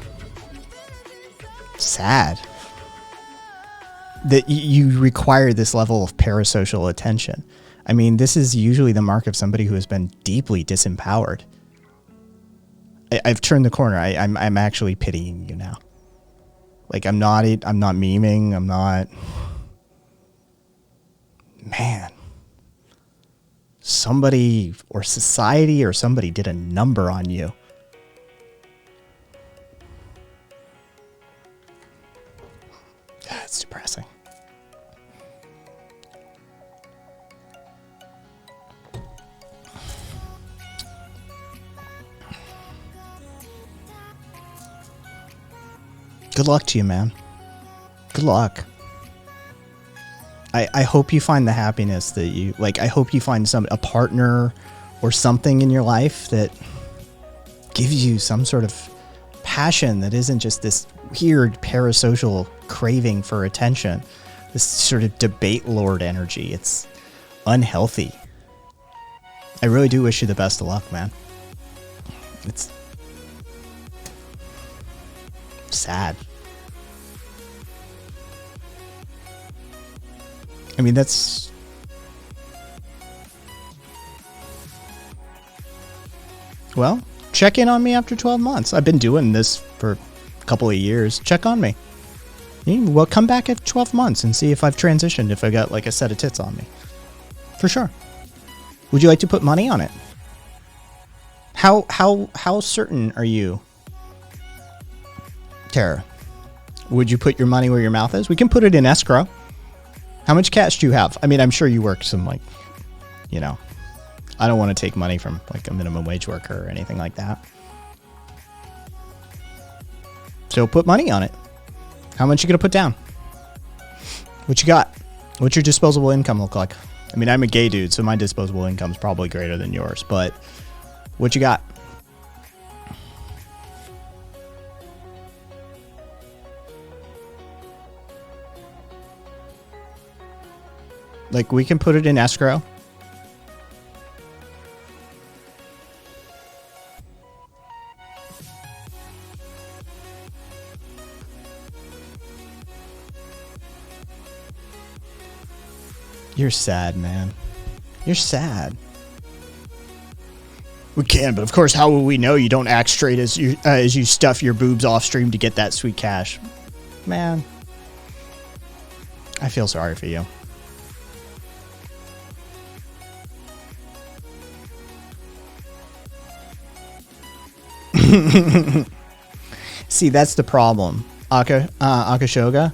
sad that you require this level of parasocial attention. I mean, this is usually the mark of somebody who has been deeply disempowered. I've turned the corner. I'm actually pitying you now. Like, I'm not memeing. I'm not... Man, somebody or society or somebody did a number on you. That's depressing. Good luck to you, man. Good luck. I hope you find the happiness that you like. I hope you find a partner or something in your life that gives you some sort of passion that isn't just this weird parasocial craving for attention, this sort of debate lord energy. It's unhealthy. I really do wish you the best of luck, man. It's sad. I mean, that's... Well, check in on me after 12 months. I've been doing this for a couple of years. Check on me. Well, come back at 12 months and see if I've transitioned, if I got like a set of tits on me. For sure. Would you like to put money on it? How certain are you, Tara? Would you put your money where your mouth is? We can put it in escrow. How much cash do you have? I mean, I'm sure you work some, like, you know, I don't want to take money from like a minimum wage worker or anything like that. So put money on it. How much you gonna put down? What you got? What's your disposable income look like? I mean, I'm a gay dude, so my disposable income is probably greater than yours, but what you got? Like, we can put it in escrow. You're sad, man. You're sad. We can, but of course, how will we know you don't act straight as you stuff your boobs off stream to get that sweet cash? Man, I feel sorry for you. See, that's the problem. Akashoga.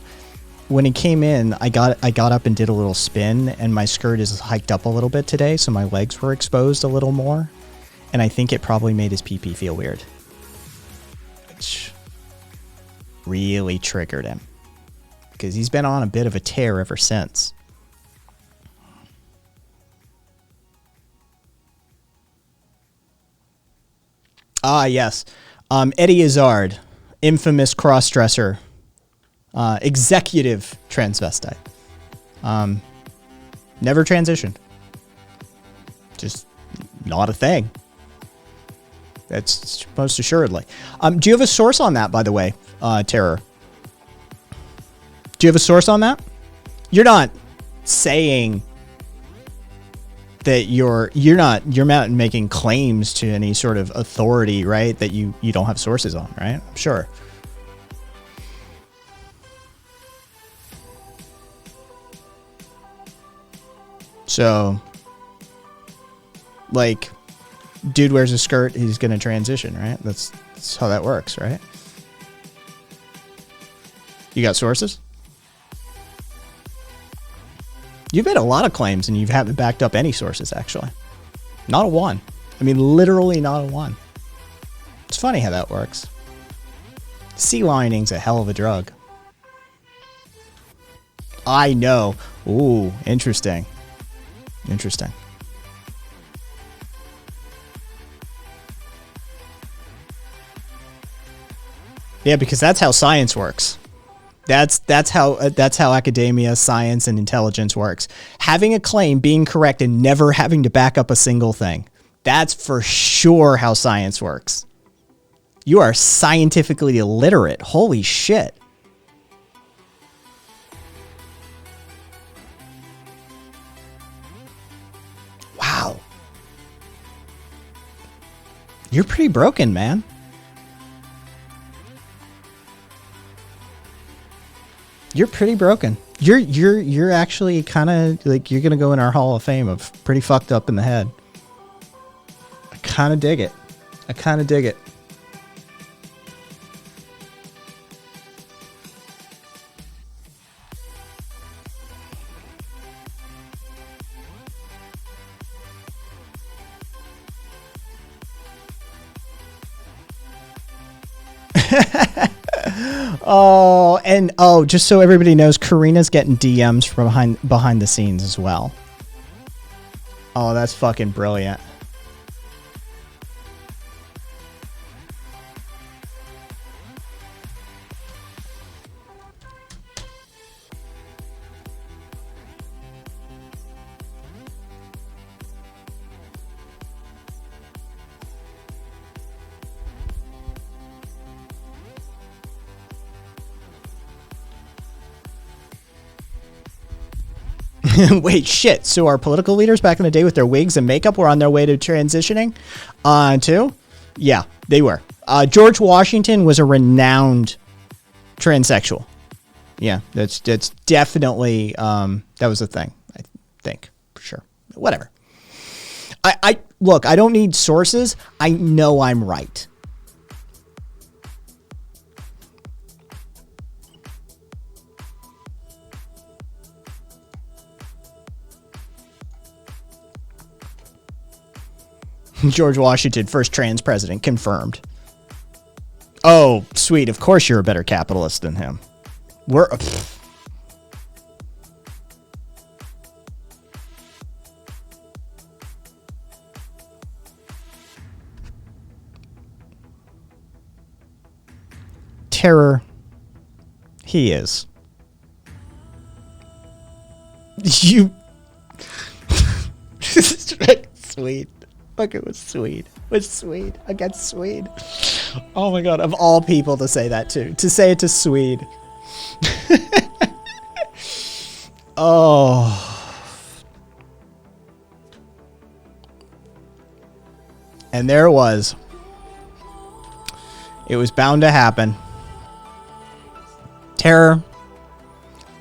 When he came in, I got up and did a little spin, and my skirt is hiked up a little bit today, so my legs were exposed a little more, and I think it probably made his pee-pee feel weird, which really triggered him, because he's been on a bit of a tear ever since. Ah, yes. Eddie Izzard, infamous cross-dresser. Executive transvestite. Never transitioned. Just not a thing. That's most assuredly. Do you have a source on that, by the way, Terror? Do you have a source on that? You're not saying that you're not making claims to any sort of authority, right? That you don't have sources on, right? I'm sure. So, like, dude wears a skirt, he's going to transition, right? That's how that works, right? You got sources? You've made a lot of claims and you haven't backed up any sources, actually. Not a one. I mean, literally not a one. It's funny how that works. Sea lioning's a hell of a drug. I know. Ooh, interesting. Interesting. Yeah, because that's how science works. That's how academia, science, and intelligence works. Having a claim, being correct, and never having to back up a single thing. That's for sure how science works. You are scientifically illiterate. Holy shit. Wow. You're pretty broken, man. You're pretty broken. You're actually kind of like, you're gonna go in our Hall of Fame of pretty fucked up in the head. I kind of dig it. I kind of dig it. Oh, and just so everybody knows, Karina's getting DMs from behind the scenes as well. Oh, that's fucking brilliant. Wait, shit. So our political leaders back in the day with their wigs and makeup were on their way to transitioning too? Yeah, they were. George Washington was a renowned transsexual. Yeah, that's definitely that was a thing, I think, for sure. Whatever. I look, I don't need sources. I know I'm right. George Washington, first trans president, confirmed. Oh, sweet. Of course you're a better capitalist than him. We're... Terror. He is. You... Sweet. Look, it was Swede. It was Swede against Swede. Oh my god, of all people to say that to. To say it to Swede. Oh. And there it was. It was bound to happen. Terror.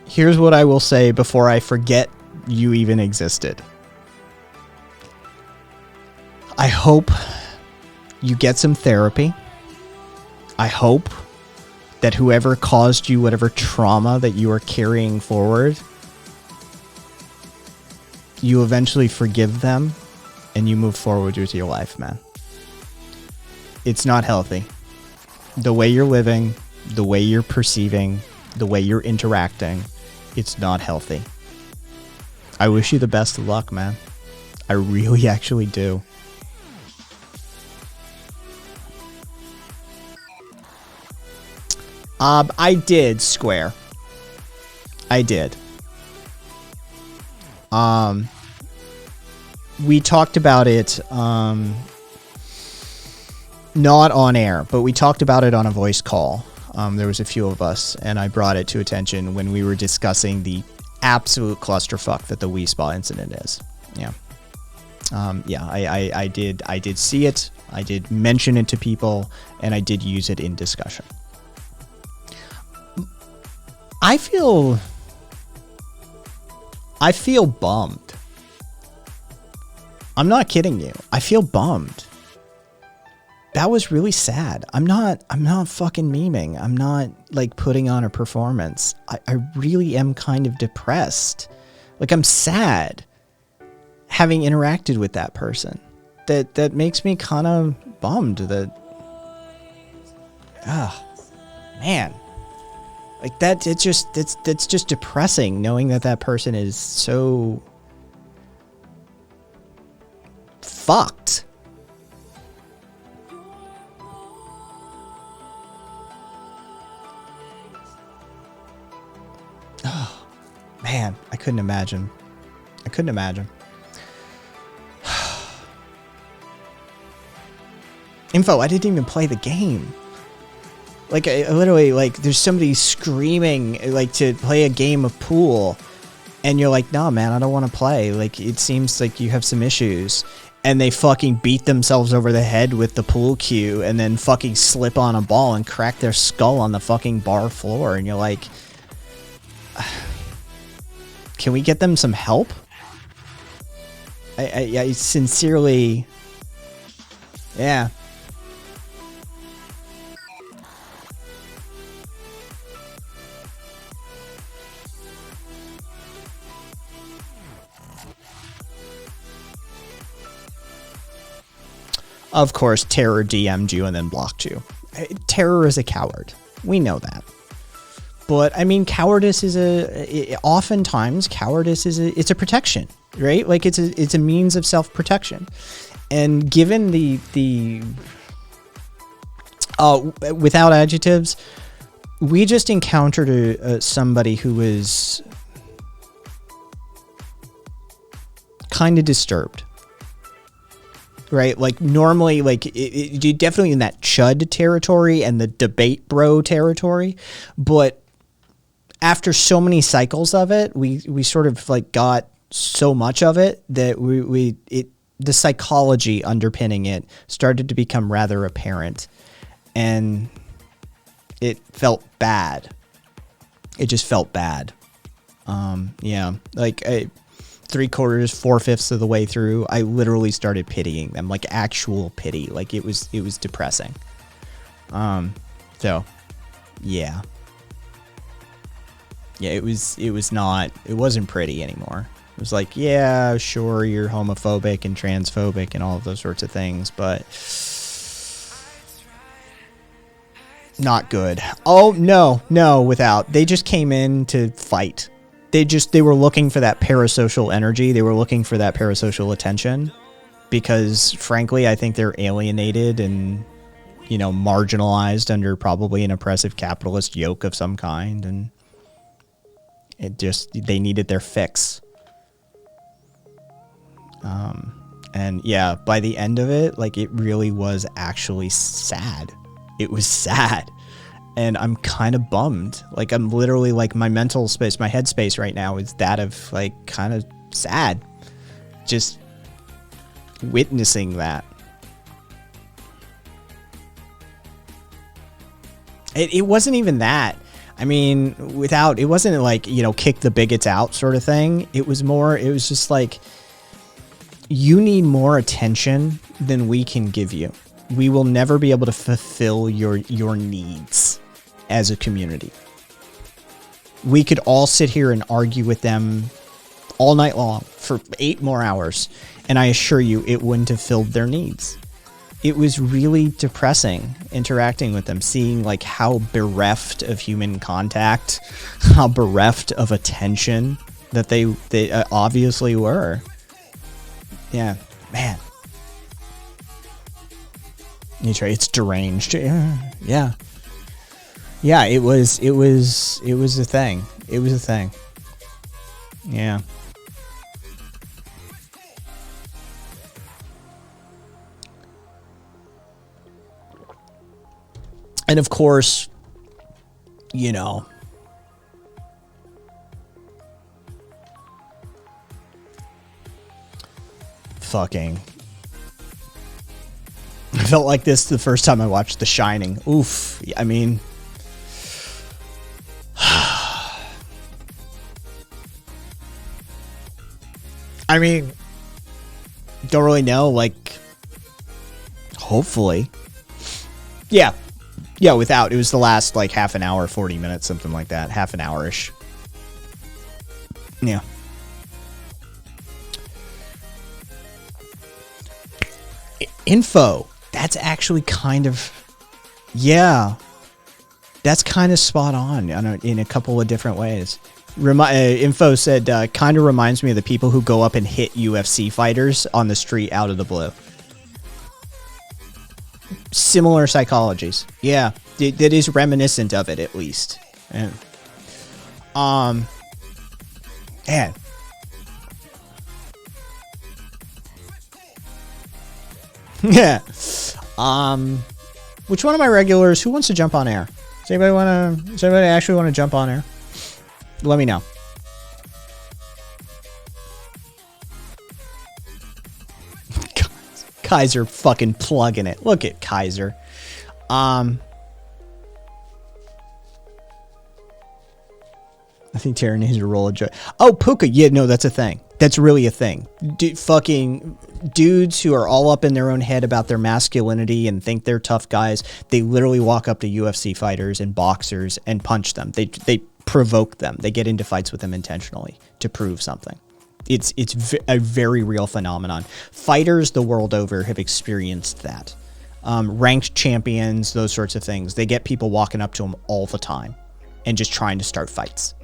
Here's what I will say before I forget you even existed. I hope you get some therapy. I hope that whoever caused you whatever trauma that you are carrying forward, you eventually forgive them and you move forward with your life, man. It's not healthy. The way you're living, the way you're perceiving, the way you're interacting, it's not healthy. I wish you the best of luck, man. I really actually do. I did, Square. I did. We talked about it, not on air, but we talked about it on a voice call. There was a few of us, and I brought it to attention when we were discussing the absolute clusterfuck that the Wii Spa incident is. Yeah. I did see it. I did mention it to people, and I did use it in discussion. I feel bummed. I'm not kidding you. I feel bummed. That was really sad. I'm not fucking memeing. I'm not like putting on a performance. I really am kind of depressed. Like, I'm sad having interacted with that person. That makes me kind of bummed that, man. Like that, it's just depressing knowing that person is so fucked. Oh, man, I couldn't imagine. Info, I didn't even play the game. Like, I literally, like, there's somebody screaming, like, to play a game of pool, and you're like, nah, man, I don't want to play. Like, it seems like you have some issues. And they fucking beat themselves over the head with the pool cue, and then fucking slip on a ball and crack their skull on the fucking bar floor, and you're like, can we get them some help? I sincerely, yeah. Of course, Terror DM'd you and then blocked you. Terror is a coward. We know that. But I mean, cowardice is oftentimes cowardice is it's a protection, right? Like it's a means of self-protection. And given the without adjectives, we just encountered somebody who was kind of disturbed, right? Like normally, like you're definitely in that chud territory and the debate bro territory, but after so many cycles of it, we sort of like got so much of it that the psychology underpinning it started to become rather apparent, and it felt bad. It just felt bad. Yeah, like 3/4, 4/5 of the way through, I literally started pitying them, like actual pity. Like it was depressing. So yeah. Yeah, it wasn't pretty anymore. It was like, yeah, sure, you're homophobic and transphobic and all of those sorts of things, but not good. Oh, no, without. They just came in to fight. They were looking for that parasocial energy. They were looking for that parasocial attention because, frankly, I think they're alienated and, marginalized under probably an oppressive capitalist yoke of some kind, and they needed their fix. And yeah, by the end of it, like it really was actually sad. It was sad. And I'm kind of bummed. Like I'm literally like my mental space, my headspace right now is that of like kind of sad. Just witnessing that. It wasn't even that. I mean, it wasn't like, kick the bigots out sort of thing. It was just like, you need more attention than we can give you. We will never be able to fulfill your needs as a community. We could all sit here and argue with them all night long for 8 more hours, and I assure you it wouldn't have filled their needs. It was really depressing interacting with them, seeing like how bereft of human contact, how bereft of attention that they obviously were. Yeah, man. It's deranged. Yeah. Yeah, it was a thing. It was a thing. Yeah. And of course, fucking. I felt like this the first time I watched The Shining. Oof. I mean, don't really know, like, hopefully. Yeah, without. It was the last, like, half an hour, 40 minutes, something like that. Half an hour-ish. Yeah. Info. That's actually kind of... Yeah. That's kind of spot on in a couple of different ways. Info said, kind of reminds me of the people who go up and hit UFC fighters on the street out of the blue. Similar psychologies. Yeah, that is reminiscent of it, at least. And, man. Yeah. Which one of my regulars, who wants to jump on air? Does anybody actually want to jump on air? Let me know. Kaiser fucking plugging it. Look at Kaiser. I think Tara needs to roll a joy. Oh, Puka. Yeah, no, that's a thing. That's really a thing. Fucking dudes who are all up in their own head about their masculinity and think they're tough guys. They literally walk up to UFC fighters and boxers and punch them. They provoke them. They get into fights with them intentionally to prove something. It's a very real phenomenon. Fighters the world over have experienced that. ranked champions, those sorts of things. They get people walking up to them all the time and just trying to start fights.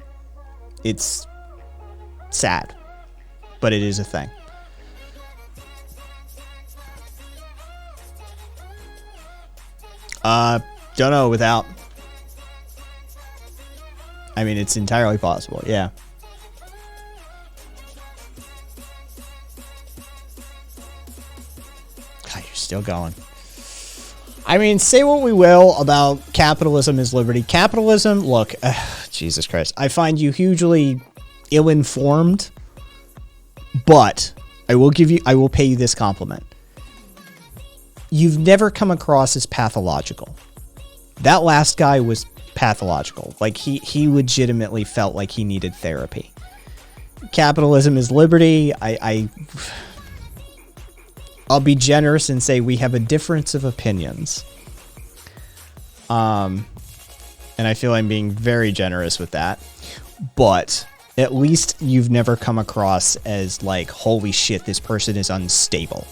It's sad, but it is a thing. Don't know without. I mean, it's entirely possible, yeah. God, you're still going. I mean, say what we will about capitalism is liberty. Capitalism, look, Jesus Christ. I find you hugely ill-informed, but I will pay you this compliment. You've never come across as pathological. That last guy was pathological. Like, he legitimately felt like he needed therapy. Capitalism is liberty. I'll be generous and say we have a difference of opinions. And I feel I'm being very generous with that. But at least you've never come across as like, holy shit, this person is unstable.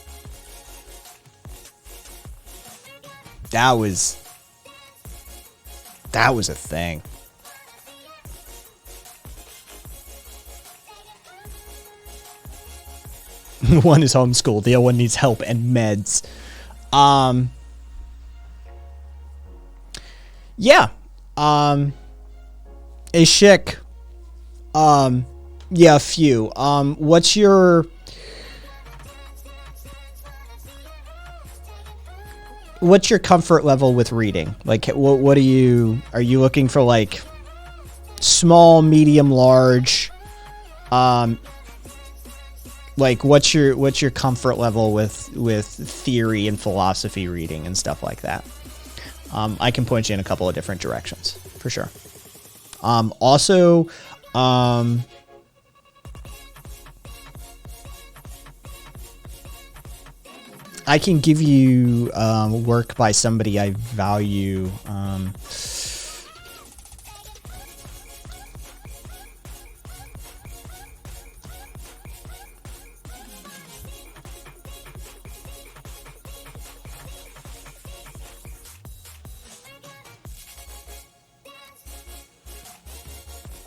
That was a thing. One is homeschooled, the other one needs help and meds. Yeah. A chic. Yeah, a few. What's your comfort level with reading? Like, what are you looking for, like small, medium, large? Like, what's your comfort level with theory and philosophy reading and stuff like that? I can point you in a couple of different directions for sure. Also, I can give you work by somebody I value.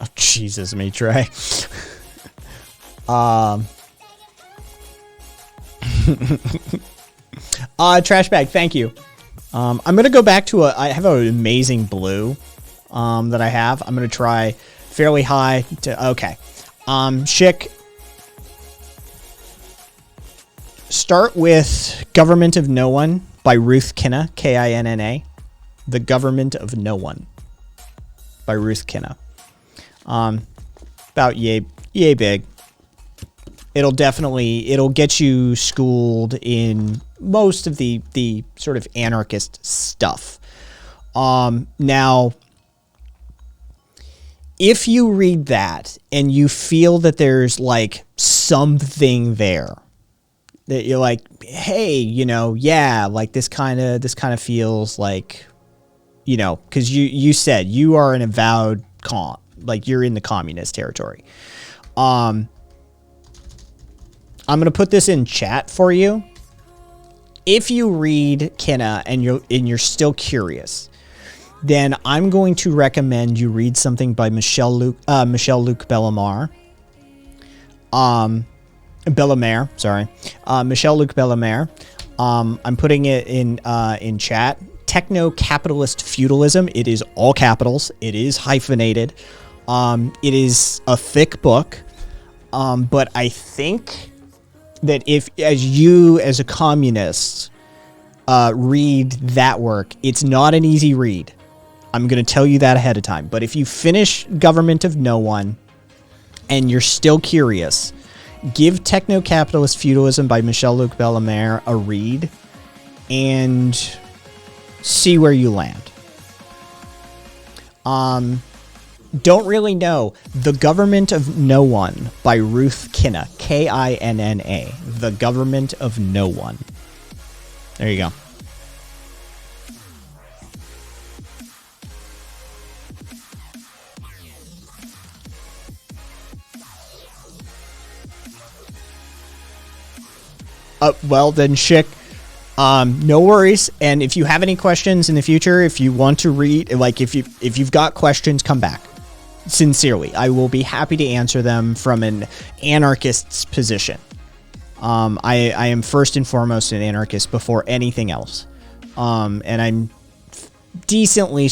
Oh, Jesus, me try. Trash bag, thank you. I'm gonna go back to I have an amazing blue that I have. I'm gonna try fairly high to okay. Chic. Start with Government of No One by Ruth Kinna, Kinna. The Government of No One by Ruth Kinna. About yay big. It'll get you schooled in most of the sort of anarchist stuff. Now, if you read that and you feel that there's like something there that you're like, hey, yeah, like this kind of feels like, because you said you are an avowed like you're in the communist territory. I'm going to put this in chat for you. If you read Kinna and you're still curious, then I'm going to recommend you read something by Michel-Luc Bellemare. Michel-Luc Bellemare. I'm putting it in chat. Techno-capitalist feudalism. It is all capitals. It is hyphenated. It is a thick book. But I think that if, as a communist, read that work, it's not an easy read. I'm going to tell you that ahead of time. But if you finish Government of No One and you're still curious, give Techno-Capitalist Feudalism by Michel-Luc Bellemare a read and see where you land. Don't really know. The Government of No One by Ruth Kinna, Kinna. The Government of No One. There you go. Well then, Chic, No worries. And if you have any questions in the future, if you want to read, like if you've got questions, come back. Sincerely, I will be happy to answer them from an anarchist's position. I am first and foremost an anarchist before anything else. And I'm decently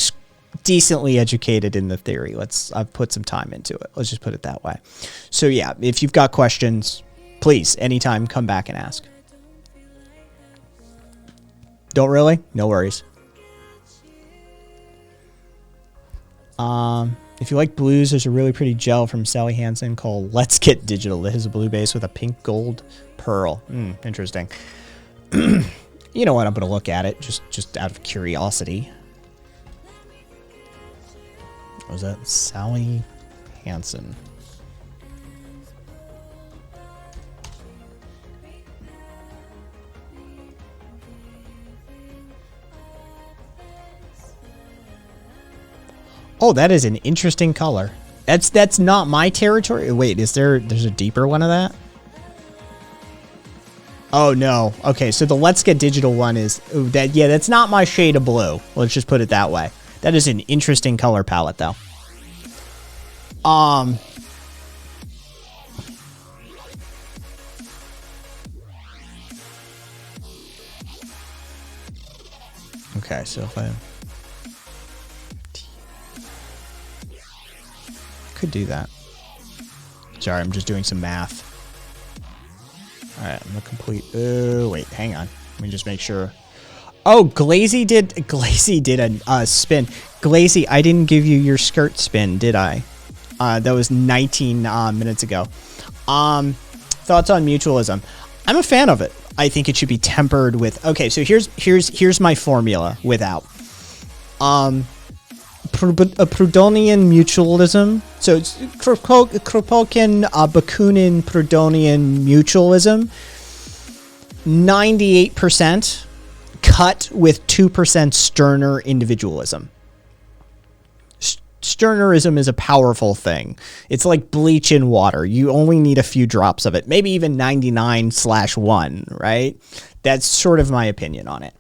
educated in the theory. I've put some time into it. Let's just put it that way. So yeah, if you've got questions, please, anytime, come back and ask. Don't really? No worries. If you like blues, there's a really pretty gel from Sally Hansen called Let's Get Digital. It has a blue base with a pink gold pearl. Interesting. You know what? I'm going to look at it just out of curiosity. What was that? Sally Hansen. Oh, that is an interesting color. That's not my territory. Wait, there's a deeper one of that? Oh no. Okay, so the Let's Get Digital one is that's not my shade of blue. Let's just put it that way. That is an interesting color palette though. Okay, so if I could do that. Sorry, I'm just doing some math. Alright, I'm gonna complete. Oh, wait, hang on. Let me just make sure. Oh, Glazy did a spin. Glazy, I didn't give you your skirt spin, did I? That was 19 minutes ago. Thoughts on mutualism? I'm a fan of it. I think it should be tempered with. Okay, so here's my formula without. A Proudhonian mutualism. So it's Kropotkin, Bakunin, Proudhonian mutualism. 98% cut with 2% Stirner individualism. Stirnerism is a powerful thing. It's like bleach in water. You only need a few drops of it. Maybe even 99/1, right? That's sort of my opinion on it.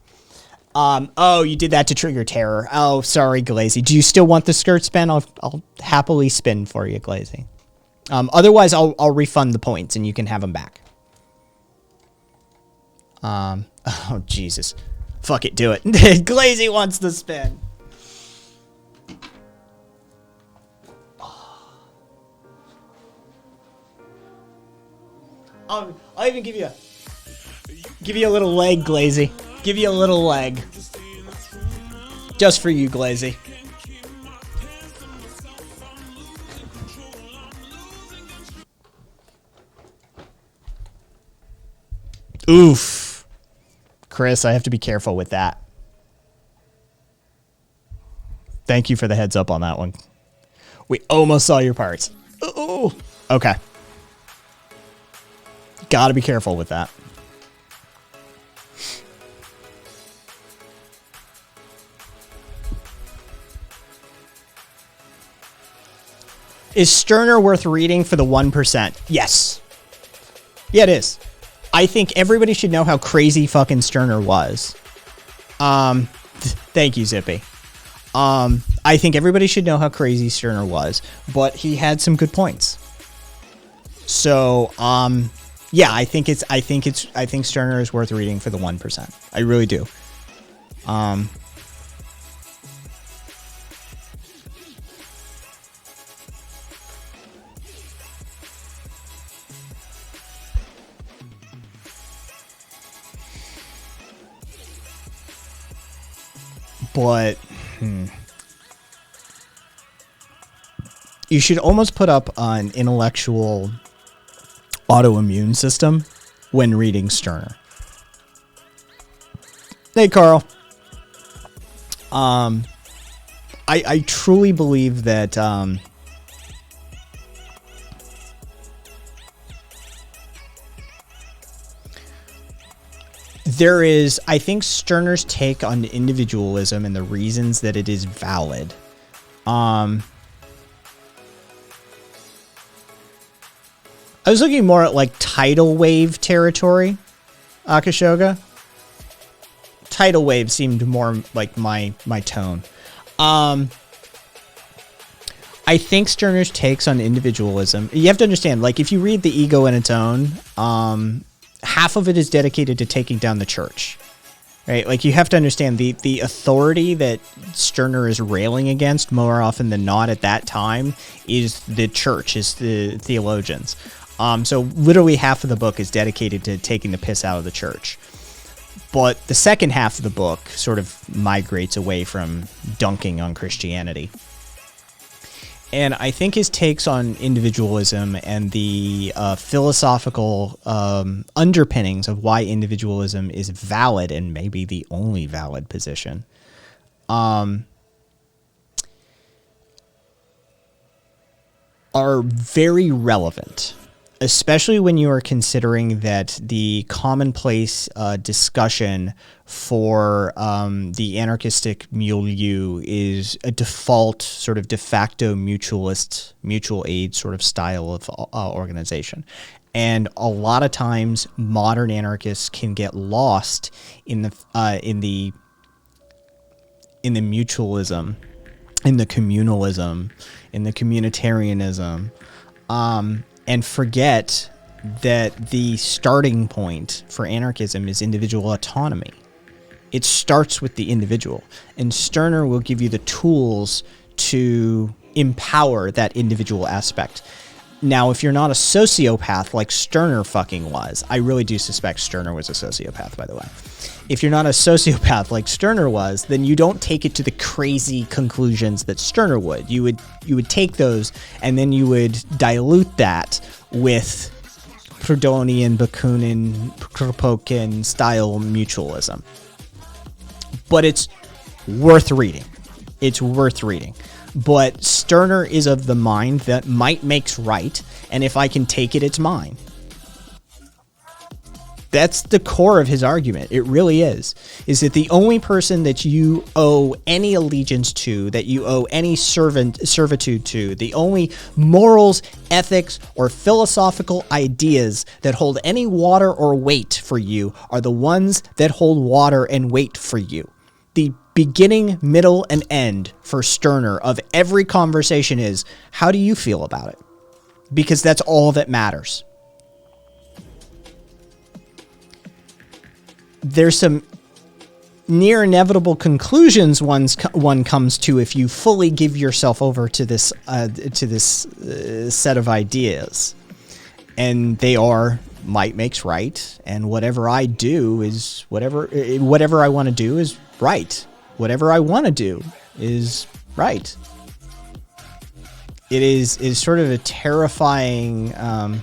Oh, you did that to trigger terror. Oh, sorry, Glazy. Do you still want the skirt spin? I'll happily spin for you, Glazy. Otherwise, I'll refund the points and you can have them back. Oh, Jesus. Fuck it, do it. Glazy wants the spin. I'll even give you a little leg, Glazy. Give you a little leg. Just for you, Glazy. Oof. Chris, I have to be careful with that. Thank you for the heads up on that one. We almost saw your parts. Ooh. Okay. Gotta be careful with that. Is Stirner worth reading for the 1%? Yes. Yeah, it is. I think everybody should know how crazy fucking Stirner was. Thank you, Zippy. I think everybody should know how crazy Stirner was, but he had some good points. So, yeah, I think Stirner is worth reading for the 1%. I really do. But you should almost put up an intellectual autoimmune system when reading Stirner. Hey, Carl. I truly believe that there is, I think Stirner's take on individualism and the reasons that it is valid. I was looking more at like tidal wave territory, Akashoga. tidal wave seemed more like my tone. I think Stirner's takes on individualism, you have to understand, like, if you read The Ego in its own, half of it is dedicated to taking down the church, right? Like, you have to understand the authority that Stirner is railing against more often than not at that time is the church, is the theologians. So literally half of the book is dedicated to taking the piss out of the church. But the second half of the book sort of migrates away from dunking on Christianity. And I think his takes on individualism and the philosophical underpinnings of why individualism is valid and maybe the only valid position are very relevant, especially when you are considering that the commonplace discussion for the anarchistic milieu is a default sort of de facto mutualist, mutual aid sort of style of organization. And a lot of times modern anarchists can get lost in the mutualism, in the communalism, in the communitarianism, and forget that the starting point for anarchism is individual autonomy. It starts with the individual, and Stirner will give you the tools to empower that individual aspect. Now, if you're not a sociopath like Stirner fucking was, I really do suspect Stirner was a sociopath, by the way. If you're not a sociopath like Stirner was, then you don't take it to the crazy conclusions that Stirner would. You would take those, and then you would dilute that with Proudhonian, Bakunin, Kropotkin style mutualism. But it's worth reading. It's worth reading. But Stirner is of the mind that might makes right, and if I can take it, it's mine. That's the core of his argument. It really is that the only person that you owe any allegiance to, that you owe any servitude to, the only morals, ethics, or philosophical ideas that hold any water or weight for you are the ones that hold water and weight for you. The beginning, middle, and end for Stirner of every conversation is, how do you feel about it? Because that's all that matters. There's some near inevitable conclusions one comes to if you fully give yourself over to this set of ideas, and they are might makes right, and whatever I do is whatever I want to do is right. Whatever I want to do is right. It is sort of a terrifying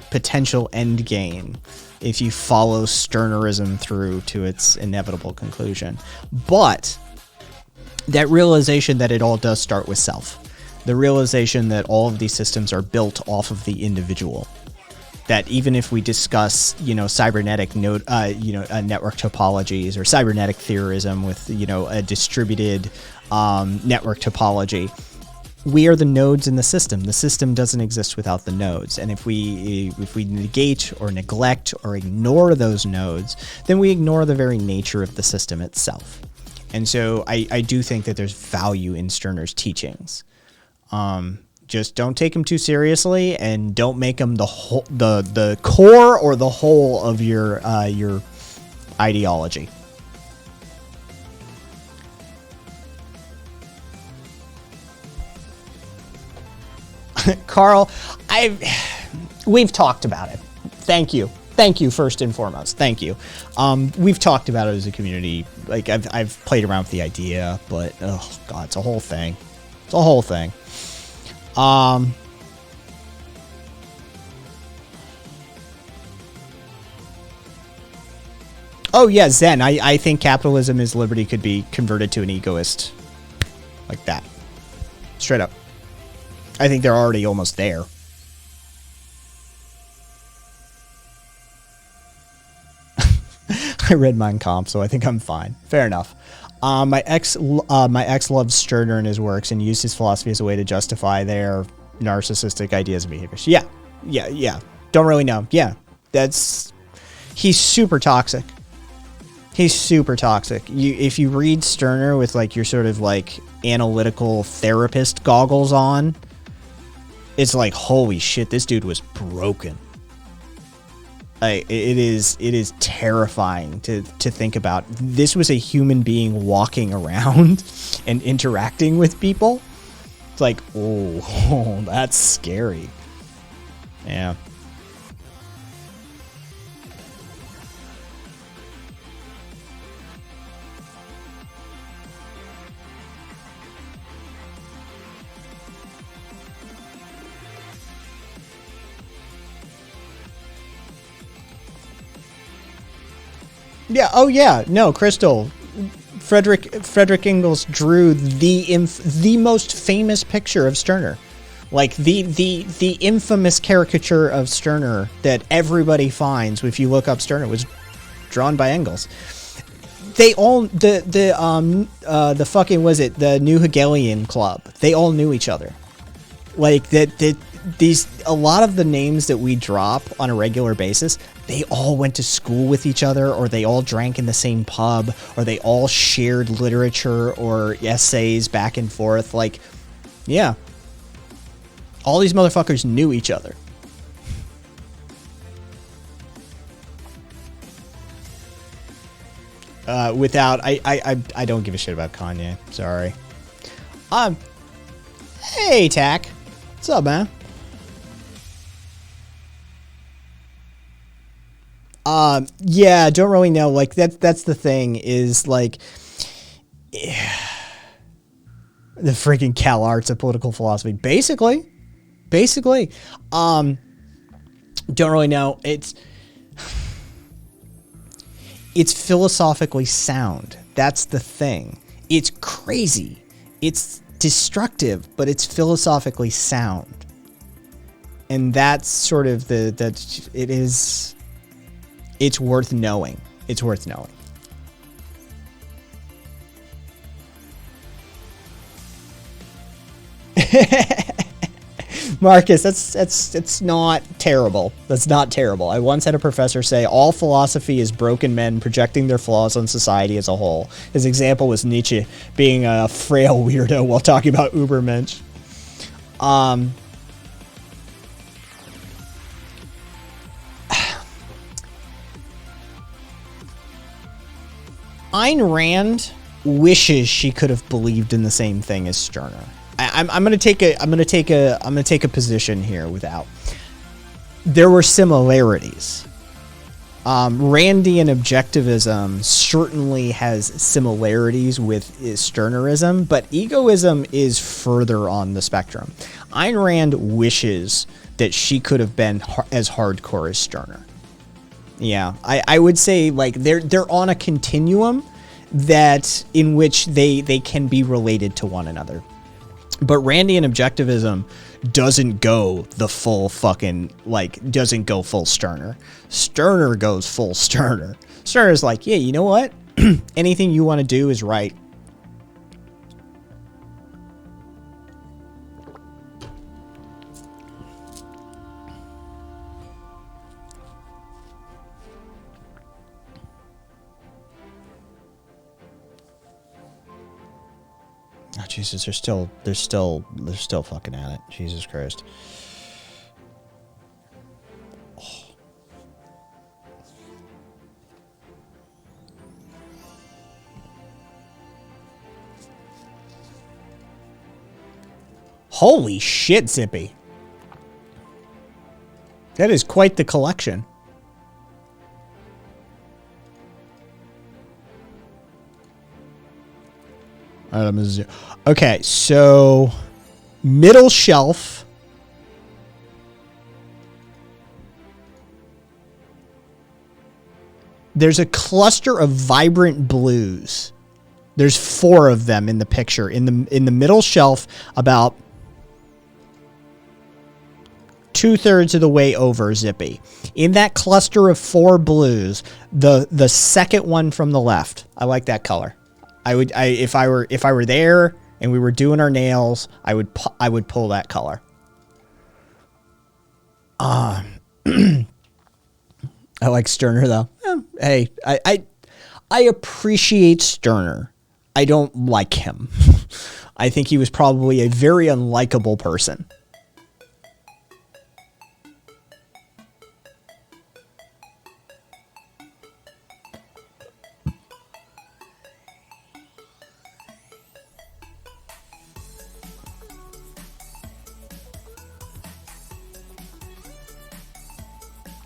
potential end game if you follow Stirnerism through to its inevitable conclusion. But that realization that it all does start with self, the realization that all of these systems are built off of the individual, that even if we discuss, cybernetic network topologies or cybernetic theorism with, a distributed network topology, we are the nodes in the system. The system doesn't exist without the nodes. And if we negate or neglect or ignore those nodes, then we ignore the very nature of the system itself. And so I do think that there's value in Stirner's teachings. Just don't take them too seriously, and don't make them the core or the whole of your ideology. Carl, we've talked about it. Thank you first and foremost. Thank you. We've talked about it as a community. Like I've played around with the idea, but oh god, it's a whole thing. It's a whole thing. Oh yeah, Zen. I think capitalism is liberty could be converted to an egoist like that. Straight up. I think they're already almost there. I read Mein Kampf, so I think I'm fine. Fair enough. My ex loves Stirner and his works and used his philosophy as a way to justify their narcissistic ideas and behaviors. Yeah. Don't really know. Yeah, he's super toxic. He's super toxic. If you read Stirner with like your sort of like analytical therapist goggles on, it's like, holy shit, this dude was broken. It is terrifying to think about. This was a human being walking around and interacting with people. It's like, oh, that's scary. Yeah. Yeah. Oh, yeah. No, Crystal. Frederick Engels drew the most famous picture of Stirner, like the infamous caricature of Stirner that everybody finds if you look up Stirner was drawn by Engels. They all the fucking was it the New Hegelian Club? They all knew each other. Like a lot of the names that we drop on a regular basis, they all went to school with each other, or they all drank in the same pub, or they all shared literature or essays back and forth. Like, yeah. All these motherfuckers knew each other. I don't give a shit about Kanye. Sorry. Hey, Tack. What's up, man? Yeah, don't really know. Like that's the thing is like the freaking Cal Arts of political philosophy. Basically. Don't really know. It's philosophically sound. That's the thing. It's crazy. It's destructive, but it's philosophically sound. And that's sort of it's worth knowing. It's worth knowing. Marcus, that's not terrible. That's not terrible. I once had a professor say all philosophy is broken men projecting their flaws on society as a whole. His example was Nietzsche being a frail weirdo while talking about Ubermensch. Ayn Rand wishes she could have believed in the same thing as Stirner. I'm gonna take a position here without. There were similarities. Randian objectivism certainly has similarities with Stirnerism, but egoism is further on the spectrum. Ayn Rand wishes that she could have been as hardcore as Stirner. Yeah, I would say like they're on a continuum that in which they can be related to one another. But Randian objectivism doesn't go the full fucking, like, doesn't go full Stirner. Stirner goes full Stirner. Stirner's like, yeah, you know what? Anything you want to do is right. Oh, Jesus, they're still fucking at it. Jesus Christ. Oh. Holy shit, Zippy. That is quite the collection. Okay, so middle shelf. There's a cluster of vibrant blues. There's 4 of them in the picture. In the middle shelf, about 2/3 of the way over, Zippy. In that cluster of 4 blues, the second one from the left. I like that color. If I were there and we were doing our nails, I would pull that color. I like Stirner though. Hey, I appreciate Sterner. I don't like him. I think he was probably a very unlikable person.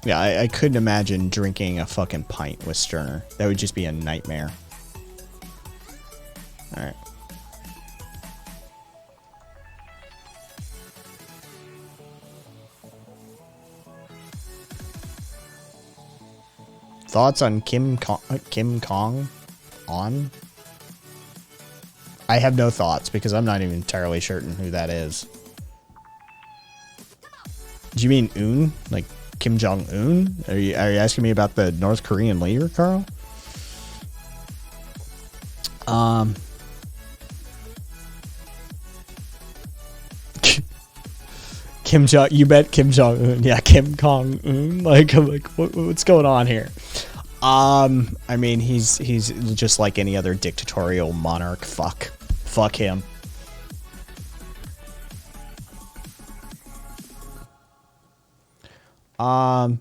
Yeah, I couldn't imagine drinking a fucking pint with Sterner. That would just be a nightmare. All right. Thoughts on Kim Kong on? I have no thoughts because I'm not even entirely certain who that is. Do you mean Un? Like Kim Jong-un? Are you asking me about the North Korean leader, Carl? Kim Jong, you bet Kim Jong-un. Yeah, Kim Jong-un. Like, I'm like, what's going on here? I mean, he's just like any other dictatorial monarch. Fuck him. I mean,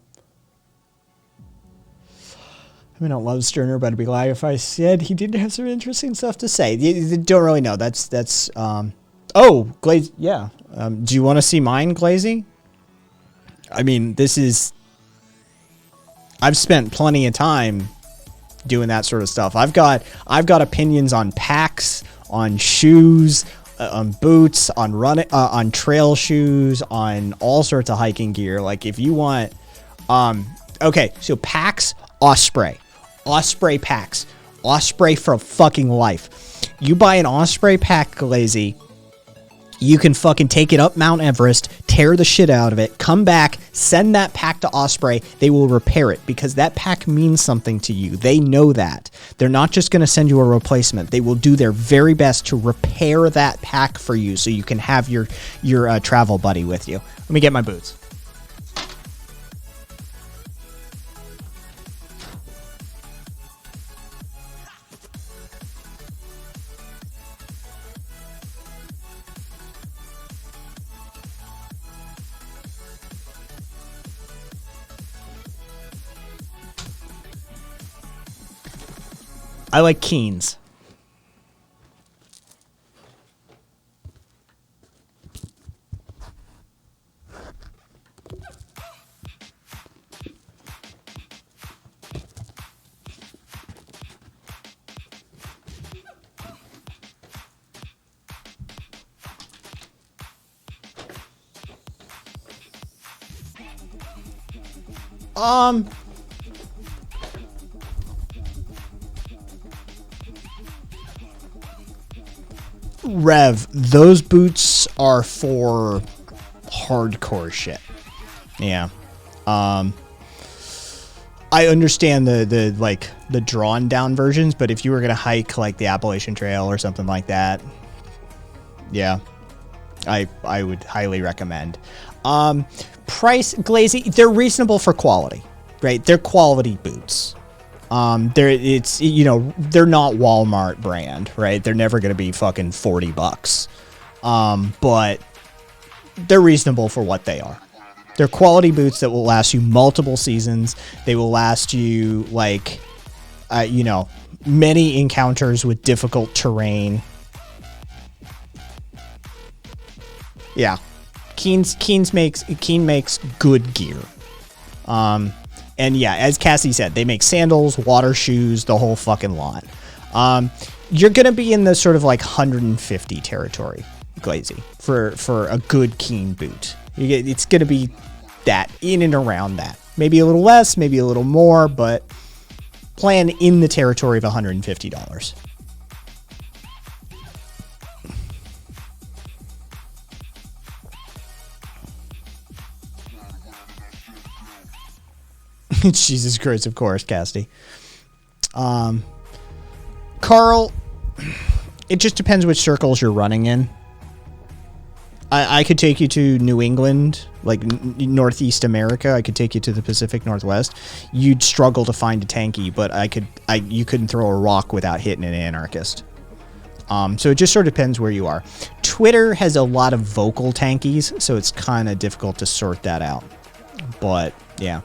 I don't love Sterner, but I'd be glad if I said he did have some interesting stuff to say. You don't really know. That's oh, Glaze, yeah. Do you want to see mine, Glazy? I mean, I've spent plenty of time doing that sort of stuff. I've got opinions on packs, on shoes, on boots, on on trail shoes, on all sorts of hiking gear. Like if you want, okay, so packs, Osprey packs, Osprey for fucking life. You buy an Osprey pack, Lazy, you can fucking take it up Mount Everest, tear the shit out of it, come back, send that pack to Osprey. They will repair it because that pack means something to you. They know that. They're not just going to send you a replacement. They will do their very best to repair that pack for you so you can have your travel buddy with you. Let me get my boots. I like Keens. Rev, those boots are for hardcore shit. Yeah. I understand the drawn down versions, but if you were gonna hike like the Appalachian Trail or something like that, yeah, I would highly recommend. Price, Glazy, they're reasonable for quality, right? They're quality boots. They're not Walmart brand, right? They're never going to be fucking $40. But they're reasonable for what they are. They're quality boots that will last you multiple seasons. They will last you many encounters with difficult terrain. Yeah. Keen makes good gear. And yeah, as Cassie said, they make sandals, water shoes, the whole fucking lot. You're going to be in the sort of like 150 territory, Glazy, for a good Keen boot. It's going to be that, in and around that. Maybe a little less, maybe a little more, but plan in the territory of $150. Jesus Christ, of course, Casty. Carl, it just depends which circles you're running in. I could take you to New England, like Northeast America. I could take you to the Pacific Northwest. You'd struggle to find a tanky, but you couldn't throw a rock without hitting an anarchist. So it just sort of depends where you are. Twitter has a lot of vocal tankies, so it's kind of difficult to sort that out. But yeah.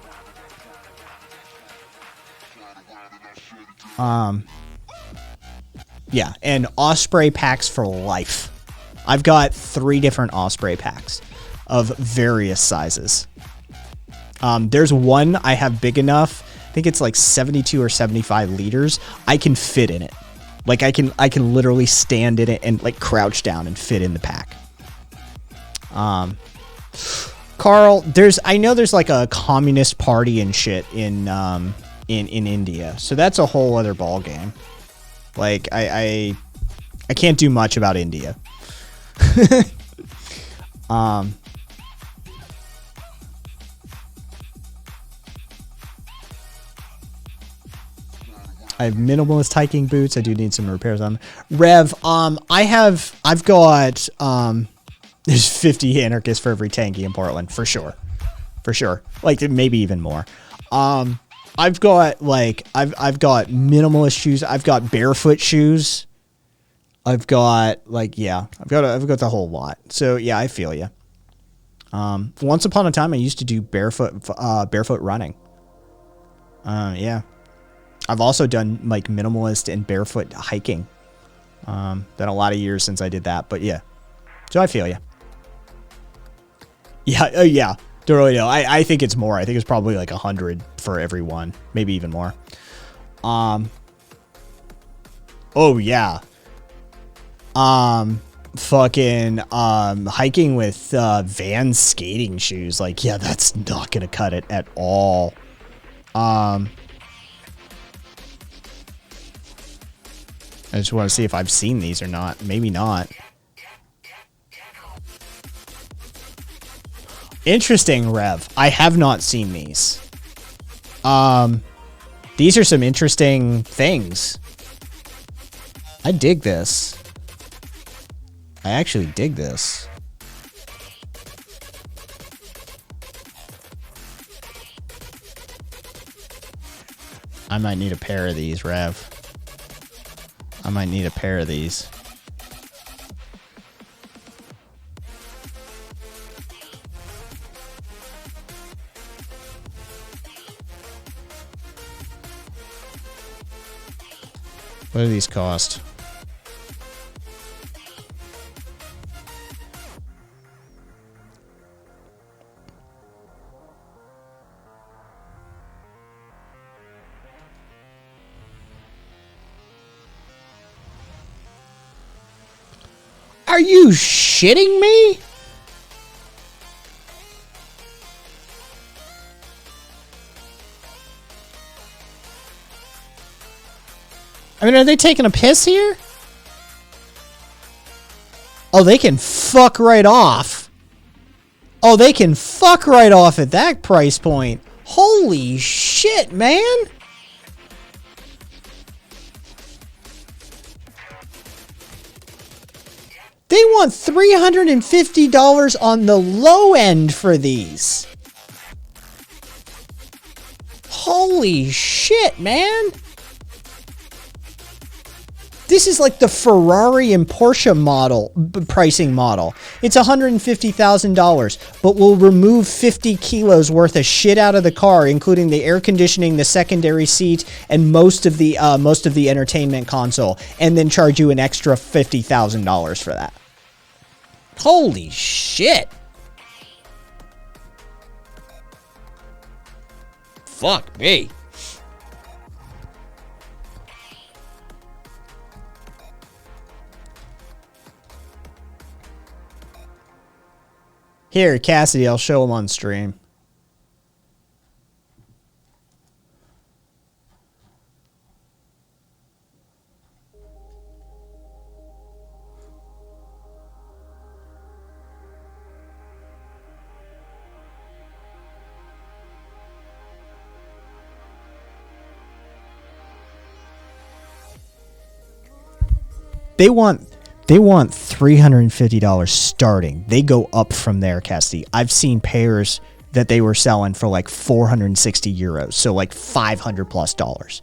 Yeah, and Osprey packs for life. I've got 3 different Osprey packs of various sizes. There's one I have big enough. I think it's like 72 or 75 liters. I can fit in it. Like I can literally stand in it and like crouch down and fit in the pack. Carl, I know there's like a communist party and shit in India. So that's a whole other ball game. Like I can't do much about India. I have minimalist hiking boots. I do need some repairs on them. Rev, I've got there's 50 anarchists for every tanky in Portland, for sure. For sure. Like maybe even more. I've got minimalist shoes. I've got barefoot shoes. I've got I've got the whole lot. So yeah, I feel you. Once upon a time, I used to do barefoot running. Yeah. I've also done like minimalist and barefoot hiking. Been a lot of years since I did that, but yeah. So I feel you. Yeah. Yeah. Don't really know. I think it's more. I think it's probably like 100 for every one, maybe even more. Oh yeah. Fucking hiking with Vans skating shoes. Like, yeah, that's not gonna cut it at all. I just want to see if I've seen these or not. Maybe not. Interesting, Rev. I have not seen these. These are some interesting things. I dig this. I actually dig this. I might need a pair of these, Rev. I might need a pair of these. What do these cost? Are you shitting me? I mean, are they taking a piss here? Oh, they can fuck right off. Oh, they can fuck right off at that price point. Holy shit, man. They want $350 on the low end for these. Holy shit, man. This is like the Ferrari and Porsche model pricing model. It's $150,000, but will remove 50 kilos worth of shit out of the car, including the air conditioning, the secondary seat, and most of the entertainment console, and then charge you an extra $50,000 for that. Holy shit! Fuck me. Here, Cassidy, I'll show him on stream. They want They want $350 starting. They go up from there, Cassidy. I've seen pairs that they were selling for like 460 euros, so like $500 plus dollars.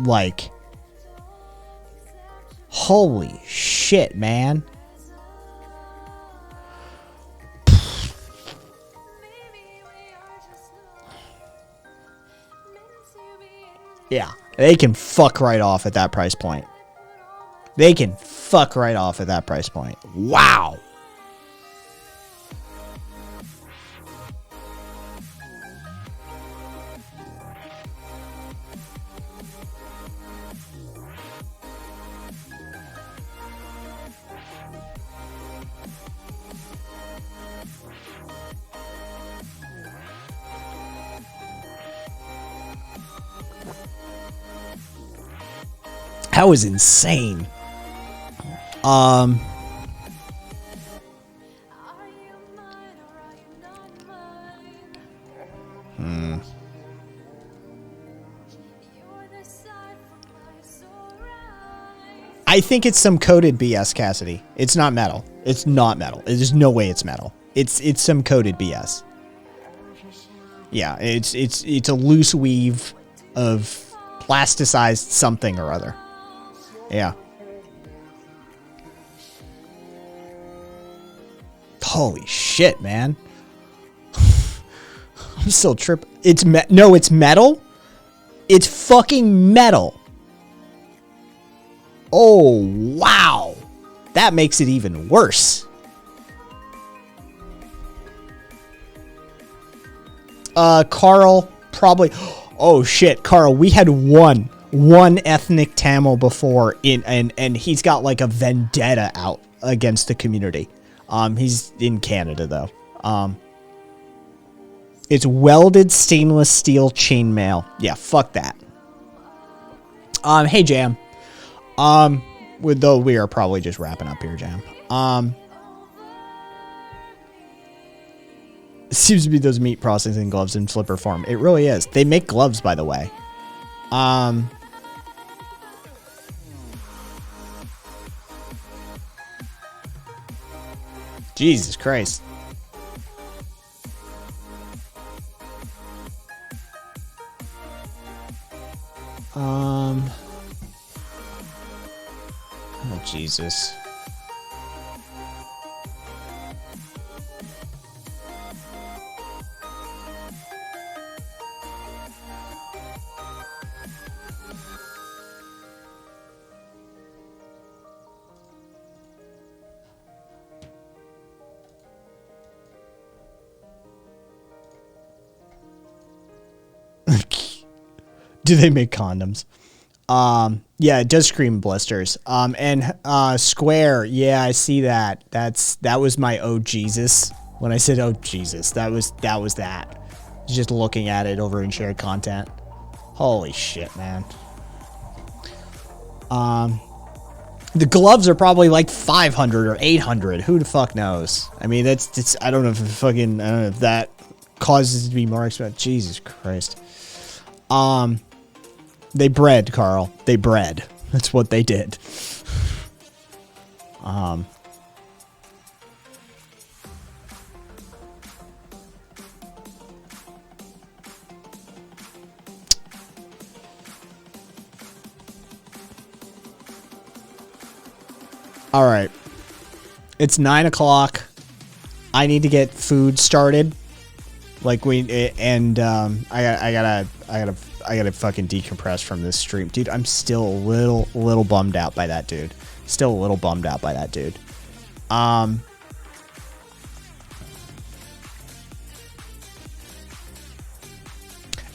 Like, holy shit, man. Yeah, they can fuck right off at that price point. They can fuck right off at that price point. Wow. That was insane. I think it's some coded BS, Cassidy. It's not metal. It's not metal. There's no way it's metal. It's some coded BS. Yeah, it's a loose weave of plasticized something or other. Yeah. Holy shit, man. I'm still tripping. It's no, it's metal. It's fucking metal. Oh, wow. That makes it even worse. Carl, probably. Oh, shit. Carl, we had one ethnic Tamil before and he's got like a vendetta out against the community. He's in Canada though. It's welded stainless steel chainmail. Yeah, fuck that. Hey Jam. Though we are probably just wrapping up here, Jam. It seems to be those meat processing gloves in Flipper form. It really is. They make gloves, by the way. Jesus Christ. Oh, Jesus. Do they make condoms? Yeah, it does scream blisters. And Square, yeah, I see that. That was my oh Jesus. When I said oh Jesus, that was that. Just looking at it over in shared content. Holy shit, man. The gloves are probably like 500 or 800. Who the fuck knows? I mean, that's I don't know if that causes it to be more expensive. Jesus Christ. They bred, Carl. They bred. That's what they did. All right. It's 9 o'clock. I need to get food started. I gotta fucking decompress from this stream. Dude, I'm still a little bummed out by that dude. Still a little bummed out by that dude.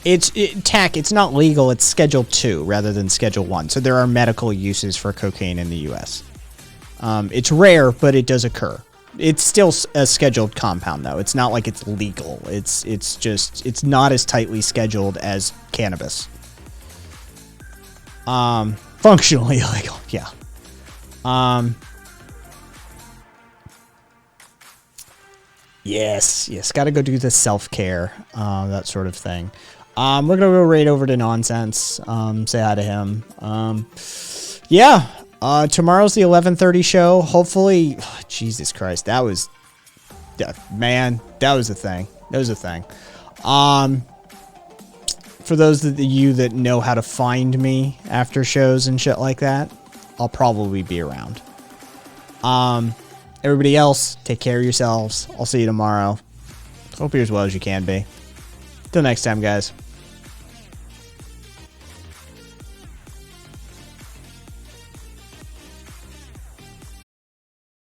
It's not legal. It's Schedule 2 rather than Schedule 1. So there are medical uses for cocaine in the U.S. It's rare, but it does occur. It's still a scheduled compound, though. It's not like it's legal. It's not as tightly scheduled as cannabis. Functionally illegal, yeah. Yes, gotta go do the self-care, that sort of thing. We're gonna go right over to Nonsense. Say hi to him. Yeah. Tomorrow's the 11:30 show. Hopefully, Jesus Christ, that was a thing. That was a thing. For those of you that know how to find me after shows and shit like that, I'll probably be around. Everybody else, take care of yourselves. I'll see you tomorrow. Hope you're as well as you can be. Till next time, guys.